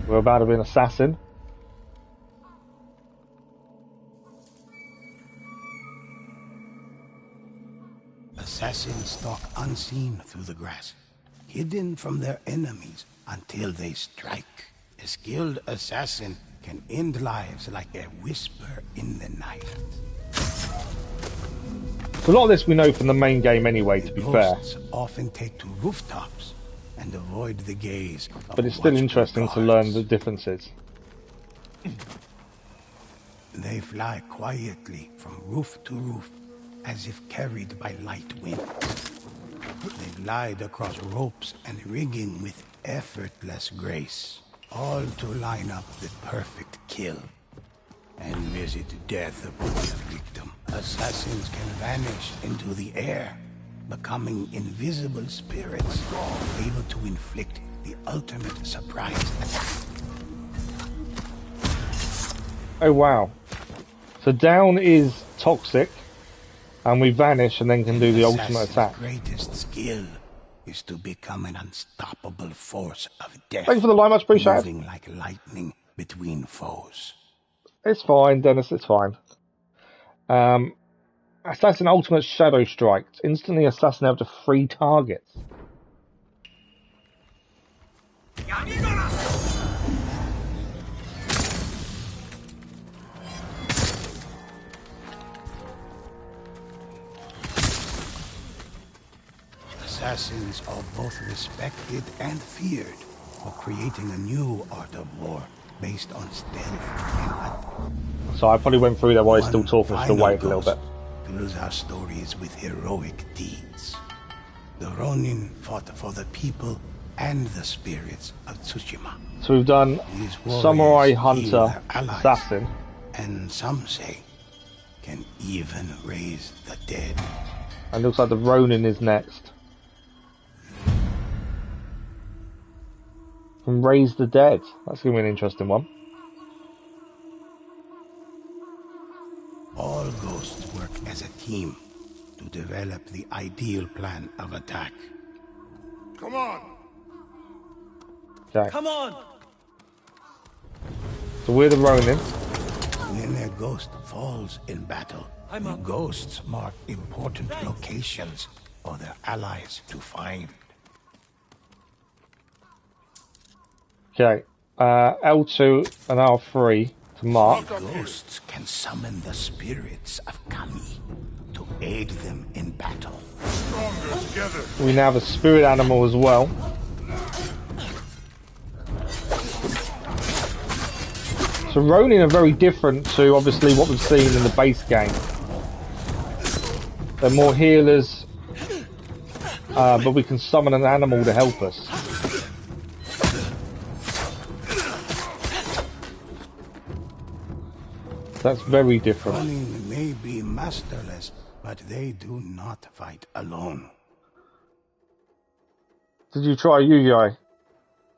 We're about to be an assassin. Assassins stalk unseen through the grass, hidden from their enemies until they strike. A skilled assassin can end lives like a whisper in the night. So a lot of this we know from the main game anyway, to be fair. Ghosts often take to rooftops and avoid the gaze of but it's still interesting to learn the differences. They fly quietly from roof to roof, as if carried by light wind. They glide across ropes and rigging with effortless grace, all to line up the perfect kill and visit death upon the victim. Assassins can vanish into the air, becoming invisible spirits, able to inflict the ultimate surprise attack. Oh wow. So down is toxic, and we vanish and then can do the ultimate attack. Greatest skill is to become an unstoppable force of death. Thanks for the line, much appreciated. Moving like lightning between foes. It's fine, Dennis, it's fine. Assassin Ultimate Shadow Strike. Instantly assassinate up to 3 targets. Assassins are both respected and feared for creating a new art of war based on stealth and... So I probably went through there while he's still talking, still waiting a little bit. Fills our stories with heroic deeds. The Ronin fought for the people and the spirits of Tsushima. So we've done Samurai, Hunter, Assassin. And some say can even raise the dead. And looks like the Ronin is next. Can raise the dead. That's going to be an interesting one. All ghosts work as a team to develop the ideal plan of attack. Come on! Okay. Come on! So we're the Ronin. When a ghost falls in battle, the ghosts mark important locations for their allies to find. Okay, L2 and R3 to mark. Ghosts can summon the spirits of Kami to aid them in battle. Stronger together. We now have a spirit animal as well. So Ronin are very different to obviously what we've seen in the base game. They're more healers, but we can summon an animal to help us. That's very different. Ronin may be masterless, but they do not fight alone. Did you try Yu-Gi-Oh?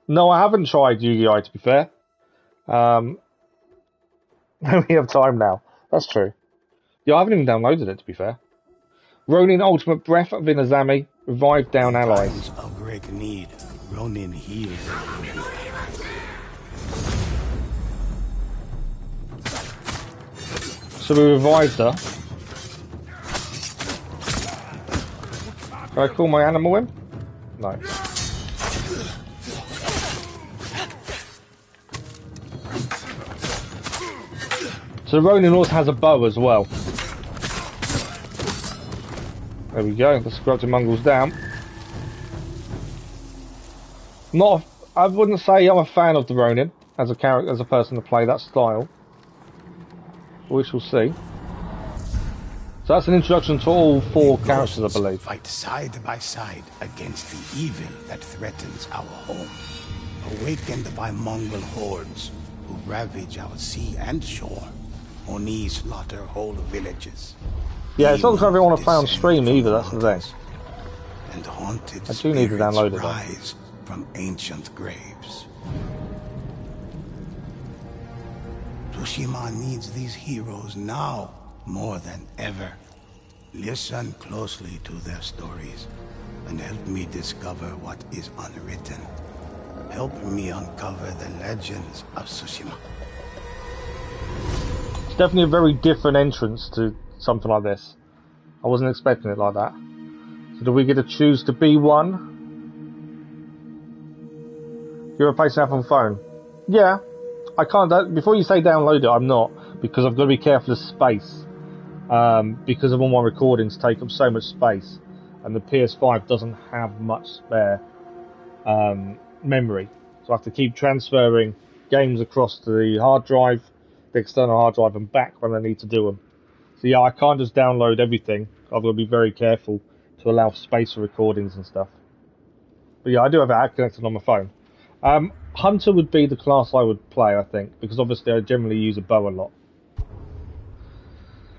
No, I haven't tried Yu-Gi-Oh! To be fair. We have time now. That's true. Yeah, I haven't even downloaded it, to be fair. Ronin Ultimate Breath of Inazami. Revive down allies. In times of great need, Ronin heals. So we revived her. Can I call my animal in? No. So Ronin also has a bow as well. There we go. Let's go up to Mongols down. I wouldn't say I'm a fan of the Ronin as a character, as a person to play that style. We shall see. So that's an introduction to all 4 characters, I believe. Fight side by side against the evil that threatens our home. Awakened by Mongol hordes who ravage our sea and shore. Oni slaughter whole villages. Yeah, it's not something I want to play on stream either, that's the thing. And haunted I do need to download it rise from ancient graves. Tsushima needs these heroes now more than ever. Listen closely to their stories and help me discover what is unwritten. Help me uncover the legends of Tsushima. It's definitely a very different entrance to something like this. I wasn't expecting it like that. So do we get to choose to be one? You're replacing app on phone. Yeah, I can't. Before you say download it, I'm not, because I've got to be careful of space. Because of all my recordings take up so much space, and the PS5 doesn't have much spare memory, so I have to keep transferring games across to the hard drive, the external hard drive, and back when I need to do them. So yeah, I can't just download everything. I've got to be very careful to allow space for recordings and stuff. But yeah, I do have it connected on my phone. Hunter would be the class I would play, I think, because obviously I generally use a bow a lot.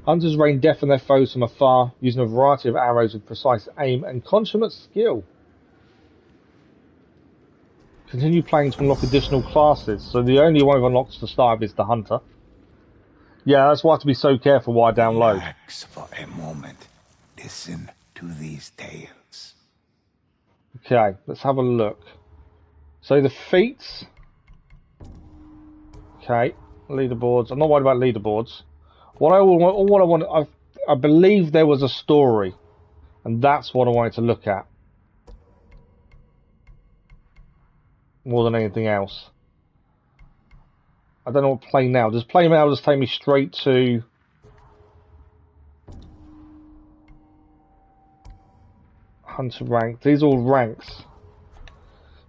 Hunters rain death on their foes from afar, using a variety of arrows with precise aim and consummate skill. Continue playing to unlock additional classes, so the only one I've unlocked to start with is the Hunter. Yeah, that's why I have to be so careful what I download. Relax for a moment. Listen to these tales. Okay, let's have a look. So the feats. Okay, leaderboards. I'm not worried about leaderboards. I believe there was a story, and that's what I wanted to look at more than anything else. I don't know what play now. Does play now just take me straight to Hunter rank? These are all ranks.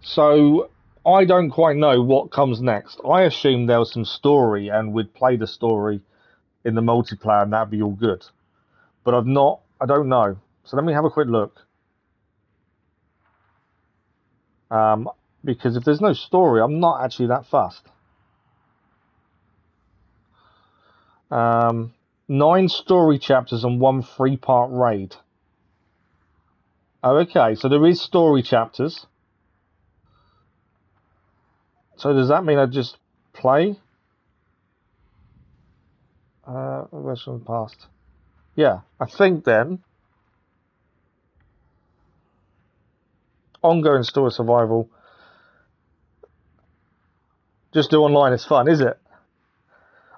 So I don't quite know what comes next. I assumed there was some story and we'd play the story in the multiplayer and that'd be all good. But I don't know. So let me have a quick look. Because if there's no story, I'm not actually that fussed. 9 story chapters and 1 3-part raid. Oh, okay, so there is story chapters. So does that mean I just play? Where's from the past? Yeah, I think then. Ongoing story survival. Just do online, it's fun, is it?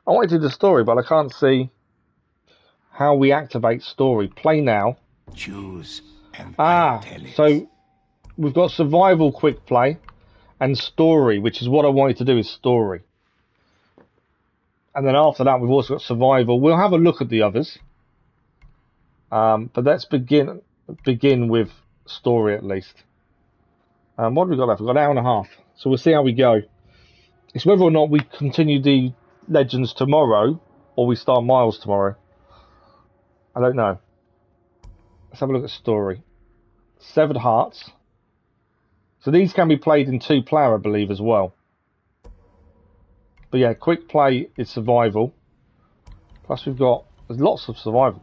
I want to do the story, but I can't see how we activate story. Play now. Choose and so we've got survival quick play and story, which is what I wanted to do is story. And then after that we've also got survival. We'll have a look at the others. But let's begin with story at least. What have we got left? We've got an hour and a half. So we'll see how we go. It's whether or not we continue the Legends tomorrow or we start Miles tomorrow. I don't know. Let's have a look at story. Severed Hearts. So these can be played in 2-player, I believe, as well. But yeah, quick play is survival. Plus there's lots of survival.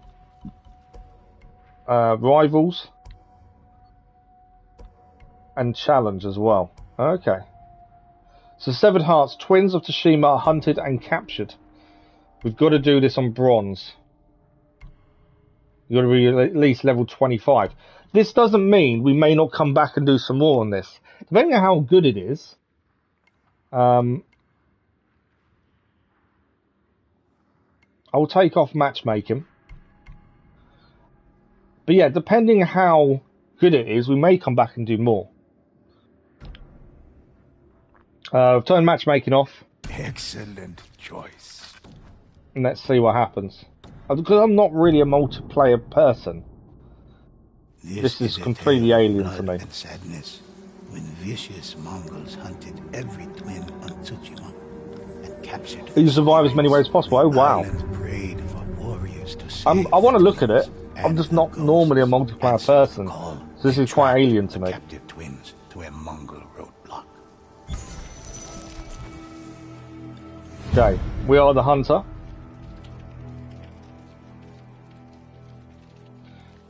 Rivals. And challenge as well. Okay. So Severed Hearts, Twins of Tsushima are hunted and captured. We've got to do this on bronze. You've got to be at least level 25. This doesn't mean we may not come back and do some more on this. Depending on how good it is. I'll take off matchmaking. But yeah, depending on how good it is, we may come back and do more. I've turned matchmaking off. Excellent choice. And let's see what happens. Because I'm not really a multiplayer person. This is completely alien to me. And sadness when vicious Mongols hunted every twin on Tsushima and captured. You survive as many ways as possible. Oh wow. Prayed for warriors to I want to look at it. I'm just not normally a multiplayer person. So this is quite alien to me. Captive twins to a Mongol roadblock. Okay, we are the hunter.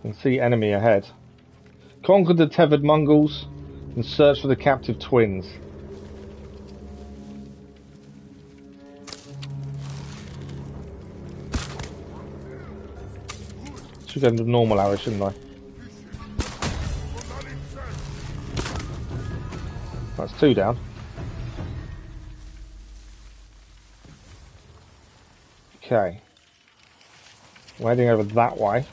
You can see enemy ahead. Conquer the tethered Mongols and search for the captive twins. Should go into normal arrow, shouldn't I? That's 2 down. Okay. We're heading over that way.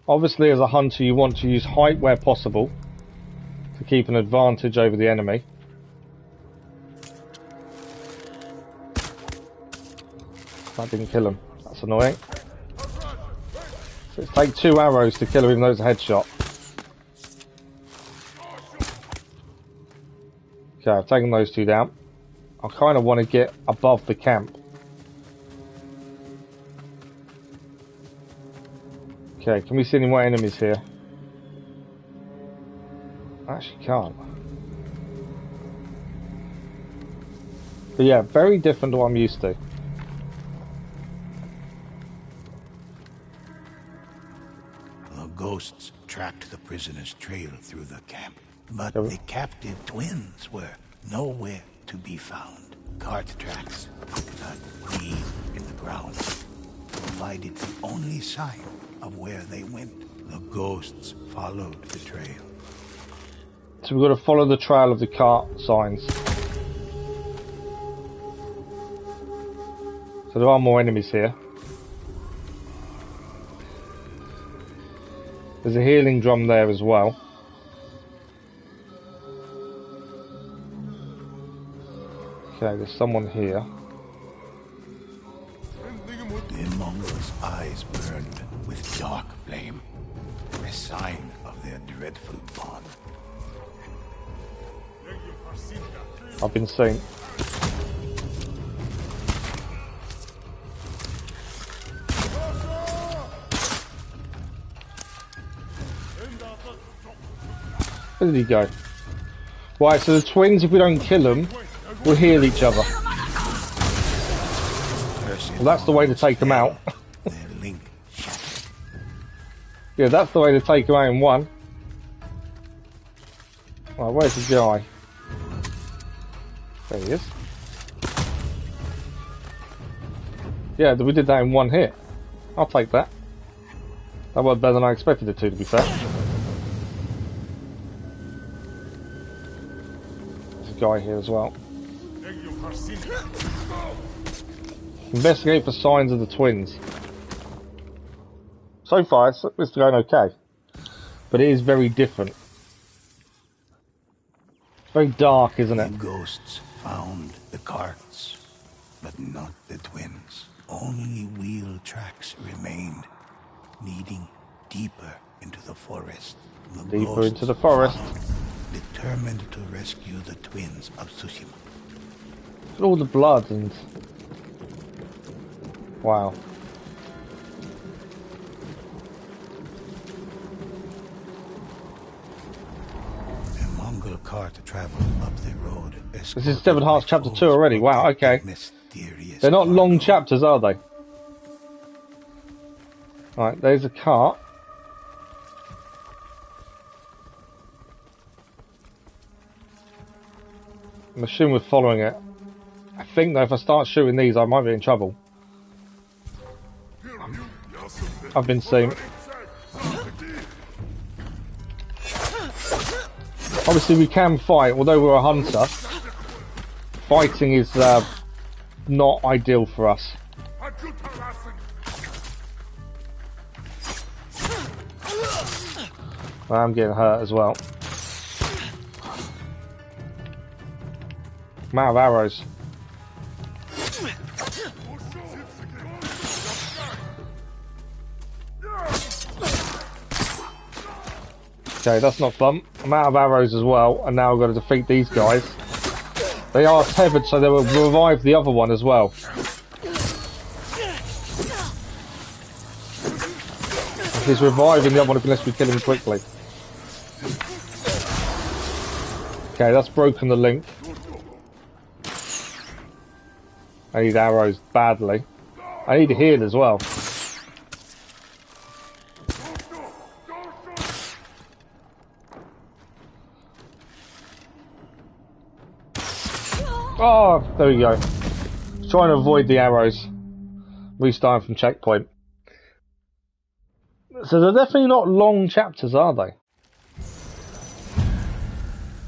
Obviously, as a hunter, you want to use height where possible to keep an advantage over the enemy. That didn't kill him. That's annoying. So it's take 2 arrows to kill him, even though it's a headshot. Okay, I've taken those 2 down. I kind of want to get above the camp. Okay, can we see any more enemies here? I actually can't. But yeah, very different to what I'm used to. The ghosts tracked the prisoner's trail through the camp, but the captive twins were nowhere to be found. Cart tracks, deep in the ground, provided the only sign of where they went. The ghosts followed the trail. So we've got to follow the trail of the cart signs. So there are more enemies here. There's a healing drum there as well. Okay, there's someone here. The Mongols' eyes burned with dark flame, a sign of their dreadful bond. I've been seen. Where did he go? Right, so the twins, if we don't kill them, will heal each other. Well, that's the way to take them out. Yeah, that's the way to take them out in one. Right, where's the guy? There he is. Yeah, we did that in one hit. I'll take that. That was better than I expected it to be fair. There's a guy here as well. Investigate for signs of the twins. So far, it's going okay. But it is very different. It's very dark, isn't it? The ghosts found the carts, but not the twins. Only wheel tracks remained, leading deeper into the forest. Deeper into the forest. Determined to rescue the twins of Tsushima. Look at all the blood and... Wow. A Mongol cart traveled up the road. This is Severed Hearts Chapter 2 already. Wow, okay. They're not long chapters, are they? Right, there's a cart. I'm assuming we're following it. I think though if I start shooting these I might be in trouble. I've been seen. Obviously we can fight, although we're a hunter. Fighting is not ideal for us. I'm getting hurt as well. I'm out of arrows. Okay, that's not fun. I'm out of arrows as well, and now I've got to defeat these guys. They are tethered, so they will revive the other one as well. He's reviving the other one unless we kill him quickly. Okay, that's broken the link. I need arrows badly. I need a heal as well. Oh, there we go. Trying to avoid the arrows. Restarting from checkpoint. So they're definitely not long chapters, are they?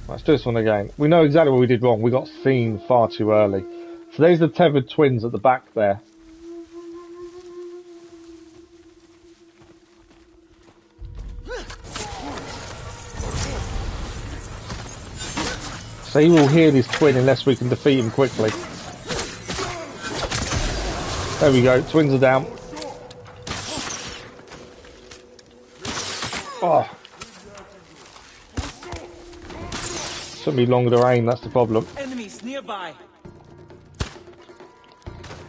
Let's do this one again. We know exactly what we did wrong. We got seen far too early. So there's the tethered twins at the back there. So he will heal his twin unless we can defeat him quickly. There we go, twins are down. Oh. Took me longer to aim, that's the problem. Enemies nearby.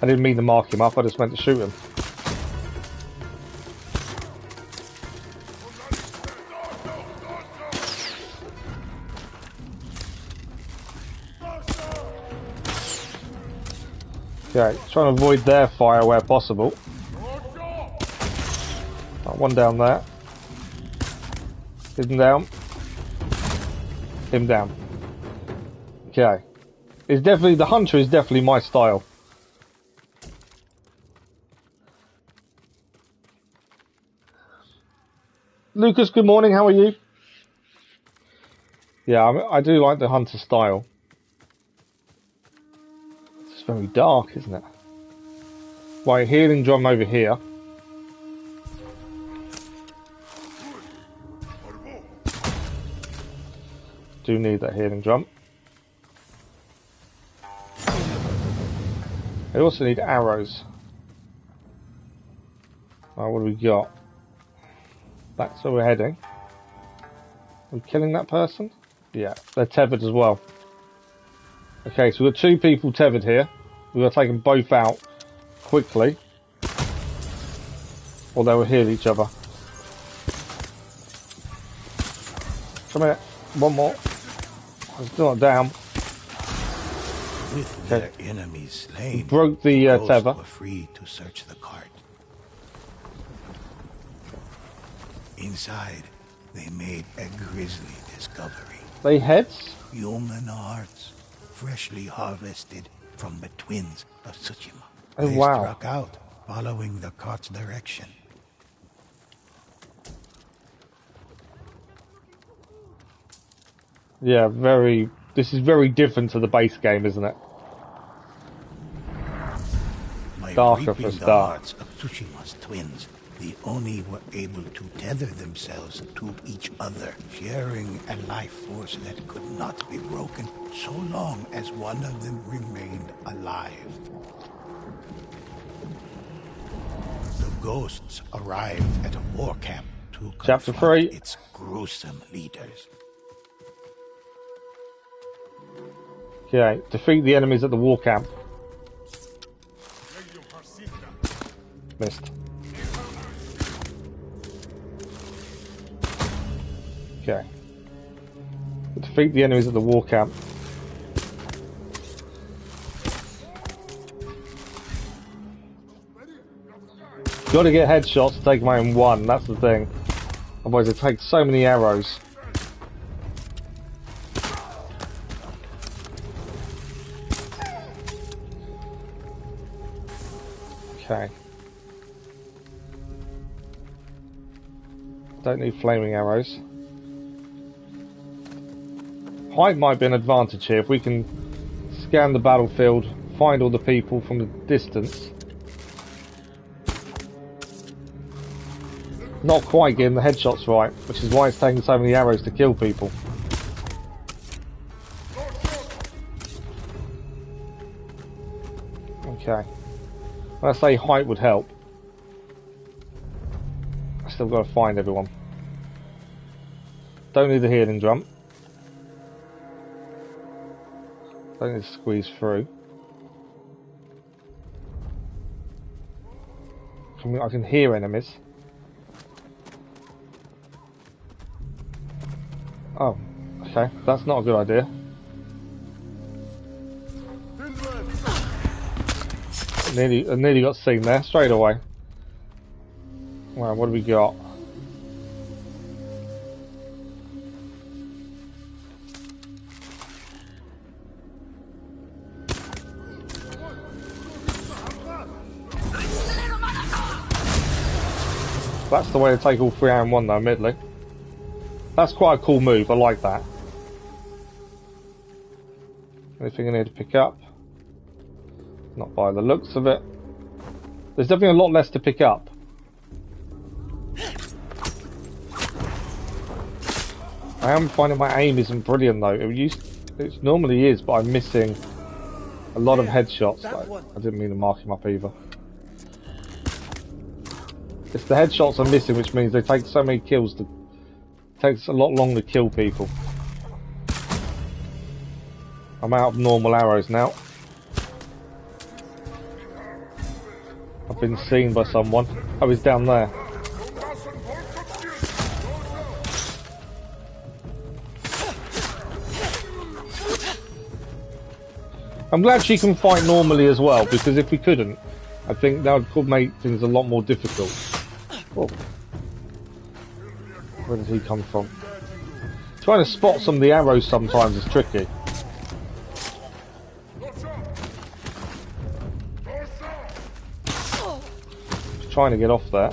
I didn't mean to mark him up, I just meant to shoot him. Okay, trying to avoid their fire where possible. One down there. Him down. Him down. Okay. It's definitely, the hunter is definitely my style. Lucas, good morning, how are you? Yeah, I do like the hunter style. It's very dark, isn't it? Right, healing drum over here. Do need that healing drum. I also need arrows. Right, what do we got? That's where we're heading. Are we killing that person? Yeah, they're tethered as well. Okay, so we've got two people tethered here. We've got to take them both out quickly, or they will heal each other. Come here, one more. I'm still not down. With their enemies slain, broke the tether. Were free to search the cart. Inside, they made a grisly discovery. They heads? Human hearts, freshly harvested from the twins of Tsushima. Oh, they wow. struck out, following the cart's direction. Yeah, this is very different to the base game, isn't it? By Darker for a reaping the start. hearts of Tsushima's twins, the Oni were able to tether themselves to each other, sharing a life force that could not be broken so long as one of them remained alive. The ghosts arrived at a war camp to Chapter confront 3. its gruesome leaders. Okay, defeat the enemies at the war camp. Missed. Okay. Defeat the enemies at the war camp. Gotta get headshots to take my own one, that's the thing. Otherwise it takes so many arrows. Okay. Don't need flaming arrows. Height might be an advantage here if we can scan the battlefield, find all the people from the distance. Not quite getting the headshots right, which is why it's taking so many arrows to kill people. Okay. Let's say height would help. I still got to find everyone. Don't need the healing drum. Don't need to squeeze through. I can hear enemies. Oh, okay. That's not a good idea. I nearly got seen there straight away. Well, what do we got? That's the way to take all 3 out in one though, admittedly. That's quite a cool move, I like that. Anything I need to pick up? Not by the looks of it. There's definitely a lot less to pick up. I am finding my aim isn't brilliant though. It normally is, but I'm missing a lot of headshots. Like, I didn't mean to mark him up either. It's the headshots I'm missing, which means they take so many kills to... It takes a lot longer to kill people. I'm out of normal arrows now. I've been seen by someone. Oh, he's down there. I'm glad she can fight normally as well, because if we couldn't, I think that would make things a lot more difficult. Oh. Where did he come from? Trying to spot some of the arrows sometimes is tricky. Just trying to get off there.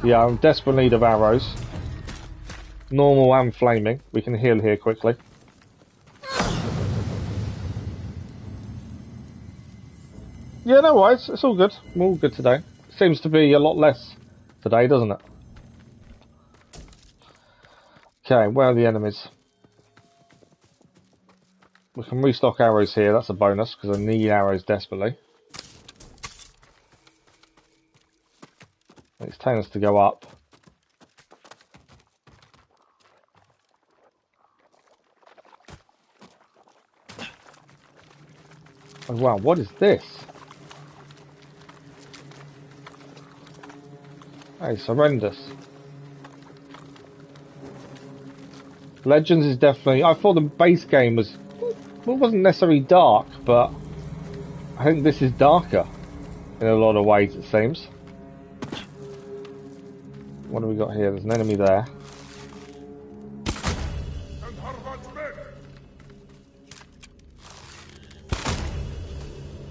Yeah, I'm in desperate need of arrows. Normal and flaming. We can heal here quickly. Yeah, no worries. It's all good. We're all good today. Seems to be a lot less today, doesn't it? Okay, where are the enemies? We can restock arrows here. That's a bonus because I need arrows desperately. It's telling us to go up. Oh wow, what is this? Hey, it's horrendous. Legends is definitely... I thought the base game was... Well, it wasn't necessarily dark, but... I think this is darker. In a lot of ways, it seems. What do we got here? There's an enemy there.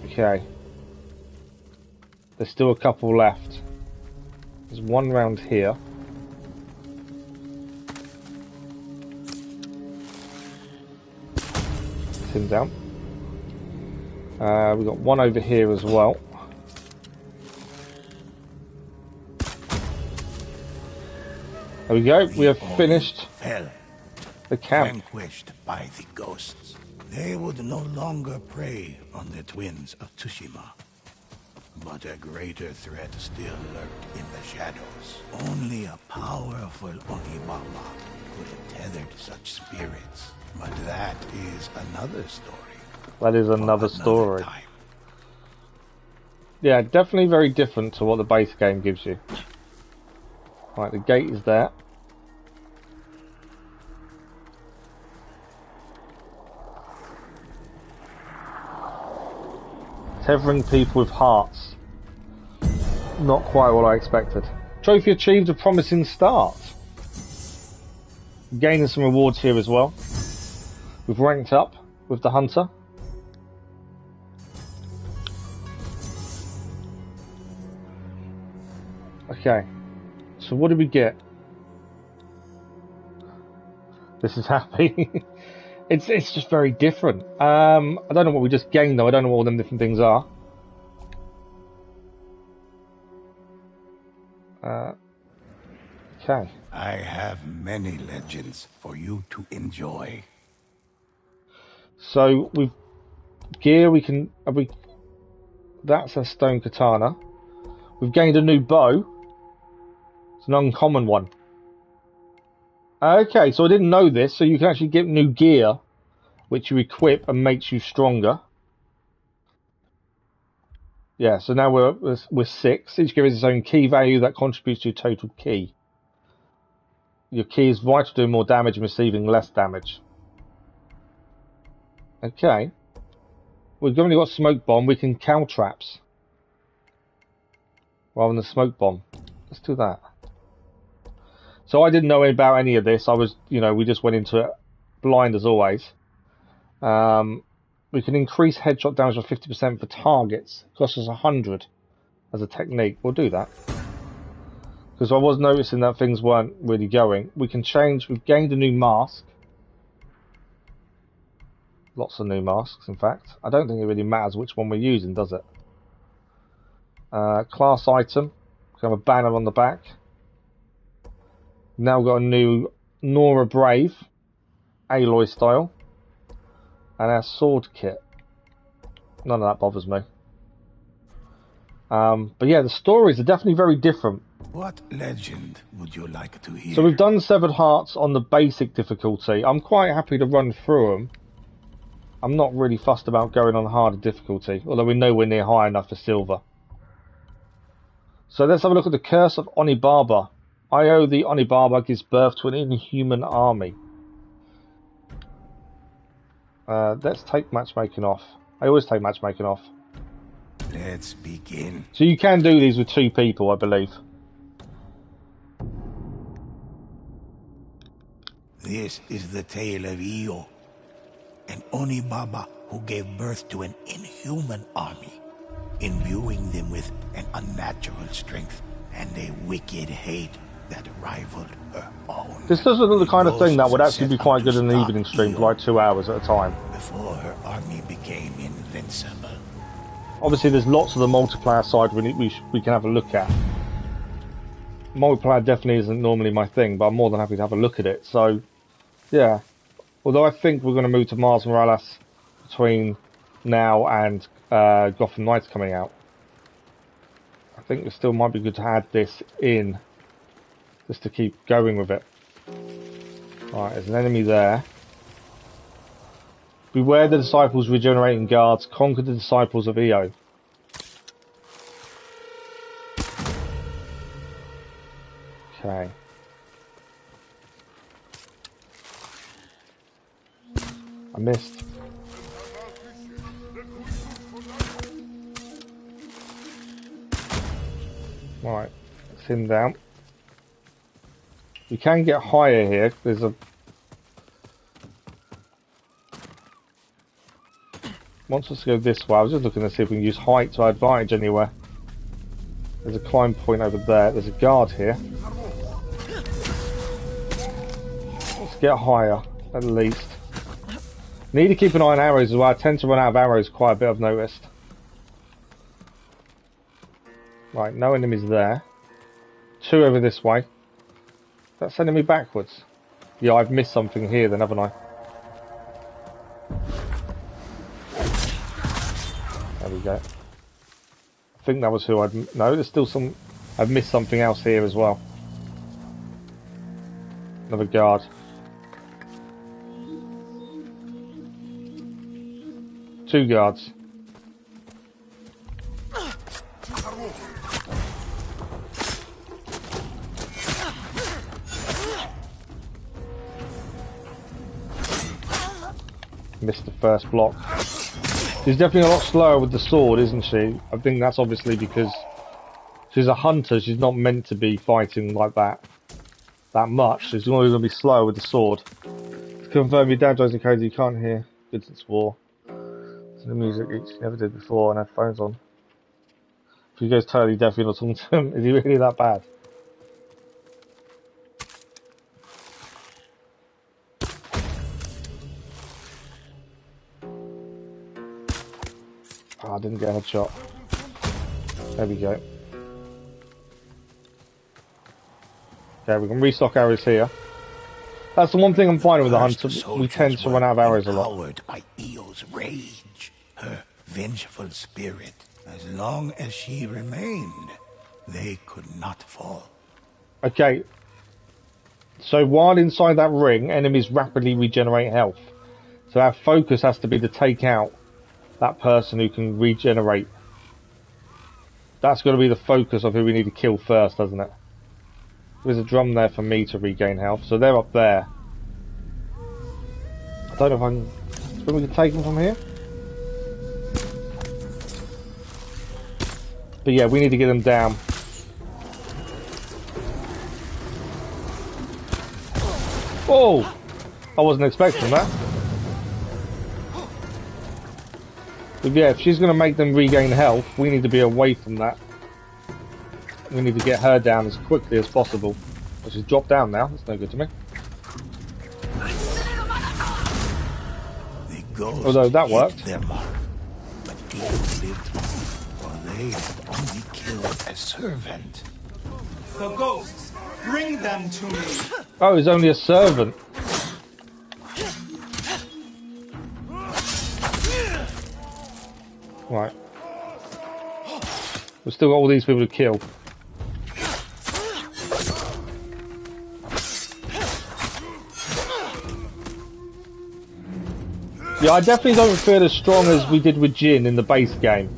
Okay. There's still a couple left. There's one round here. It's him down. We've got one over here as well. There we go. We have finished the camp. Vanquished by the ghosts. They would no longer prey on the twins of Tsushima. But a greater threat still lurked in the shadows. Only a powerful Onibaba could have tethered such spirits. But that is another story. That is another story. Time. Yeah, definitely very different to what the base game gives you. Right, the gate is there. Tethering people with hearts. Not quite what I expected. Trophy achieved, a promising start. Gaining some rewards here as well. We've ranked up with the hunter. Okay. So what did we get? This is happy. it's just very different. I don't know what we just gained though. I don't know what all them different things are. Okay. I have many legends for you to enjoy. So we've gear. We can. That's a stone katana. We've gained a new bow. It's an uncommon one. Okay, so I didn't know this. So you can actually get new gear, which you equip and makes you stronger. Yeah, so now we're 6. Each gear has its own key value that contributes to your total key. Your key is vital to doing more damage and receiving less damage. Okay. We've only got smoke bomb. We can cow traps rather than smoke bomb. Let's do that. So I didn't know about any of this. I was, we just went into it blind as always. We can increase headshot damage by 50% for targets. It costs us 100 as a technique. We'll do that. Because I was noticing that things weren't really going. We can change. We've gained a new mask. Lots of new masks, in fact. I don't think it really matters which one we're using, does it? Class item. We have a banner on the back. Now we've got a new Nora Brave. Aloy style. And our sword kit. None of that bothers me. But yeah, the stories are definitely very different. What legend would you like to hear? So we've done Severed Hearts on the basic difficulty. I'm quite happy to run through them. I'm not really fussed about going on harder difficulty, although we're nowhere near high enough for silver. So let's have a look at the Curse of Alibaba. Io the Alibaba gives birth to an inhuman army. Let's take matchmaking off. I always take matchmaking off. Let's begin. So you can do these with 2 people, I believe. This is the tale of Io, an Onibaba who gave birth to an inhuman army, imbuing them with an unnatural strength and a wicked hate that rivaled her own. This does look the kind of thing that would actually be quite good in an evening stream for like 2 hours at a time. Before her army became invincible. Obviously there's lots of the multiplayer side we can have a look at. Multiplayer definitely isn't normally my thing, but I'm more than happy to have a look at it. So, yeah. Although I think we're going to move to Mars Morales between now and Gotham Knights coming out. I think it still might be good to add this in, just to keep going with it. Alright, there's an enemy there. Beware the disciples regenerating guards. Conquer the disciples of Io. Okay. I missed. Right, let's him down. We can get higher here. There's a... Wants us to go this way. I was just looking to see if we can use height to our advantage anywhere. There's a climb point over there. There's a guard here. Let's get higher, at least. Need to keep an eye on arrows as well. I tend to run out of arrows quite a bit, I've noticed. Right, no enemies there. 2 over this way. That's sending me backwards. Yeah, I've missed something here then, haven't I? There we go. I think that was who I'd... No, there's still some... I've missed something else here as well. Another guard. Two guards. Missed the first block. She's definitely a lot slower with the sword, isn't she? I think that's obviously because she's a hunter. She's not meant to be fighting like that much. She's always going to be slower with the sword. To confirm, your dad drives in codes you can't hear. Good since war. So the music each never did before and had phones on. If he goes totally deaf, you're not talking to him. Is he really that bad? Oh, I didn't get a headshot. There we go. Okay, we can restock arrows here. That's the one thing I'm finding with the hunter. We tend to run out of arrows a lot. Empowered by Io's rage, her vengeful spirit. As long as she remained, they could not fall. Okay. So while inside that ring, enemies rapidly regenerate health. So our focus has to be to take out that person who can regenerate. That's going to be the focus of who we need to kill first, doesn't it? There's a drum there for me to regain health, so they're up there. I don't know if I can... Maybe we can take them from here? But yeah, we need to get them down. Oh! I wasn't expecting that. But yeah, if she's going to make them regain health, we need to be away from that. We need to get her down as quickly as possible. But she's dropped down now, that's no good to me. Although that worked. Their mark, but Io lived on, for they had only killed a servant. The ghosts, bring them to me. Oh, he's only a servant. Right. We've still got all these people to kill. Yeah, I definitely don't feel as strong as we did with Jin in the base game.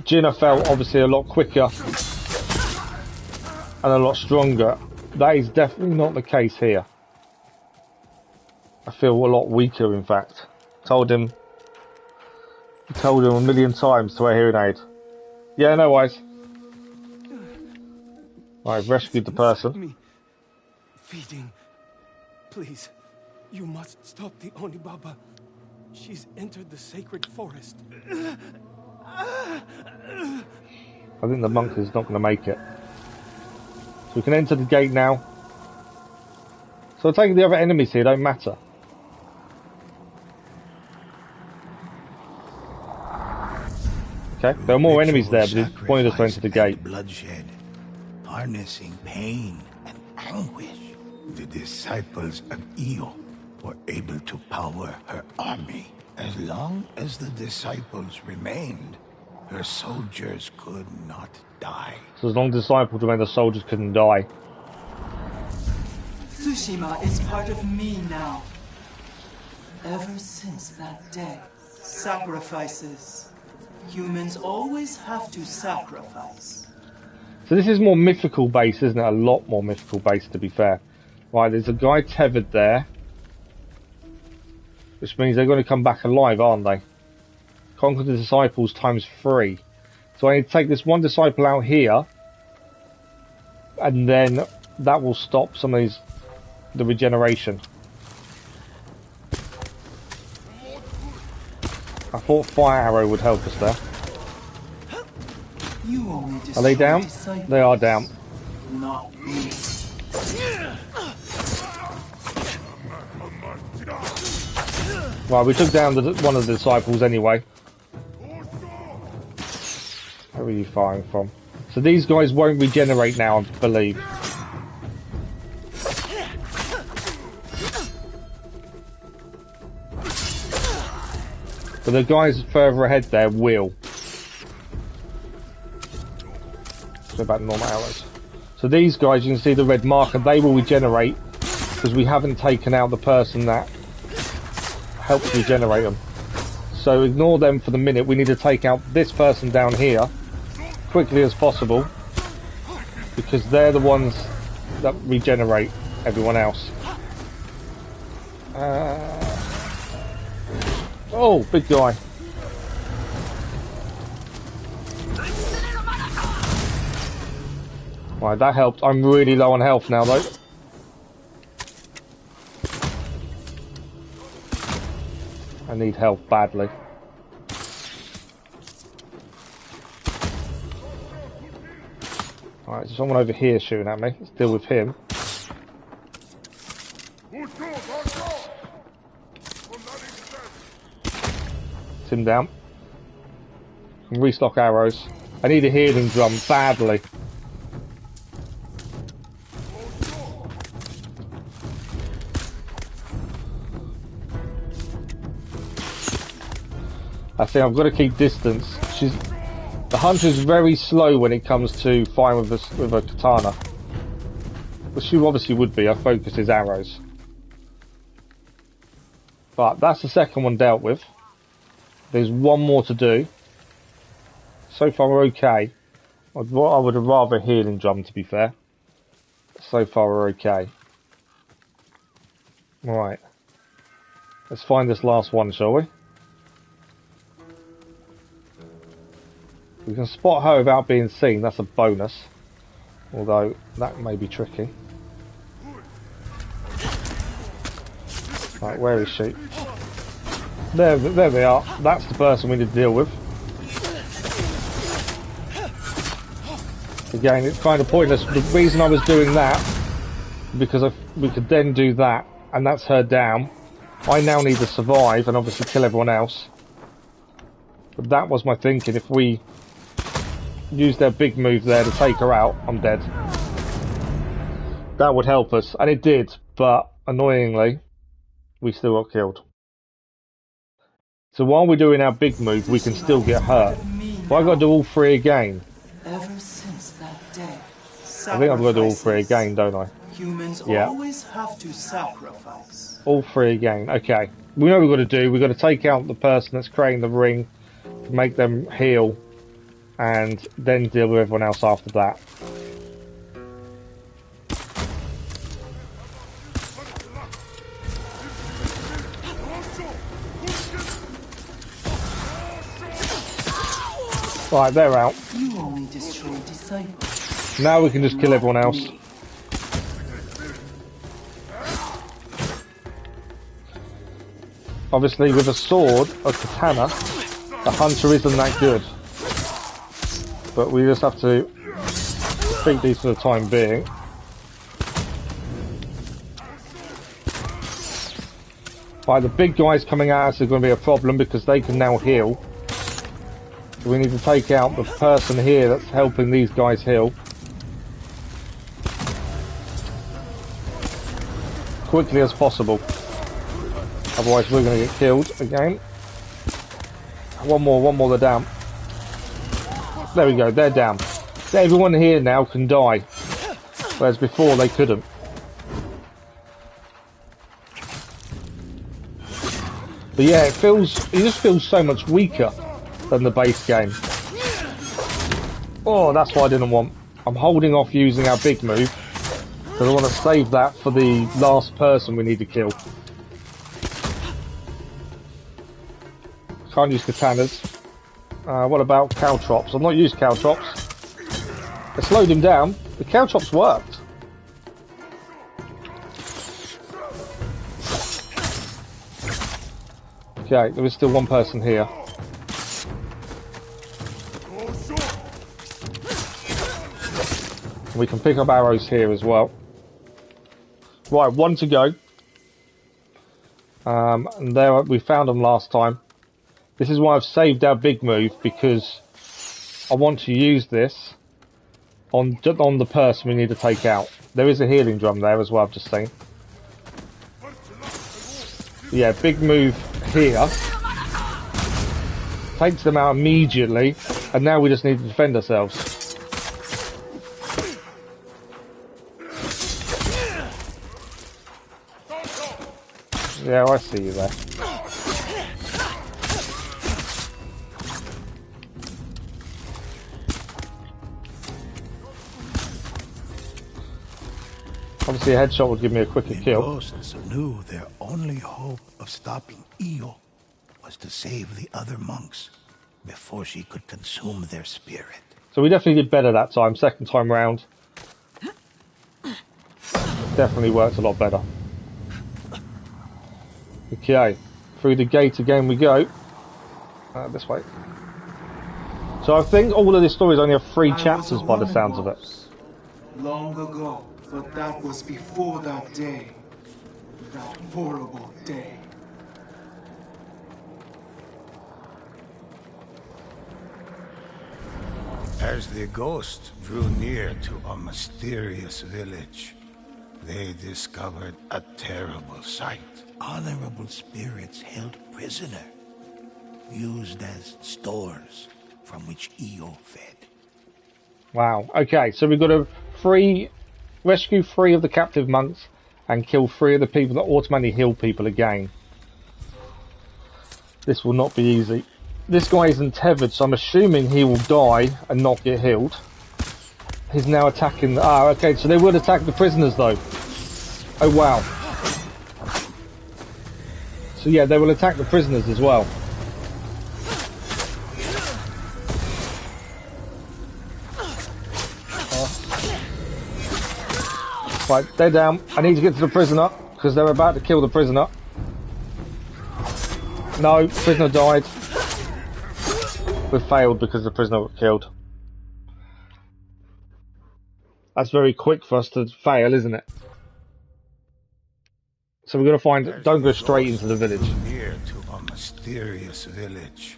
Jin I felt obviously a lot quicker and a lot stronger. That is definitely not the case here. I feel a lot weaker, in fact. Told him a million times to wear hearing aid. Yeah, no worries. I've rescued the person. Feeding. Please, you must stop the Onibaba. She's entered the sacred forest. I think the monk is not going to make it. So we can enter the gate now. So I take the other enemies here, don't matter. Okay, there are more enemies there, but he pointed us to enter the gate. Bloodshed, harnessing pain and anguish. The disciples of Io were able to power her army. As long as the disciples remained, her soldiers could not die. So as long as the disciples remained, the soldiers couldn't die. Tsushima is part of me now. Ever since that day, sacrifices. Humans always have to sacrifice. So this is more mythical base, isn't it? A lot more mythical base, to be fair. Right, there's a guy tethered there. Which means they're going to come back alive, aren't they? Conquer the disciples times 3. So I need to take this one disciple out here. And then that will stop some of the regeneration. I thought fire arrow would help us there. Are they down? They are down. Not me. Right, we took down one of the disciples anyway. Where are you firing from? So these guys won't regenerate now, I believe. But the guys further ahead there will. So about normal arrows. So these guys, you can see the red marker, they will regenerate because we haven't taken out the person that helps regenerate them. So ignore them for the minute. We need to take out this person down here quickly as possible because they're the ones that regenerate everyone else. Oh, big guy. Right, that helped. I'm really low on health now, though. I need health badly. Alright, there's someone over here shooting at me. Let's deal with him. It's him down. And restock arrows. I need a healing drum badly. I think I've got to keep distance. The hunter's very slow when it comes to firing with a katana. But she obviously would be. I focus his arrows. But that's the second one dealt with. There's one more to do. So far we're okay. I would have rather a healing drum, to be fair. So far we're okay. Right. Let's find this last one, shall we? We can spot her without being seen. That's a bonus. Although, that may be tricky. Right, where is she? There they are. That's the person we need to deal with. Again, it's kind of pointless. The reason I was doing that, because we could then do that, and that's her down. I now need to survive and obviously kill everyone else. But that was my thinking. If we use their big move there to take her out, I'm dead. That would help us, and it did, but annoyingly, we still got killed. So while we're doing our big move, we can still get hurt. But I've got to do all three again. Ever since that day, I think I've got to do all three again, don't I? Humans always have to sacrifice. All three again. Okay. We know what we've got to do. We've got to take out the person that's creating the ring, to make them heal, and then deal with everyone else after that. Right, they're out. You only destroy disciples. Now we can just kill everyone else. Obviously, with a sword, a katana, the hunter isn't that good. But we just have to defeat these for the time being. Right, the big guys coming at us are going to be a problem because they can now heal. So we need to take out the person here that's helping these guys heal. Quickly as possible. Otherwise we're going to get killed again. One more, they're down. There we go, they're down. Everyone here now can die. Whereas before they couldn't. But yeah, it just feels so much weaker than the base game. Oh, that's what I didn't want. I'm holding off using our big move because I want to save that for the last person we need to kill. Can't use katanas. What about caltrops? I've not used caltrops. I slowed him down. The caltrops worked. Okay, there is still one person here. We can pick up arrows here as well. Right, one to go. And there we found them last time. This is why I've saved our big move, because I want to use this on the person we need to take out. There is a healing drum there as well, I've just seen. Yeah, big move here. Takes them out immediately, and now we just need to defend ourselves. Yeah, I see you there. Obviously a headshot would give me a quicker kill. The ghosts knew their only hope of stopping Io was to save the other monks before she could consume their spirit. So we definitely did better that time, second time round. Definitely worked a lot better. Okay, through the gate again we go. This way. So I think all of this story is only have 3 chapters by the sounds of it. Long ago, but that was before that day. That horrible day. As the ghost drew near to a mysterious village, they discovered a terrible sight. Honorable spirits held prisoner, used as stores from which Io fed. Wow. Okay, so we've got to rescue 3 of the captive monks and kill 3 of the people that automatically heal people again. This will not be easy. This guy isn't tethered, so I'm assuming he will die and not get healed. He's now attacking... okay, so they would attack the prisoners, though. Oh, wow. So, yeah, they will attack the prisoners as well. Right, they're down. I need to get to the prisoner, because they're about to kill the prisoner. No, prisoner died. We've failed because the prisoner got killed. That's very quick for us to fail, isn't it? So we're going to find... Don't go straight into the village. Near to a mysterious village,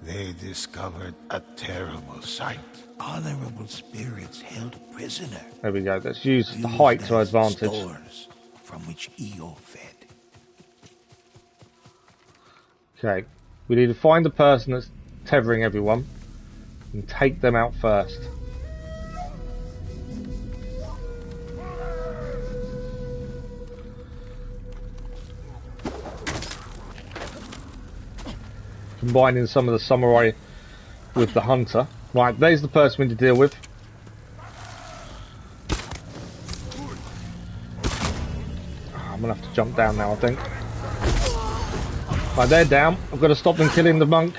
they discovered a terrible sight. Honorable spirits held prisoner. There we go. Let's use the height to our advantage. Stores from which Io fed. Okay. We need to find the person that's tethering everyone and take them out first. Combining some of the samurai with the hunter. Right, there's the person we need to deal with. I'm gonna have to jump down now, I think. Right, they're down. I've got to stop them killing the monk.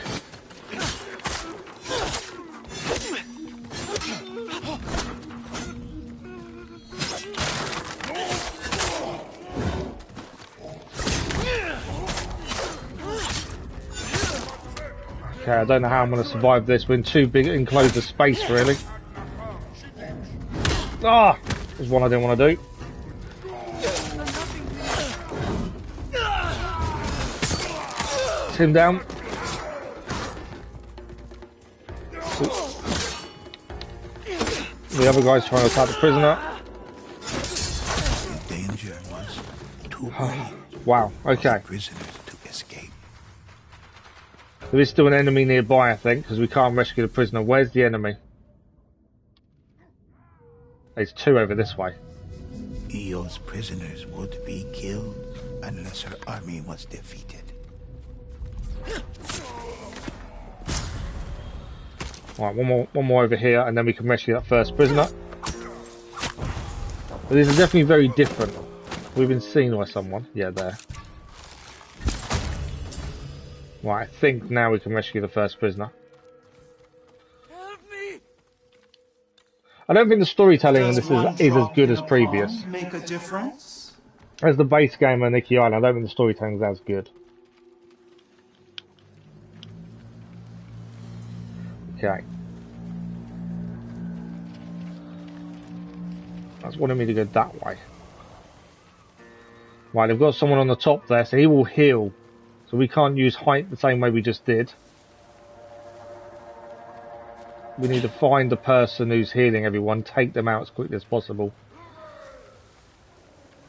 Okay, I don't know how I'm going to survive this. We're in too big enclosed a space, really. Ah! There's one I didn't want to do. It's him down. The other guy's trying to attack the prisoner. The danger was too great. Wow, okay. Prisoners to escape. There is still an enemy nearby, I think, because we can't rescue the prisoner. Where's the enemy? There's 2 over this way. Io's prisoners would be killed unless her army was defeated. Right, one more over here, and then we can rescue that first prisoner. But these are definitely very different. We've been seen by someone. Yeah, there. Right, I think now we can rescue the first prisoner. Help me! I don't think the storytelling in this is as good as previous. Make a difference? As the base game on Iki Island, I don't think the storytelling is as good. Okay. That's wanting me to go that way. Right, they've got someone on the top there, so he will heal. So we can't use height the same way we just did. We need to find the person who's healing everyone, take them out as quickly as possible.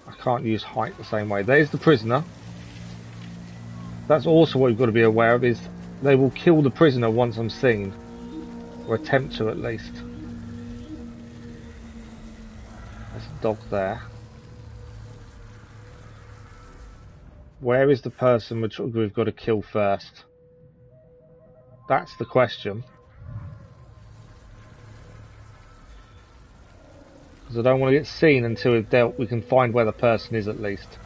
I can't use height the same way. There's the prisoner. That's also what we've got to be aware of, is they will kill the prisoner once I'm seen. Or attempt to, at least. There's a dog there. Where is the person we've got to kill first? That's the question. Because I don't want to get seen until we've dealt. We can find where the person is, at least.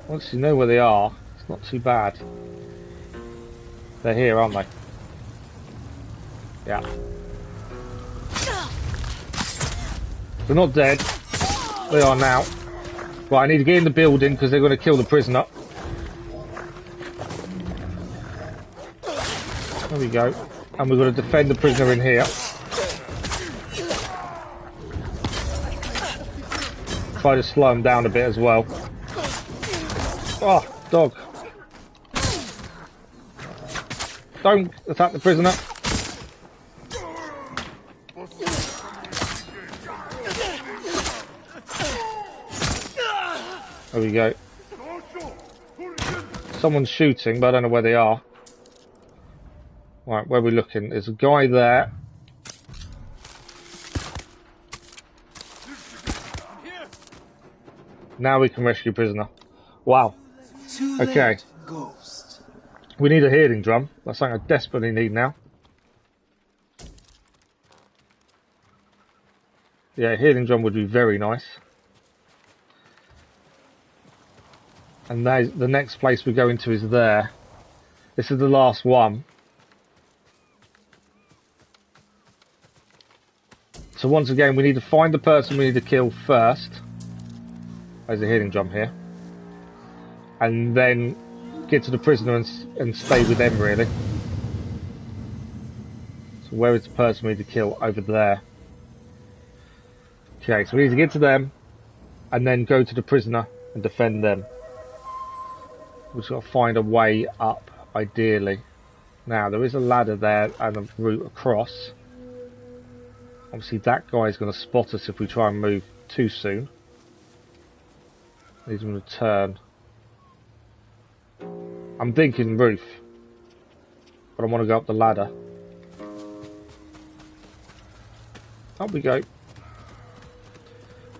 Once you know where they are, it's not too bad. They're here, aren't they? Yeah. They're not dead. They are now. Right, I need to get in the building because they're going to kill the prisoner. There we go. And we've got to defend the prisoner in here. Try to slow him down a bit as well. Oh, dog. Don't attack the prisoner. There we go. Someone's shooting, but I don't know where they are. Right, where are we looking? There's a guy there. Now we can rescue prisoner. Wow. Okay. Ghost. We need a healing drum. That's something I desperately need now. Yeah, a healing drum would be very nice. And the next place we go into is there. This is the last one. So once again, we need to find the person we need to kill first. There's a healing drum here. And then get to the prisoner and stay with them, really. So where is the person we need to kill? Over there. Okay, so we need to get to them and then go to the prisoner and defend them. We've got to find a way up, ideally. Now, there is a ladder there and a route across. Obviously, that guy is going to spot us if we try and move too soon. Need him to turn. I'm thinking roof, but I want to go up the ladder. Up we go.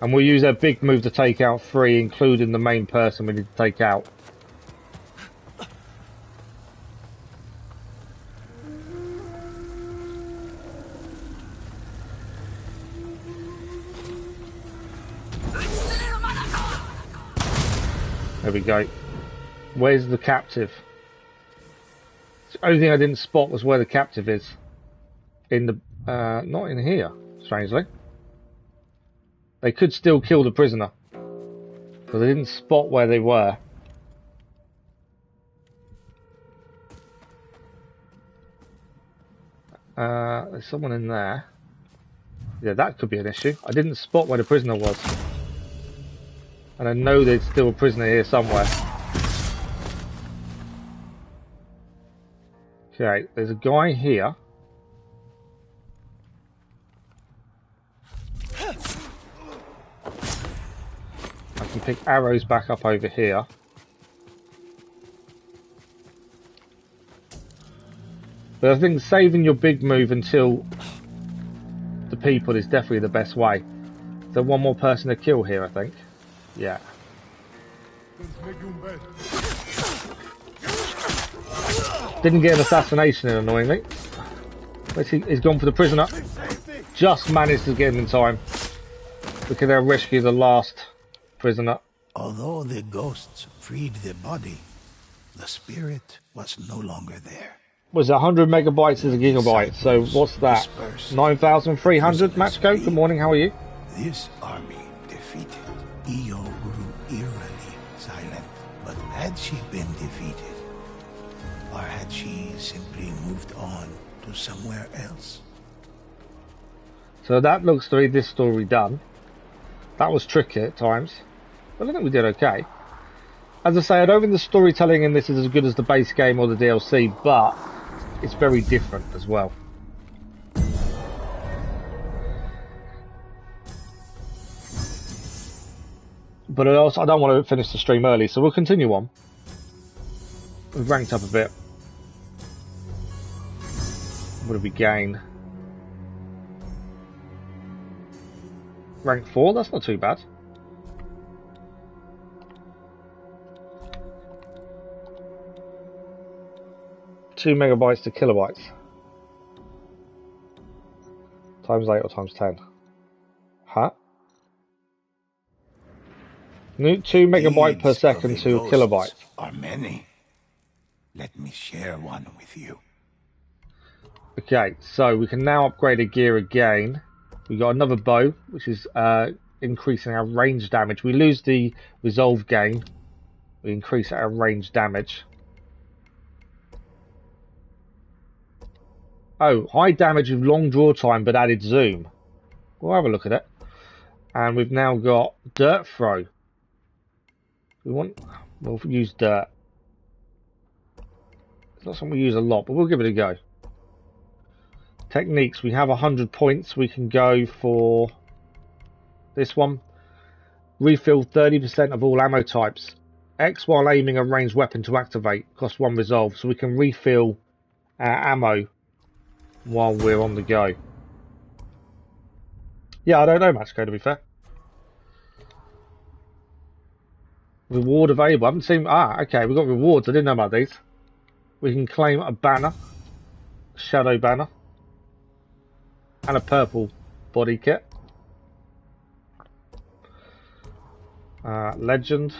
And we'll use our big move to take out 3, including the main person we need to take out. There we go. Where's the captive? The only thing I didn't spot was where the captive is. In the not in here, strangely. They could still kill the prisoner, but they didn't spot where they were. There's someone in there. Yeah, that could be an issue. I didn't spot where the prisoner was. And I know there's still a prisoner here somewhere. Okay, there's a guy here. I can pick arrows back up over here. But I think saving your big move until the people is definitely the best way. So one more person to kill here, I think. Yeah. Didn't get an assassination in, annoyingly. He's gone for the prisoner. Just managed to get him in time. We can now rescue the last prisoner. Although the ghosts freed the body, the spirit was no longer there. Was 100 megabytes is a gigabyte, so what's that? 9,300 Matchco? Good morning, how are you? This army defeated. Io grew eerily silent. But had she been defeated? Or had she simply moved on to somewhere else? So that looks to be this story done. That was tricky at times, but I think we did okay. As I say, I don't think the storytelling in this is as good as the base game or the DLC, but it's very different as well. But also, I don't want to finish the stream early, so we'll continue on. We've ranked up a bit. What did we gain? Rank 4, that's not too bad. Two megabytes to kilobytes. Times 8 or times 10. Huh? 2 megabyte per second to a kilobyte. Are many. Let me share one with you. Okay, so we can now upgrade a gear again. We got another bow, which is increasing our range damage. We lose the resolve gain. We increase our range damage. Oh, high damage with long draw time but added zoom. We'll have a look at it. And we've now got dirt throw. We'll use dirt. It's not something we use a lot, but we'll give it a go. Techniques, we have 100 points. We can go for this one. Refill 30% of all ammo types. X while aiming a ranged weapon to activate. Cost 1 resolve. So we can refill our ammo while we're on the go. Yeah, I don't know Machiko, to be fair. Reward available. I haven't seen... Ah, okay, we've got rewards. I didn't know about these. We can claim a banner. Shadow banner. And a purple body kit. Legend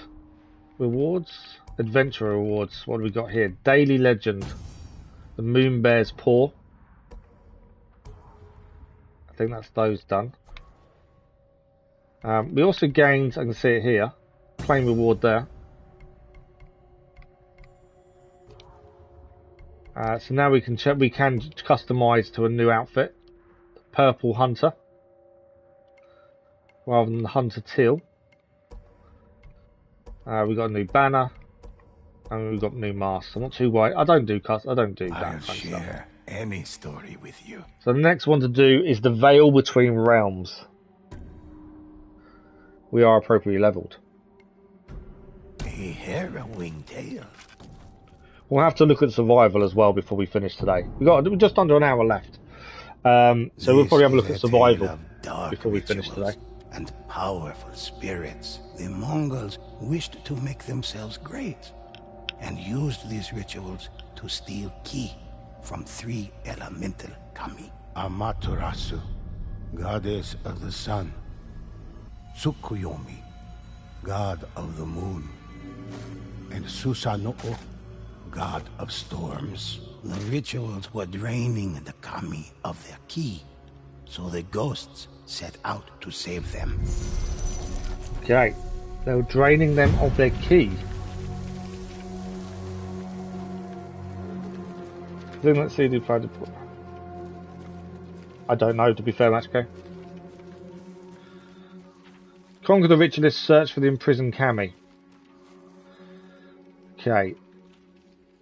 rewards. Adventure rewards. What do we got here? Daily legend. The moon bear's paw. I think that's those done. We also gained, I can see it here, claim reward there. So now we can check, we can customize to a new outfit. Purple hunter. Rather than the hunter teal. We got a new banner. And we've got new masks. I'm not too worried. I don't do that kind of stuff. Any story with you. So the next one to do is the Veil Between Realms. We are appropriately leveled. A harrowing tale. We'll have to look at survival as well before we finish today. We've got just under an hour left. So we'll probably have a look at survival before we finish today. And powerful spirits. The Mongols wished to make themselves great and used these rituals to steal ki from 3 elemental kami. Amaterasu, goddess of the sun. Tsukuyomi, god of the moon. And Susanoo, god of storms. The rituals were draining the kami of their ki, so the ghosts set out to save them. Okay, they were draining them of their ki. Let's see if I put. I don't know, to be fair, Machiko. Conquer the ritualist, search for the imprisoned kami. Okay.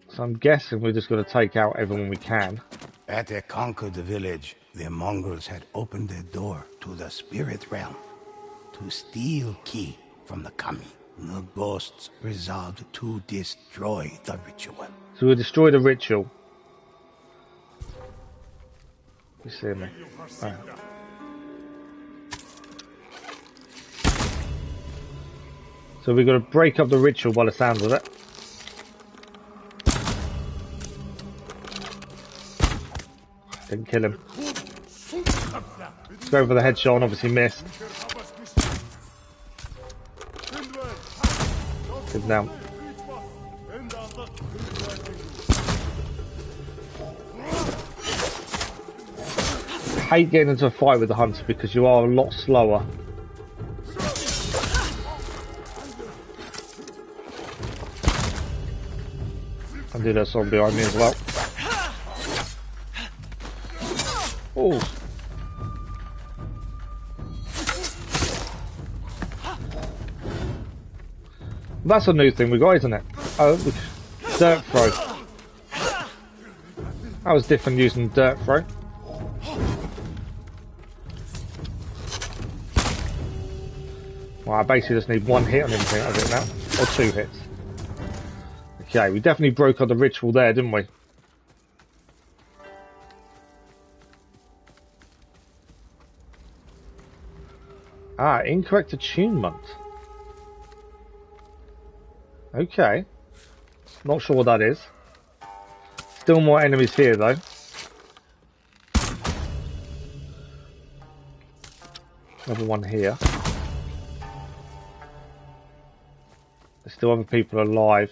So I'm guessing we're just going to take out everyone we can. At a conquered village, the Mongols had opened the door to the spirit realm to steal ki from the kami. The ghosts resolved to destroy the ritual. So we'll destroy the ritual. You see me? Right. So we've got to break up the ritual by the sounds of it. Didn't kill him. Let's go for the headshot and obviously missed. Good now. I hate getting into a fight with the hunter because you are a lot slower. And do that song behind me as well. Oh. That's a new thing we got, isn't it? Oh, dirt throw. That was different using dirt throw. Well, I basically just need one hit on everything, I think now. Or 2 hits. Okay, we definitely broke up the ritual there, didn't we? Ah, incorrect attunement. Okay. Not sure what that is. Still more enemies here, though. Another one here. There's still other people alive.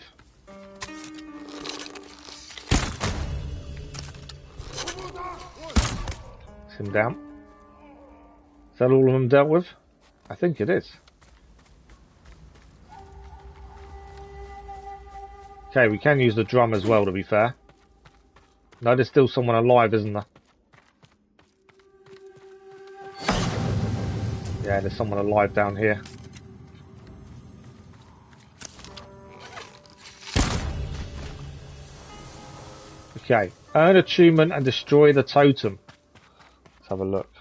It's him down. Is that all of them dealt with? I think it is. Okay, we can use the drum as well, to be fair. No, there's still someone alive, isn't there? Yeah, there's someone alive down here. Okay, earn achievement and destroy the totem. Let's have a look.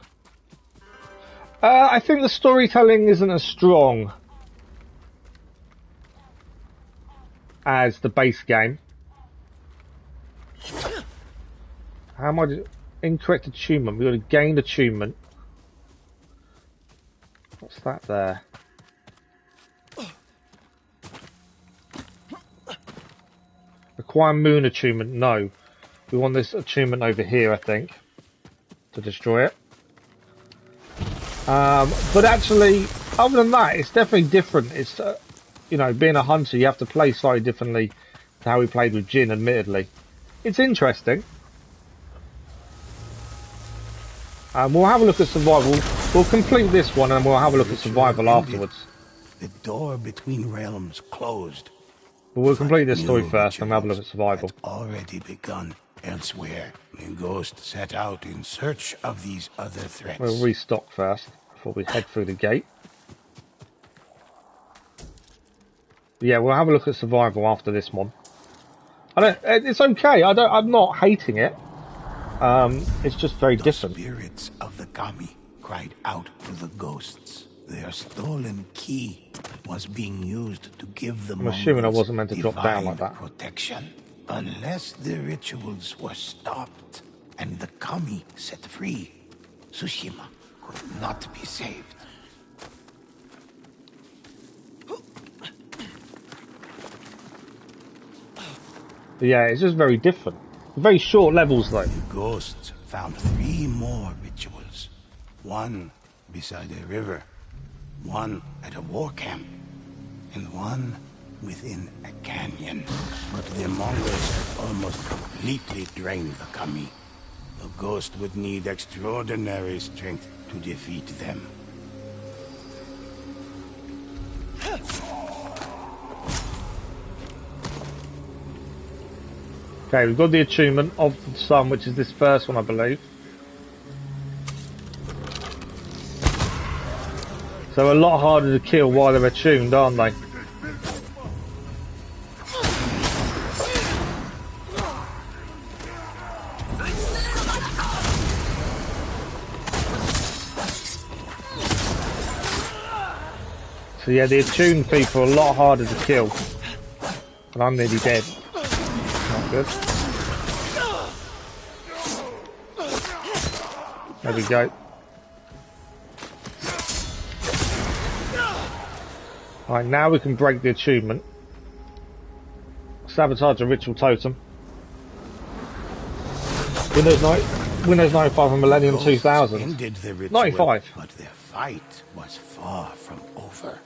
I think the storytelling isn't as strong as the base game. How am I? Incorrect achievement. We got to gain achievement. What's that there? Acquire moon achievement. No. We want this achievement over here, I think, to destroy it. But actually, other than that, it's definitely different. It's, you know, being a hunter, you have to play slightly differently to how we played with Jin, admittedly. It's interesting. We'll have a look at survival. We'll complete this one and we'll have a look at survival afterwards. The door between realms closed. But we'll complete this story first and we'll have a look at survival. Already begun elsewhere. The ghost set out in search of these other threats. We'll restock first before we head through the gate. Yeah, we'll have a look at survival after this one. It's okay. I'm not hating it. It's just very different. The spirits of the kami cried out to the ghosts. Their stolen key was being used to give the Mongols assuming I wasn't meant to drop down like that. Protection. Unless the rituals were stopped and the kami set free, Tsushima could not be saved. Yeah, it's just very different. Very short levels though. The ghosts found 3 more rituals. One beside a river, one at a war camp, and one within a canyon. But the Mongols had almost completely drained the kami. The ghost would need extraordinary strength to defeat them. Okay, we've got the achievement of the sun, which is this first one, I believe. So a lot harder to kill while they're attuned, aren't they? So yeah, the attuned people are a lot harder to kill. And I'm nearly dead. Not good. There we go. Alright, now we can break the achievement. Sabotage a ritual totem. Windows 95 and Millennium 2000. 95. But their fight was far from over.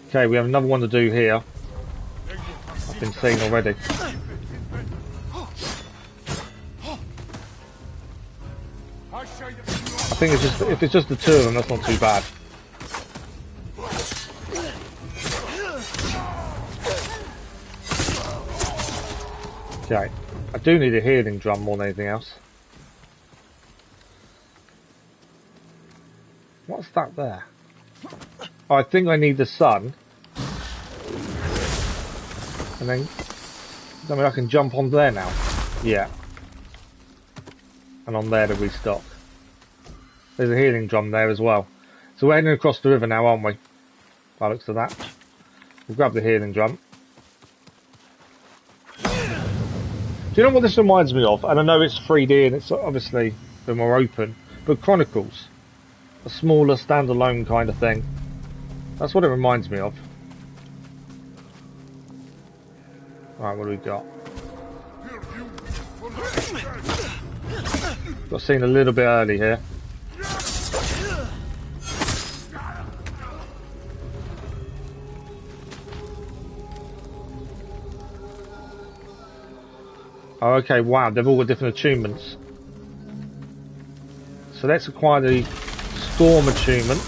Okay, we have another one to do here. I've been seeing already. I think it's just, if it's just the two of them, that's not too bad. Okay, I do need a healing drum more than anything else. What's that there? Oh, I think I need the sun. And then, I mean, I can jump on there now. Yeah. And on there to restock. There's a healing drum there as well. So we're heading across the river now, aren't we? By the looks of that. We'll grab the healing drum. Do you know what this reminds me of? And I know it's 3D and it's obviously a bit more open. But Chronicles. A smaller, standalone kind of thing. That's what it reminds me of. Alright, what do we got? Got seen a little bit early here. Oh, okay, wow, they've all got different achievements. So let's acquire the Storm achievement.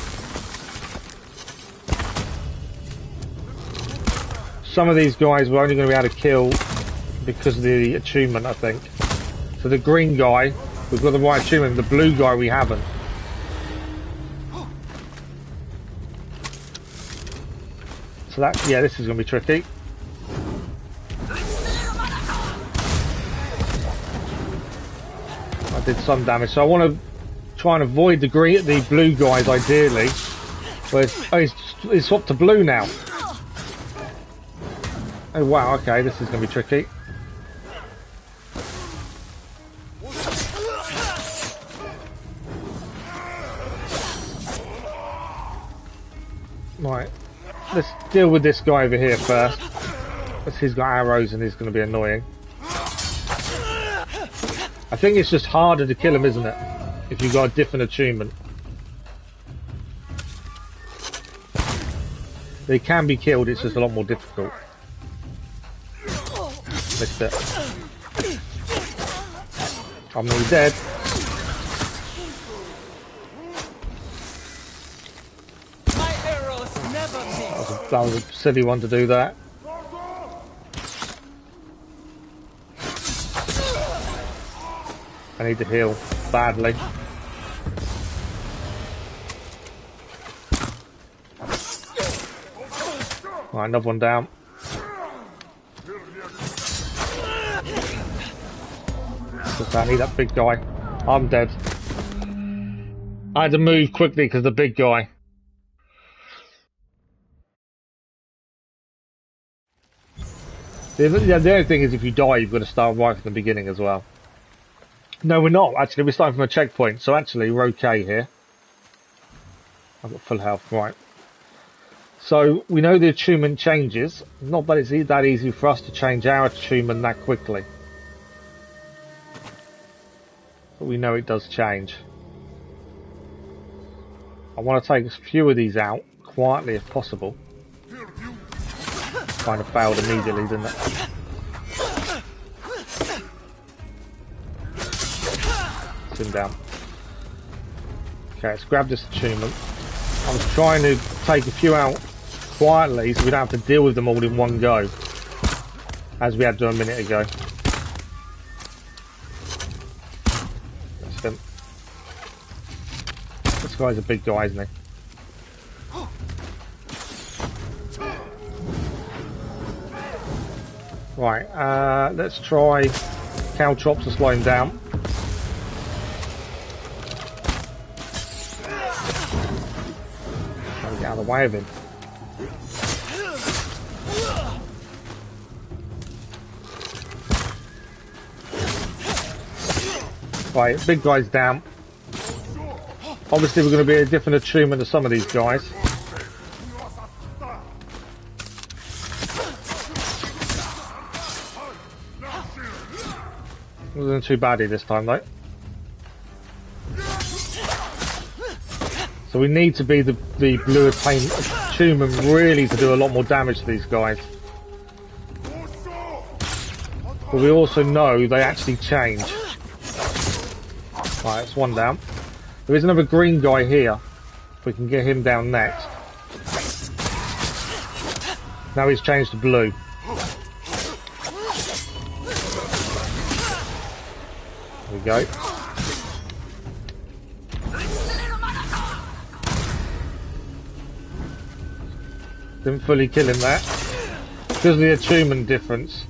Some of these guys we're only going to be able to kill because of the achievement, I think. So the green guy, we've got the right achievement. The blue guy, we haven't. So that, yeah, this is going to be tricky. I did some damage, so I want to try and avoid the blue guys ideally. But it's swapped to blue now. Oh wow, okay, this is going to be tricky. Right, let's deal with this guy over here first. Because he's got arrows and he's going to be annoying. I think it's just harder to kill him, isn't it? If you've got a different attunement. They can be killed, it's just a lot more difficult. Missed it. I'm nearly dead. That was a silly one to do that. I need to heal badly. Right, another one down. I need that big guy. I'm dead. I had to move quickly because the big guy. The only thing is if you die you've got to start right from the beginning as well. No, we're not. Actually, we're starting from a checkpoint. So actually, we're okay here. I've got full health. Right. So we know the attunement changes. Not that it's that easy for us to change our attunement that quickly. But we know it does change. I want to take a few of these out quietly if possible. Kind of failed immediately, didn't it? Put him down. Okay, let's grab this attunement. I was trying to take a few out quietly so we don't have to deal with them all in one go, as we had to a minute ago. That's him. This guy's a big guy, isn't he? Right, let's try Caltrops to slow him down. Trying to get out of the way of him. Right, big guy's down. Obviously we're going to be a different attunement to some of these guys. Wasn't too baddy this time though. So we need to be the blue attunement really to do a lot more damage to these guys. But we also know they actually change. Right, that's one down. There is another green guy here. If we can get him down next. Now he's changed to blue. There we go. Didn't fully kill him there. Because of the attunement difference.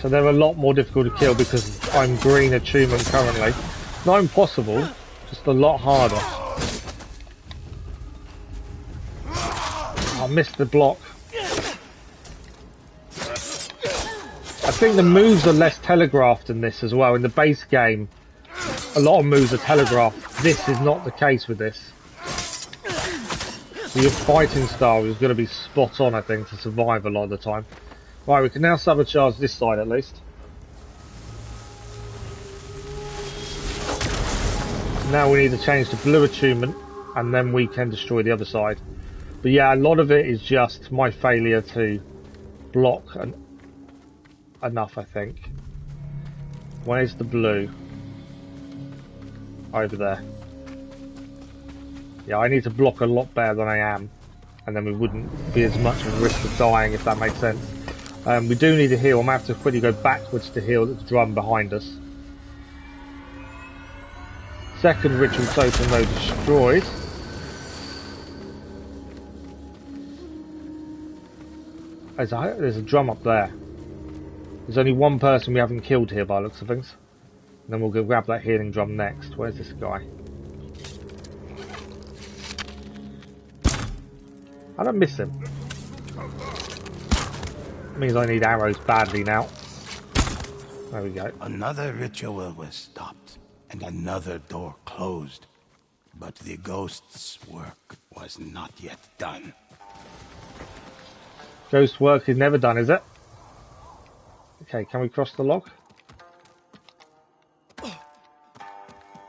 So they're a lot more difficult to kill because I'm green attunement currently. Not impossible, just a lot harder. I missed the block. I think the moves are less telegraphed in this as well. In the base game, a lot of moves are telegraphed. This is not the case with this. So your fighting style is going to be spot on, I think, to survive a lot of the time. Right, we can now sabotage this side at least. Now we need to change to blue attunement, and then we can destroy the other side. But yeah, a lot of it is just my failure to block enough, I think. Where's the blue? Over there. Yeah, I need to block a lot better than I am, and then we wouldn't be as much of a risk of dying, if that makes sense. We do need to heal. I'm going to have to quickly go backwards to heal the drum behind us. Second ritual totem though destroyed. There's a drum up there. There's only one person we haven't killed here by the looks of things. And then we'll go grab that healing drum next. Where's this guy? I don't miss him. Means I need arrows badly now. There we go. Another ritual was stopped, and another door closed. But the ghost's work was not yet done. Ghost work is never done, is it? Okay, can we cross the log?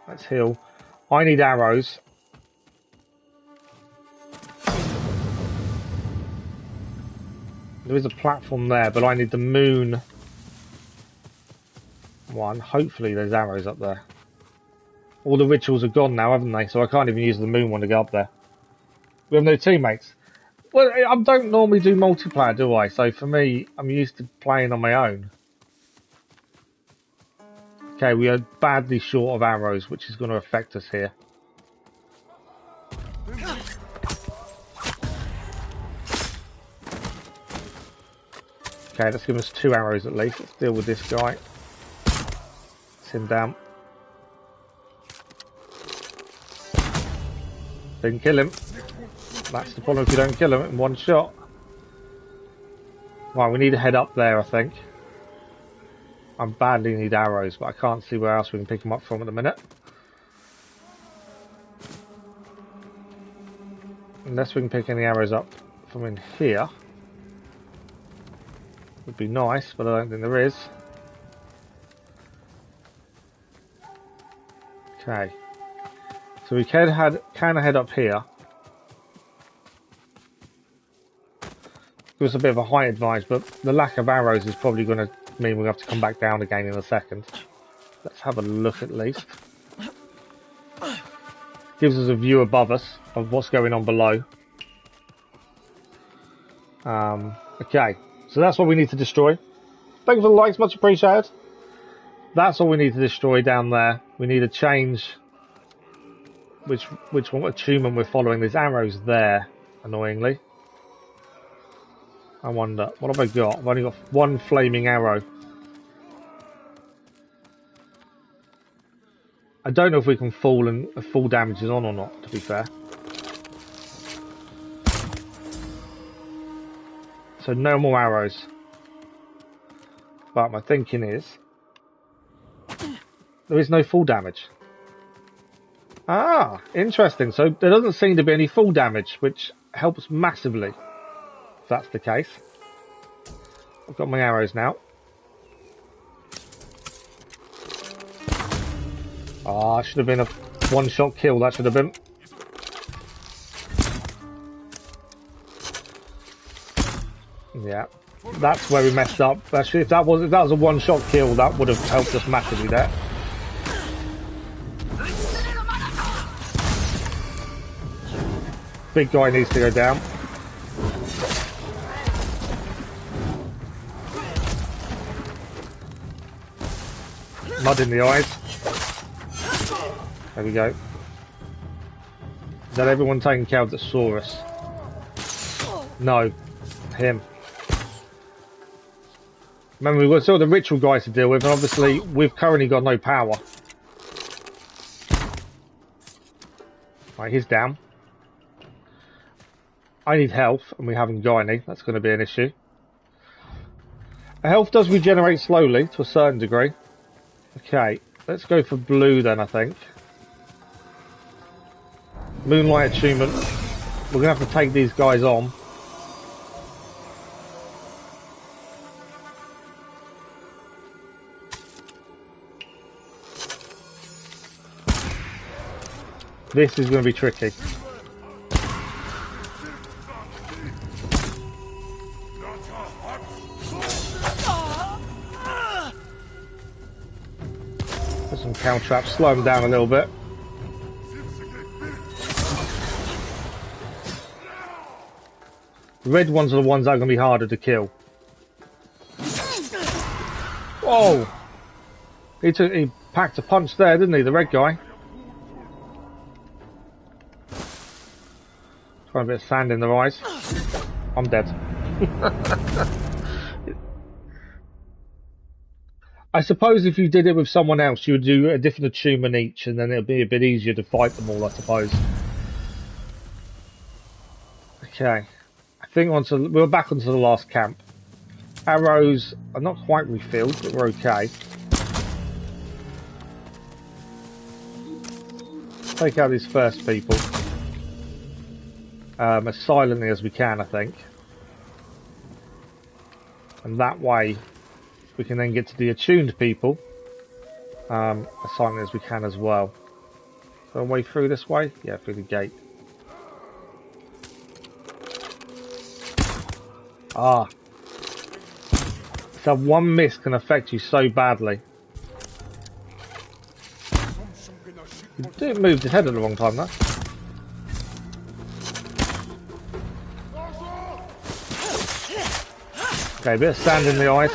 Let's heal. I need arrows. There is a platform there, but I need the moon one. Hopefully there's arrows up there. All the rituals are gone now, haven't they? So I can't even use the moon one to go up there. We have no teammates. Well, I don't normally do multiplayer, do I? So for me, I'm used to playing on my own. Okay, we are badly short of arrows, which is going to affect us here. Okay, let's give us 2 arrows at least. Let's deal with this guy. Let's him down. Didn't kill him. That's the problem if you don't kill him in one shot. Right, we need to head up there, I think. I badly need arrows, but I can't see where else we can pick them up from at the minute. Unless we can pick any arrows up from in here. Would be nice, but I don't think there is. Okay. So we can head up here. Give us a bit of a height advantage, but the lack of arrows is probably going to mean we'll have to come back down again in a second. Let's have a look at least. Gives us a view above us of what's going on below. Okay, so that's what we need to destroy. Thank you for the likes, much appreciated. That's all we need to destroy down there. We need to change which one attunement we're following. There's arrows there, annoyingly. I wonder, what have I got? I've only got 1 flaming arrow. I don't know if we can fall and full damage is on or not, to be fair. So no more arrows. But my thinking is, there is no full damage. Ah, interesting. So there doesn't seem to be any full damage, which helps massively. If that's the case. I've got my arrows now. Ah, should have been a one-shot kill, that should have been. Yeah, that's where we messed up. Actually, if that was a one-shot kill, that would have helped us massively there. Big guy needs to go down. Mud in the eyes. There we go. Is that everyone taking care of the Saurus? No. Him. Remember, we've got still the ritual guys to deal with, and obviously we've currently got no power. Right, he's down. I need health, and we haven't got any. That's going to be an issue. Health does regenerate slowly, to a certain degree. Okay, let's go for blue then, I think. Moonlight attunement. We're going to have to take these guys on. This is going to be tricky. Put some cow traps, slow them down a little bit. The red ones are the ones that are going to be harder to kill. Whoa! He packed a punch there, didn't he, the red guy? Try a bit of sand in their eyes. I'm dead. I suppose if you did it with someone else, you would do a different attunement each, and then it would be a bit easier to fight them all, I suppose. Okay. I think we're back onto the last camp. Arrows are not quite refilled, but we're okay. Take out these first people. As silently as we can, I think. And that way, we can then get to the attuned people. As silently as we can as well. So a way through this way? Yeah, through the gate. Ah. So one miss can affect you so badly. You didn't move his head at the wrong time, though. Okay, a bit of sand in the eyes.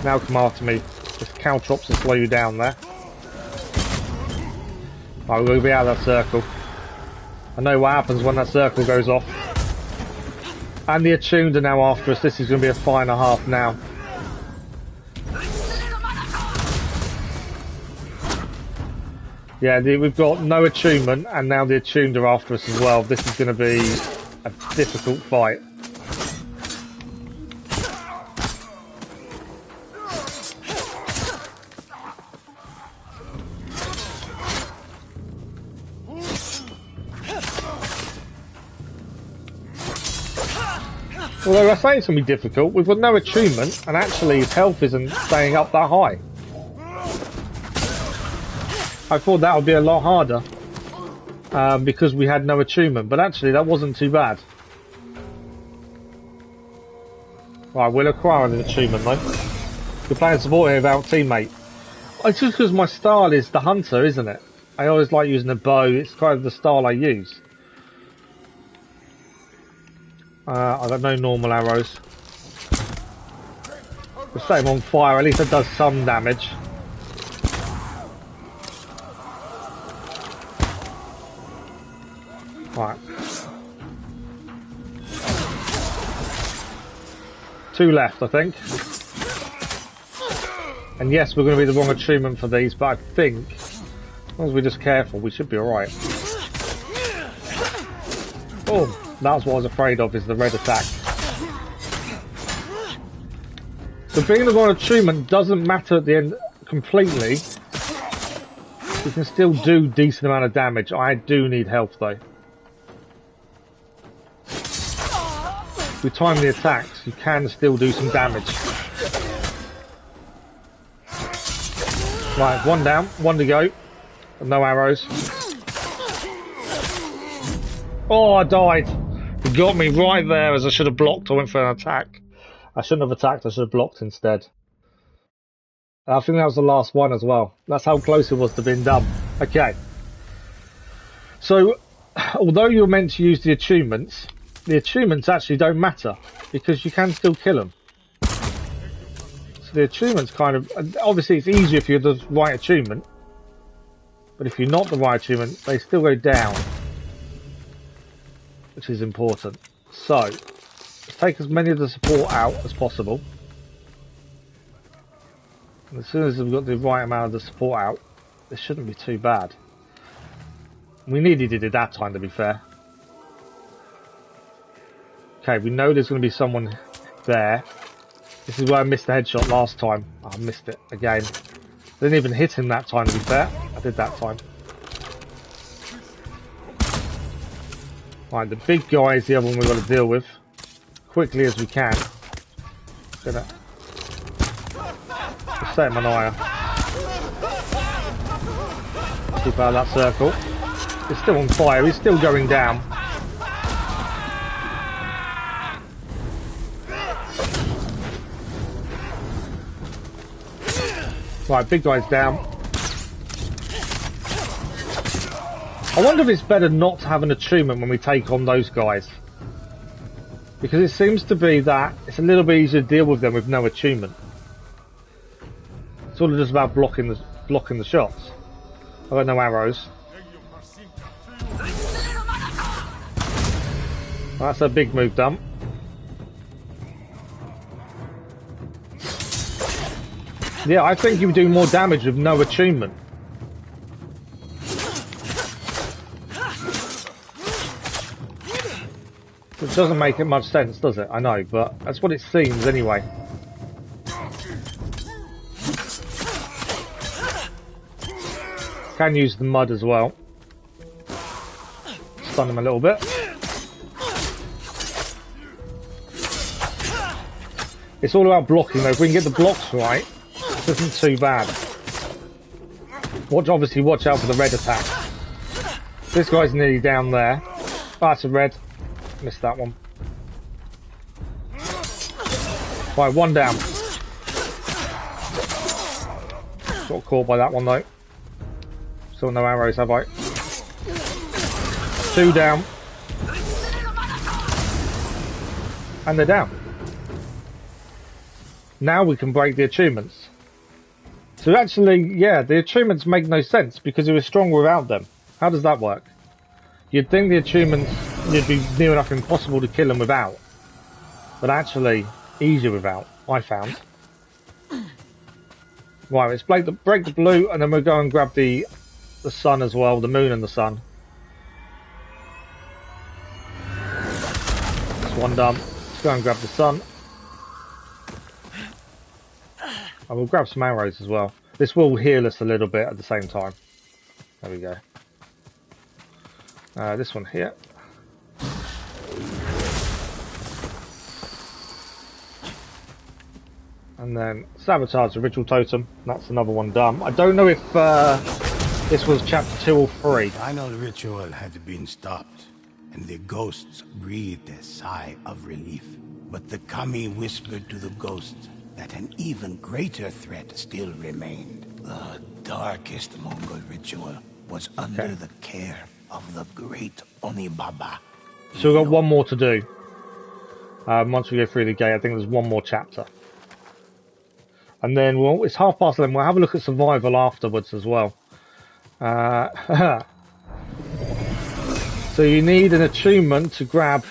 Now come after me. This caltrops will slow you down there. Right, we're going to be out of that circle. I know what happens when that circle goes off. And the attuned are now after us. This is going to be a fight and a half now. Yeah, we've got no attunement, and now the attuned are after us as well. This is going to be a difficult fight. Although I say it's going to be difficult, we've got no attunement, and actually his health isn't staying up that high. I thought that would be a lot harder, because we had no attunement, but actually that wasn't too bad. Right, we'll acquire an attunement though. We're playing support here without teammate. It's just because my style is the hunter, isn't it? I always like using a bow, it's kind of the style I use. I've got no normal arrows. We'll set him on fire, at least it does some damage. Right. 2 left, I think. And yes, we're going to be the wrong attunement for these, but I think, as long as we're just careful, we should be alright. Oh! That's what I was afraid of, is the red attack. So being the wrong attunement doesn't matter at the end completely. You can still do decent amount of damage. I do need health though. If we time the attacks, you can still do some damage. Right, 1 down, 1 to go. No arrows. Oh, I died. He got me right there as I should have blocked. I went for an attack. I shouldn't have attacked, I should have blocked instead. I think that was the last one as well. That's how close it was to being done. Okay. So, although you're meant to use the attunements actually don't matter, because you can still kill them. So the attunements kind of... Obviously it's easier if you're the right attunement, but if you're not the right attunement, they still go down. Which is important. So, let's take as many of the support out as possible. And as soon as we've got the right amount of the support out, this shouldn't be too bad. We nearly did it that time, to be fair. Okay, we know there's going to be someone there. This is where I missed the headshot last time. Oh, I missed it again. Didn't even hit him that time, to be fair. I did that time. Right, the big guy is the other one we've got to deal with. Quickly as we can. Gonna set him an eye. Keep out of that circle. He's still on fire, he's still going down. Right, big guy's down. I wonder if it's better not to have an attunement when we take on those guys. Because it seems to be that it's a little bit easier to deal with them with no attunement. It's all just about blocking the shots. I've got no arrows. That's a big move dump. Yeah, I think you would do more damage with no attunement. It doesn't make it much sense, does it? I know, but that's what it seems anyway. Can use the mud as well. Stun him a little bit. It's all about blocking though. If we can get the blocks right, it isn't too bad. Obviously watch out for the red attack. This guy's nearly down there. Oh, that's a red. Missed that one. Right, one down. Got caught by that one though. Still no arrows, have I? Two down. And they're down. Now we can break the achievements. So actually, yeah, the achievements make no sense because he was stronger without them. How does that work? You'd think the achievements would be near enough impossible to kill them without. But actually, easier without, I found. Right, let's break the blue and then we'll go and grab the sun as well, the moon and the sun. That's one done. Let's go and grab the sun. I will grab some arrows as well. This will heal us a little bit at the same time. There we go. This one here. And then sabotage the ritual totem. That's another one done. I don't know if this was chapter 2 or 3. The final ritual had been stopped, and the ghosts breathed a sigh of relief. But the kami whispered to the ghosts that an even greater threat still remained. The darkest Mongol ritual was under the care of the great Onibaba. So we've got one more to do. Once we go through the gate, I think there's one more chapter. And then, well, it's 11:30. We'll have a look at survival afterwards as well. So you need an attunement to grab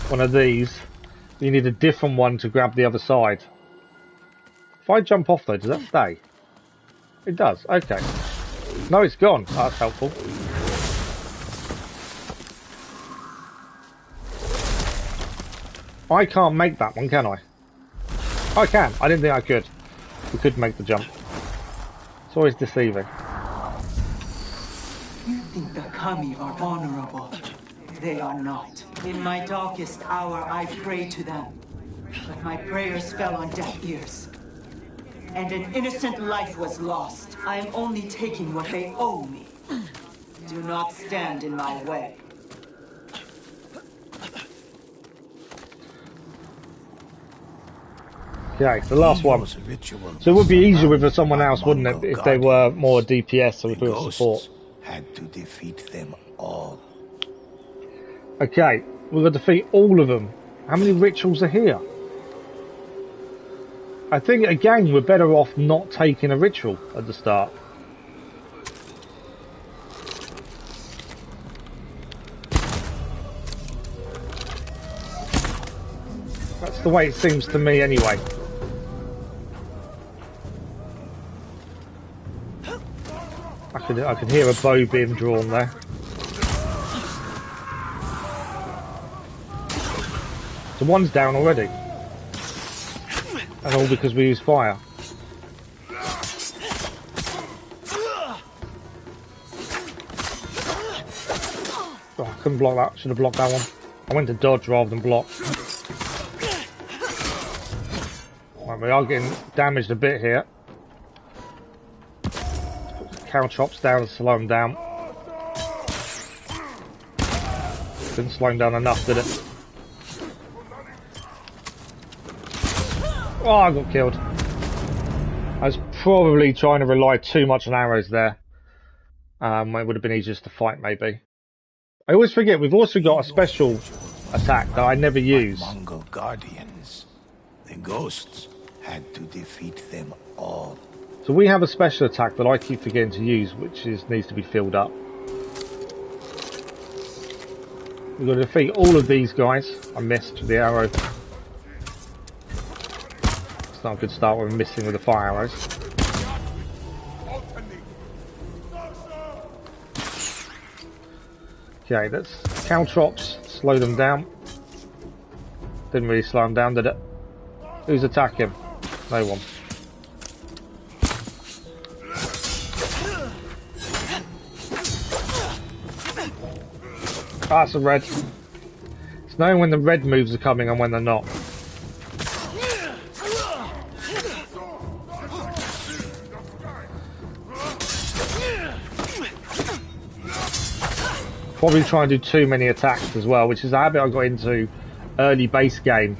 one of these. You need a different one to grab the other side. If I jump off though, does that stay? It does, okay. No, it's gone. Oh, that's helpful. I can't make that one, can I? I can. I didn't think I could. We could make the jump. It's always deceiving. You think the kami are honorable. They are not. In my darkest hour, I prayed to them. But my prayers fell on deaf ears. And an innocent life was lost. I am only taking what they owe me. Do not stand in my way. Okay, the last one. So it would be easier with someone else, wouldn't it, if they were more DPS or if we were support. Had to defeat them all. Okay, we're going to defeat all of them. How many rituals are here? I think, again, we're better off not taking a ritual at the start. That's the way it seems to me anyway. I can hear a bow being drawn there. So one's down already. And all because we use fire. Oh, I couldn't block that. Should have blocked that one. I went to dodge rather than block. Right, we are getting damaged a bit here. Cow chops down to slow them down. Didn't slow them down enough, did it? Oh, I got killed. I was probably trying to rely too much on arrows there. It would have been easier to fight, maybe. I always forget, we've also got a special attack that I never use. Mongol guardians. The ghosts had to defeat them all. So we have a special attack that I keep forgetting to use, which needs to be filled up. We've got to defeat all of these guys. I missed the arrow. It's not a good start when we're missing with the fire arrows. Okay, let's caltrops, slow them down. Didn't really slow them down, did it? Who's attacking? No one. Ah, it's a red. It's knowing when the red moves are coming and when they're not. Probably try and do too many attacks as well, which is a habit I got into early base game.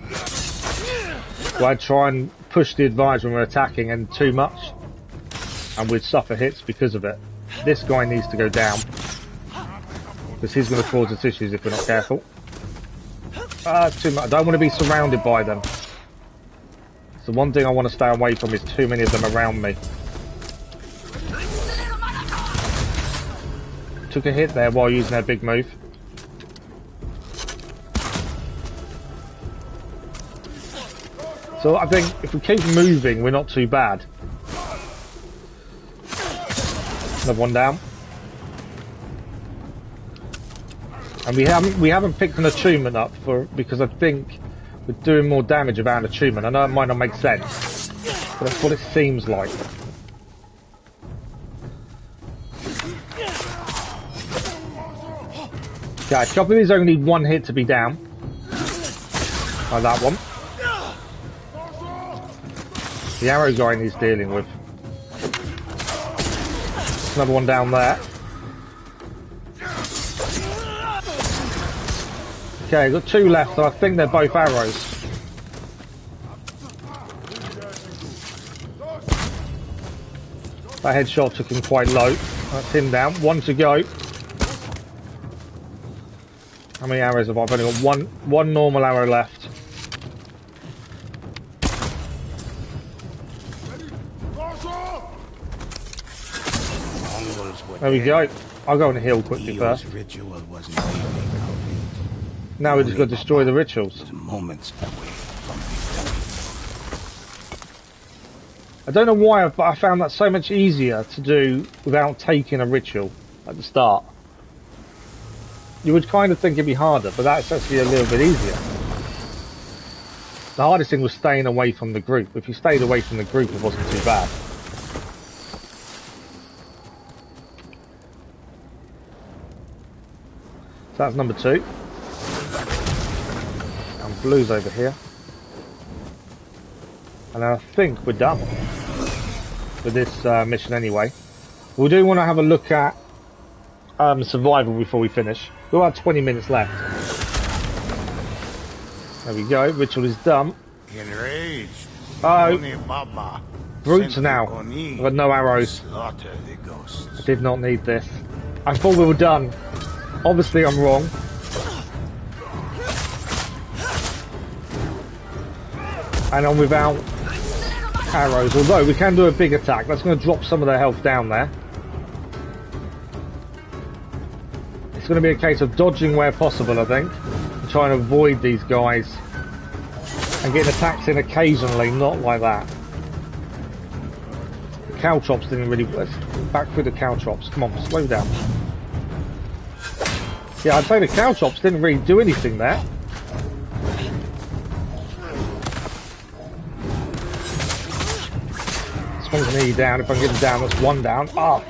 Where I'd try and push the advisor when we're attacking and too much. And we'd suffer hits because of it. This guy needs to go down. Because he's going to cause us issues if we're not careful. Too much. I don't want to be surrounded by them. So one thing I want to stay away from is too many of them around me. Took a hit there while using their big move. So I think if we keep moving, we're not too bad. Another one down. And we haven't picked an attunement up because I think we're doing more damage without an attunement. I know it might not make sense, but that's what it seems like. Okay, a couple of these only need one hit to be down. Like that one. The arrow guy he's dealing with. Another one down there. Okay, I've got two left, so I think they're both arrows. That headshot took him quite low. That's him down. One to go. How many arrows have I? I've only got one normal arrow left. There we go. I'll go and heal quickly first. Now we just got to destroy the rituals. I don't know why, but I found that so much easier to do without taking a ritual at the start. You would kind of think it'd be harder, but that's actually a little bit easier. The hardest thing was staying away from the group. If you stayed away from the group, it wasn't too bad. So that's number 2. And blue's over here. And I think we're done with this mission anyway. We do want to have a look at survival before we finish. We've got about 20 minutes left. There we go, ritual is done. Enraged. Oh, brutes now. I've got no arrows. I did not need this. I thought we were done. Obviously I'm wrong. And I'm without arrows, although we can do a big attack. That's going to drop some of their health down there. It's going to be a case of dodging where possible, I think, and trying to avoid these guys and getting attacks in occasionally, not like that. The caltrops didn't really... Let's back through the caltrops. Come on, slow down. Yeah, I'd say the caltrops didn't really do anything there. This one's nearly down. If I can get him down, that's one down. Oh,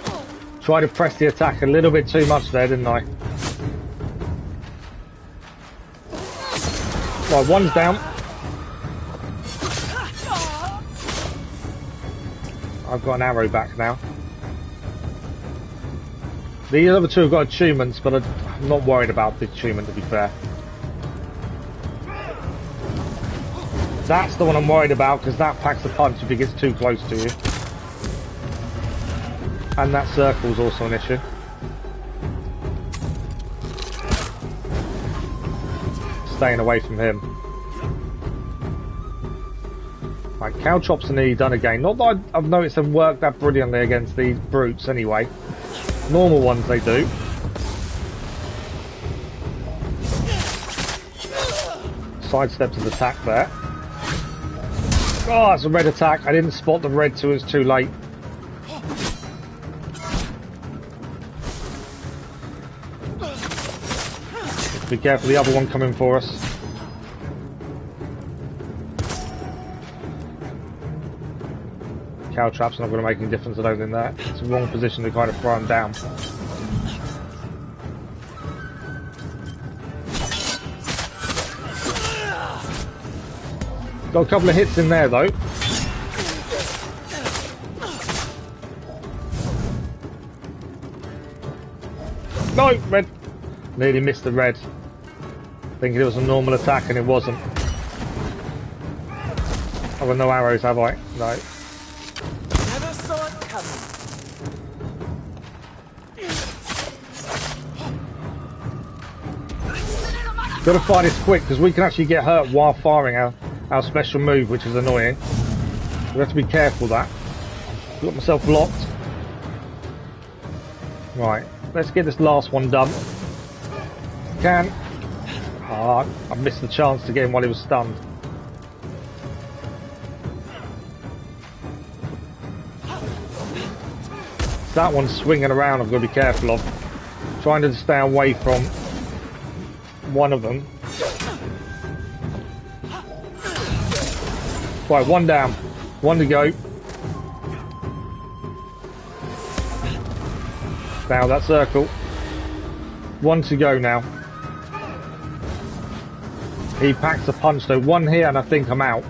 tried to press the attack a little bit too much there, didn't I? Right, one's down. I've got an arrow back now. The other two have got attunements, but I'm not worried about the attunement, to be fair. That's the one I'm worried about, because that packs a punch if it gets too close to you. And that circle's also an issue. Staying away from him. Right, cow chops are nearly done again. Not that I've noticed them work that brilliantly against these brutes anyway. Normal ones they do. Sidestepped his attack there. Oh, it's a red attack. I didn't spot the red till it was too late. Be careful, the other one coming for us. Cow traps not going to make any difference, I don't think that. It's the wrong position to kind of throw them down. Got a couple of hits in there though. No, red. Nearly missed the red. Thinking it was a normal attack and it wasn't. I've got no arrows, have I? No. Never saw it coming. Got to fire this quick because we can actually get hurt while firing our special move, which is annoying. We have to be careful of that. Got myself blocked. Right, let's get this last one done. Can. Ah, I missed the chance to get him while he was stunned. That one's swinging around, I've got to be careful of. Trying to stay away from one of them. Right, one down. One to go. Now that circle. One to go now. He packs a punch though. One here and I think I'm out.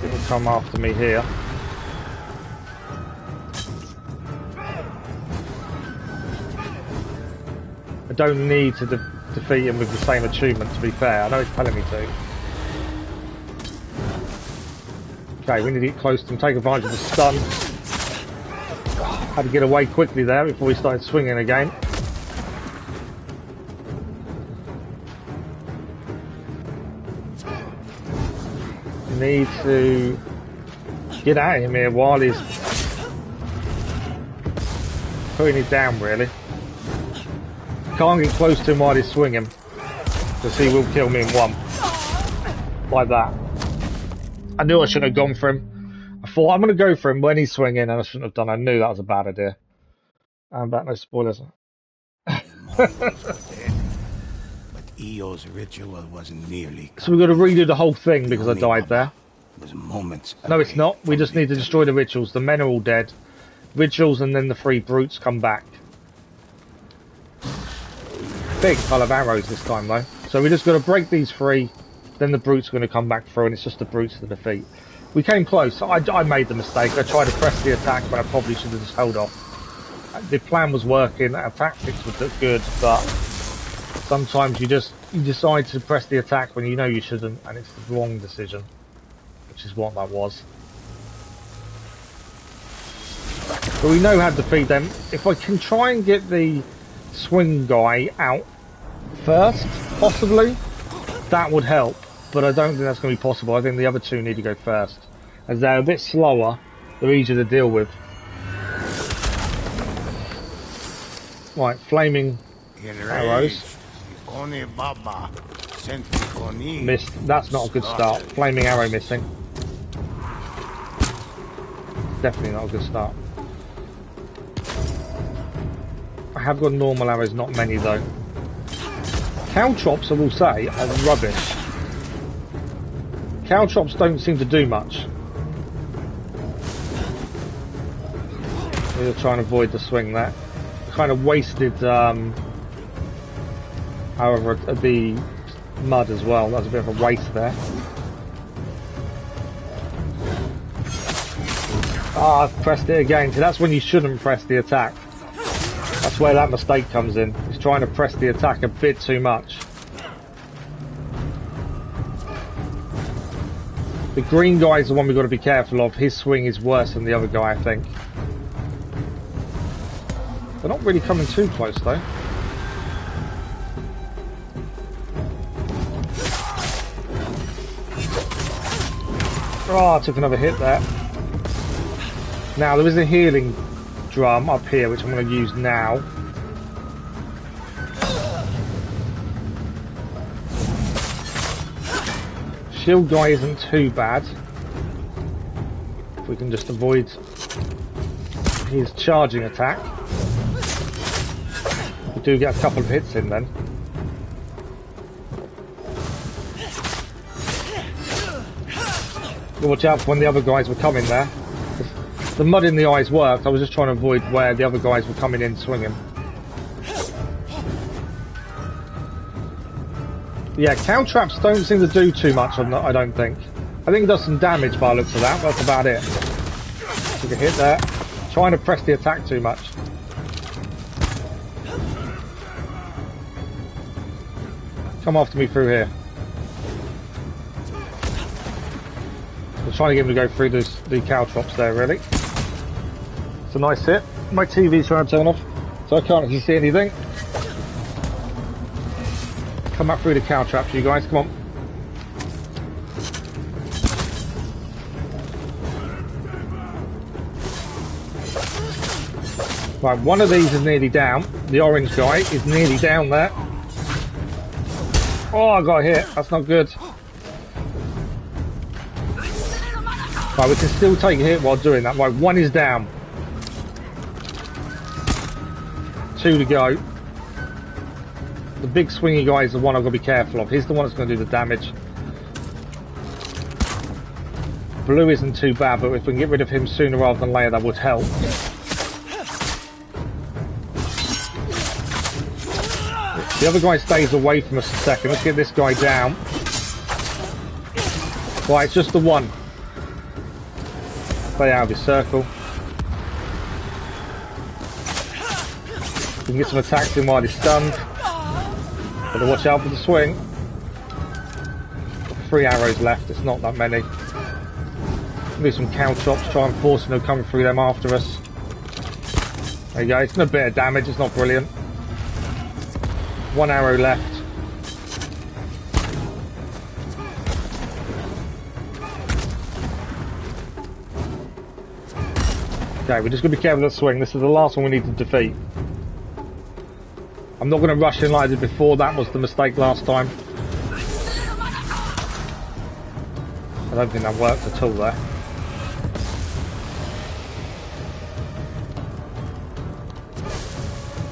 It'll come after me here. I don't need to defeat him with the same achievement, to be fair. I know he's telling me to. Okay, we need to get close to him, take advantage of the stun. Had to get away quickly there before he started swinging again. Need to get at him here while he's putting it down, really. Can't get close to him while he's swinging, because he will kill me in one. Like that. I knew I shouldn't have gone for him. I thought I'm going to go for him when he's swinging, and I shouldn't have done. I knew that was a bad idea. And back, no spoilers. But Io's ritual wasn't nearly. So we've got to redo the whole thing because I died there. Was moments. No, it's not. We just need to destroy the rituals. The men are all dead. Rituals, and then the 3 brutes come back. Big pile of arrows this time though. So we just got to break these 3, then the brutes are going to come back through, and it's just the brutes to defeat. We came close. I made the mistake. I tried to press the attack, but I probably should have just held off. The plan was working. Our tactics would look good, but sometimes you decide to press the attack when you know you shouldn't, and it's the wrong decision, which is what that was. But we know how to defeat them. If I can try and get the swing guy out first, possibly, that would help. But I don't think that's going to be possible. I think the other 2 need to go first. As they're a bit slower, they're easier to deal with. Right, flaming arrows. Missed. That's not a good start. Flaming arrow missing. Definitely not a good start. I have got normal arrows, not many though. Cow chops, I will say, are rubbish. Cow chops don't seem to do much. We're trying to avoid the swing there. Kind of wasted, however, the mud as well. That was a bit of a waste there. Ah, I've pressed it again. So that's when you shouldn't press the attack. That's where that mistake comes in. He's trying to press the attack a bit too much. The green guy is the one we've got to be careful of. His swing is worse than the other guy, I think. They're not really coming too close, though. Oh, I took another hit there. Now, there is a healing drum up here, which I'm going to use now. Shield guy isn't too bad. If we can just avoid his charging attack. We do get a couple of hits in then. Watch out for when the other guys were coming there. The mud in the eyes worked. I was just trying to avoid where the other guys were coming in swinging. Yeah, cow traps don't seem to do too much, I don't think. I think it does some damage by the looks of that, but that's about it. Took a hit there. Trying to press the attack too much. Come after me through here. I'm trying to get him to go through the cow traps there, really. It's a nice hit. My TV's trying to turn off, so I can't actually see anything. Come back through the cow traps, you guys, come on. Right, one of these is nearly down. The orange guy is nearly down there. Oh, I got hit. That's not good. Right, we can still take a hit while doing that. Right, one is down. 2 to go. The big swingy guy is the one I've got to be careful of. He's the one that's going to do the damage. Blue isn't too bad, but if we can get rid of him sooner rather than later, that would help. The other guy stays away from us a second. Let's get this guy down. Right, it's just the one. Stay out of his circle. We can get some attacks in while he's stunned. Gotta watch out for the swing. 3 arrows left, it's not that many. Do some cow chops, try and force them to come through them after us. There you go, it's a bit of damage, it's not brilliant. 1 arrow left. Okay, we're just going to be careful with the swing. This is the last one we need to defeat. I'm not going to rush in like I did before. That was the mistake last time. I don't think that worked at all there.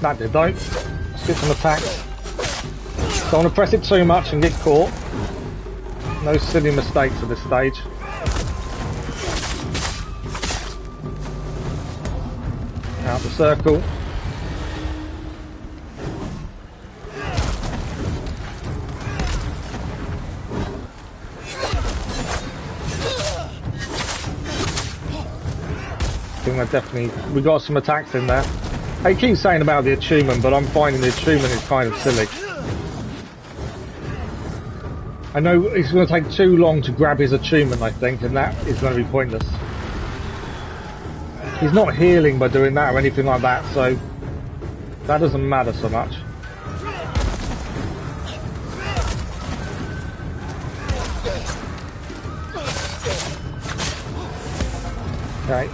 That did though. Let's get some attacks. Don't want to press it too much and get caught. No silly mistakes at this stage. Out the circle. I think that definitely, we got some attacks in there. I keep saying about the achievement, but I'm finding the achievement is kind of silly. I know it's going to take too long to grab his achievement, I think, and that is going to be pointless. He's not healing by doing that or anything like that, so that doesn't matter so much. Okay.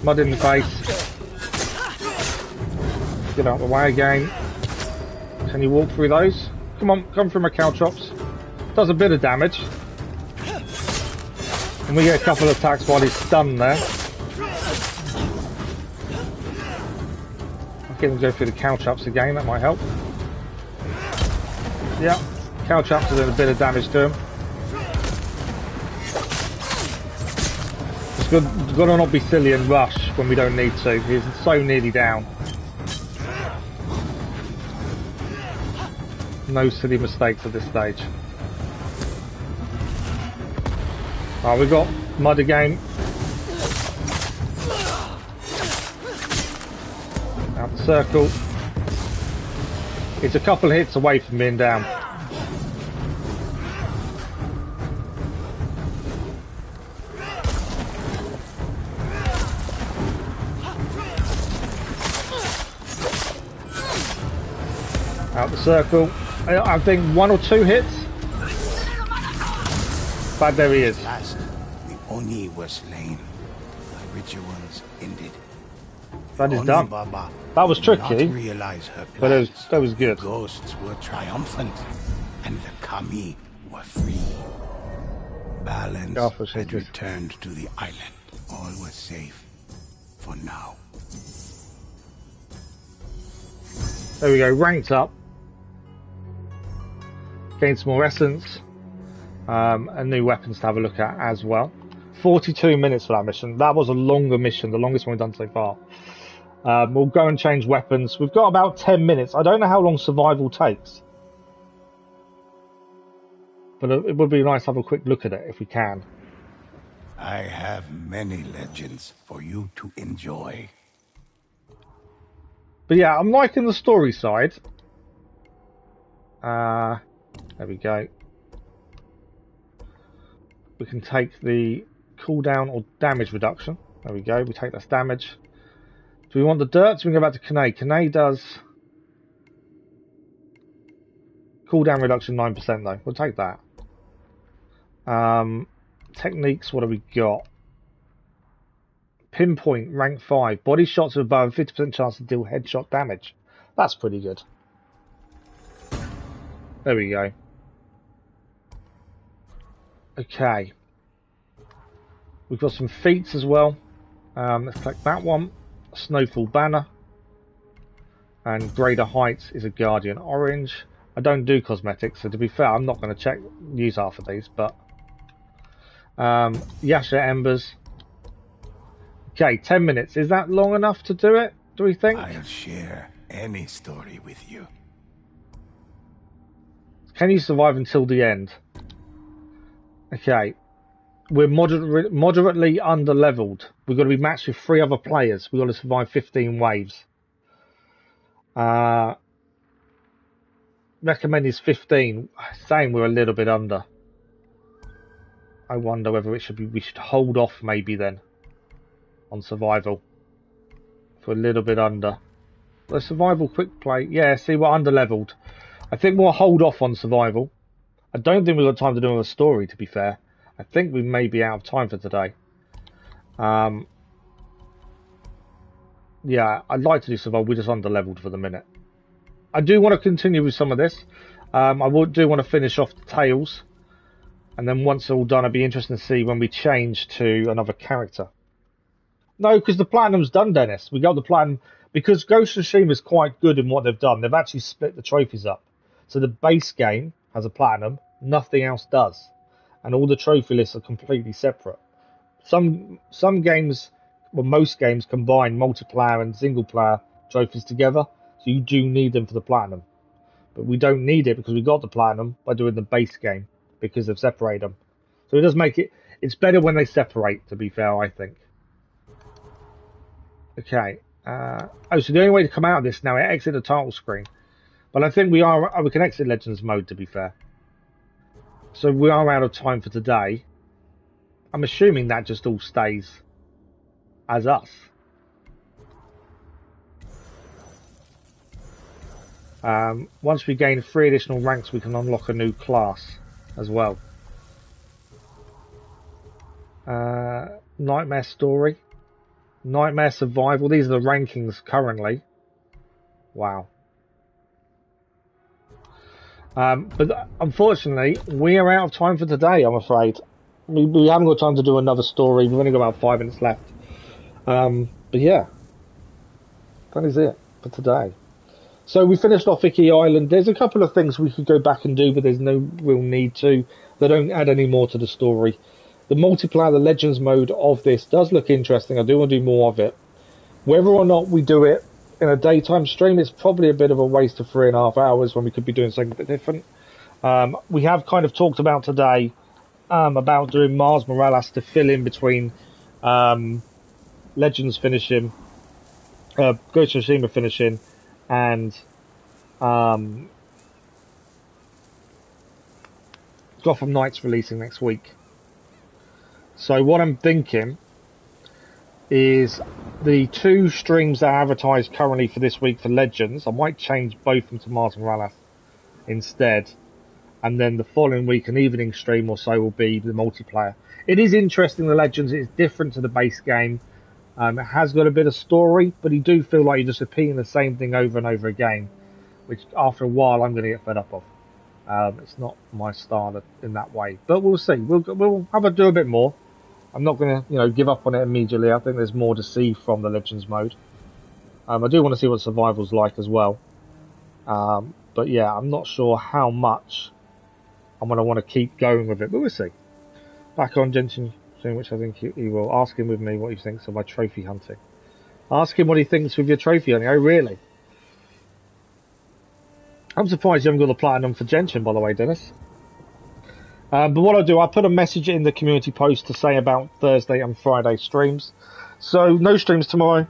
Mud in the face. Get out of the way again. Can you walk through those? Come on, come through my cow chops. Does a bit of damage. And we get a couple of attacks while he's stunned there. I'll get him to go through the cow chops again, that might help. Yeah, cow chops are doing a bit of damage to him. It's got to not be silly and rush when we don't need to. He's so nearly down. No silly mistakes at this stage. Right, we've got mud again. Out the circle. It's a couple of hits away from being down. Out the circle. I think 1 or 2 hits. But there he is. At last, the Oni were slain. The rituals ended. That is Oni done. Baba That was did not tricky, realize her but plans. that was good. The ghosts were triumphant, and the Kami were free. Balance had returned to the island. All was safe for now. There we go, ranked up. Gained some more essence. And new weapons to have a look at as well. 42 minutes for that mission. That was a longer mission, the longest one we've done so far. We'll go and change weapons. We've got about 10 minutes. I don't know how long survival takes. But it would be nice to have a quick look at it if we can. I have many legends for you to enjoy. But yeah, I'm liking the story side. There we go. We can take the cooldown or damage reduction. There we go. We take this damage. Do we want the dirt? So we can go back to Kane. Kane does cooldown reduction 9% though. We'll take that. Techniques, what have we got? Pinpoint, rank 5. Body shots of above 50% chance to deal headshot damage. That's pretty good. There we go. Okay. We've got some feats as well. Let's click that one. Snowfall Banner. And Greater Heights is a Guardian Orange. I don't do cosmetics, so to be fair, I'm not going to use half of these, but... Yasha Embers. Okay, 10 minutes. Is that long enough to do it, do we think? I'll share any story with you. Can you survive until the end? Okay. We're moderately under-leveled. We've got to be matched with 3 other players. We've got to survive 15 waves. Recommend is 15. Saying we're a little bit under. I wonder whether it should be. We should hold off maybe then on survival. For a little bit under. The survival quick play. Yeah, see, we're under-leveled. I think we'll hold off on survival. I don't think we've got time to do a story, to be fair. I think we may be out of time for today. Yeah, I'd like to do survival. We're just under-leveled for the minute. I do want to continue with some of this. I do want to finish off the Tales. And then once all done, I'd be interested to see when we change to another character. No, because the Platinum's done, Dennis. We got the Platinum. Because Ghost of Tsushima is quite good in what they've done. They've actually split the trophies up. So the base game has a Platinum. Nothing else does. And all the trophy lists are completely separate. Some games, well, most games combine multiplayer and single player trophies together. So you do need them for the Platinum. But we don't need it because we got the Platinum by doing the base game. Because they've separated them. So it does make it... It's better when they separate, to be fair, I think. Okay. So the only way to come out of this now is exit the title screen. But I think we can exit Legends mode, to be fair. So we are out of time for today. I'm assuming that just all stays as us. Once we gain 3 additional ranks, we can unlock a new class as well. Nightmare Story. Nightmare Survival. These are the rankings currently. Wow. But unfortunately, we are out of time for today, I'm afraid. We haven't got time to do another story. We've only got about 5 minutes left. But yeah. That is it for today. So we finished off Iki Island. There's a couple of things we could go back and do, but there's no real need to. They don't add any more to the story. The multiplayer, the Legends mode of this does look interesting. I do want to do more of it. Whether or not we do it in a daytime stream, it's probably a bit of a waste of 3.5 hours when we could be doing something a bit different. We have kind of talked about today about doing Mars Morales to fill in between Legends finishing, Ghost of Tsushima finishing, and Gotham Knights releasing next week. So what I'm thinking is the 2 streams that are advertised currently for this week for Legends, I might change both of them to Mars Morales instead, and then the following week an evening stream or so will be the multiplayer. It is interesting, the Legends. It's different to the base game. It has got a bit of story, but you do feel like you're just repeating the same thing over and over again, which after a while I'm going to get fed up of. It's not my style in that way, but we'll see. We'll have to do a bit more. I'm not going to, give up on it immediately. I think there's more to see from the Legends mode. I do want to see what survival's like as well. But yeah, I'm not sure how much I'm going to want to keep going with it, but we'll see. Back on Genshin, which I think he will. Ask him with me what he thinks of my trophy hunting. Ask him what he thinks with your trophy hunting. Oh, really? I'm surprised you haven't got the platinum for Genshin, by the way, Dennis. But what I'll do, I'll put a message in the community post to say about Thursday and Friday streams. So no streams tomorrow,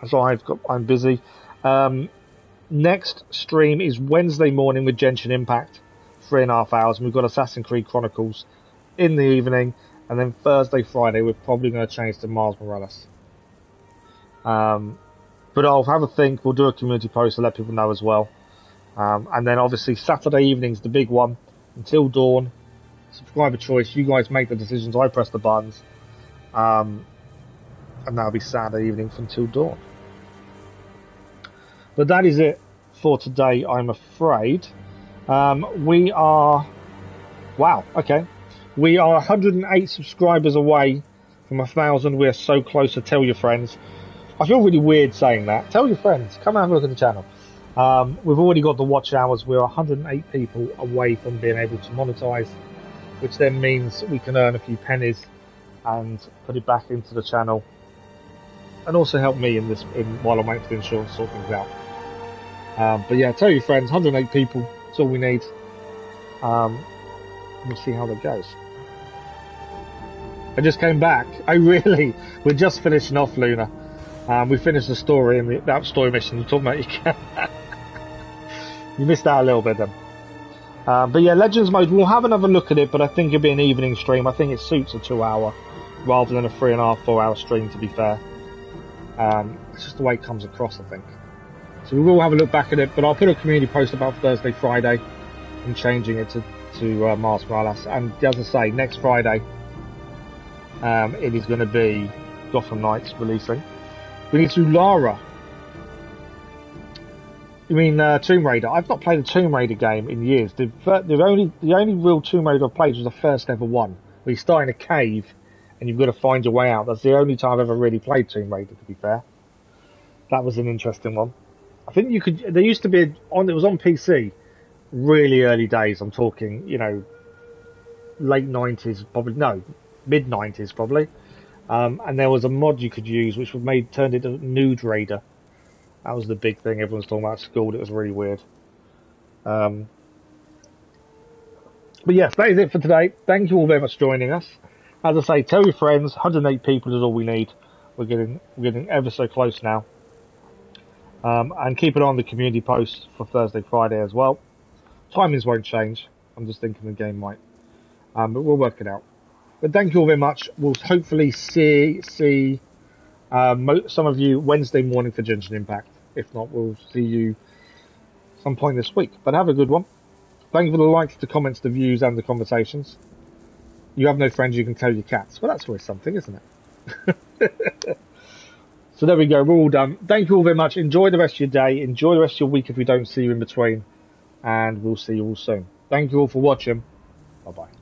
as I'm busy. Next stream is Wednesday morning with Genshin Impact, 3.5 hours. And we've got Assassin's Creed Chronicles in the evening, and then Thursday, Friday, we're probably going to change to Miles Morales. But I'll have a think. We'll do a community post to let people know as well. And then obviously Saturday evening's the big one. Until Dawn. Subscriber choice. You guys make the decisions. I press the buttons. And that'll be Saturday evening from Till Dawn. But that is it for today, I'm afraid. We are... Wow, okay. We are 108 subscribers away from 1,000. We are so close to tell your friends. I feel really weird saying that. Tell your friends. Come and have a look at the channel. We've already got the watch hours. We're 108 people away from being able to monetize, which then means we can earn a few pennies and put it back into the channel, and also help me while I'm waiting for the insurance to sort things out. But yeah, tell your friends. 108 people. That's all we need. We'll see how that goes. I just came back. Oh, really? We're just finishing off, Luna. We finished the story and that story mission. You're talking about you missed out a little bit then. But yeah, Legends mode, we'll have another look at it, but I think it'll be an evening stream. I think it suits a 2-hour rather than a 3.5, 4-hour stream, to be fair. It's just the way it comes across, I think. So we will have a look back at it, but I'll put a community post about Thursday, Friday, and changing it to Miles Morales. And as I say, next Friday, it is going to be Gotham Knights releasing. We need to do Lara. You mean Tomb Raider? I've not played a Tomb Raider game in years. The only real Tomb Raider I've played was the first ever one, where you start in a cave and you've got to find your way out. That's the only time I've ever really played Tomb Raider, to be fair. That was an interesting one. I think you could. There used to be it was on PC, really early days. I'm talking, late 90s, probably mid 90s probably. And there was a mod you could use which turned into Nude Raider. That was the big thing everyone was talking about at school. It was really weird. But yes, that is it for today. Thank you all very much for joining us. As I say, tell your friends. 108 people is all we need. We're getting ever so close now. And keep it on the community post for Thursday, Friday as well. Timings won't change. I'm just thinking the game might. But we'll work it out. But thank you all very much. We'll hopefully see some of you Wednesday morning for Genshin Impact. If not, we'll see you some point this week. But have a good one. Thank you for the likes, the comments, the views, and the conversations. You have no friends, you can tell your cats. Well, that's always something, isn't it? So there we go. We're all done. Thank you all very much. Enjoy the rest of your day. Enjoy the rest of your week if we don't see you in between. And we'll see you all soon. Thank you all for watching. Bye-bye.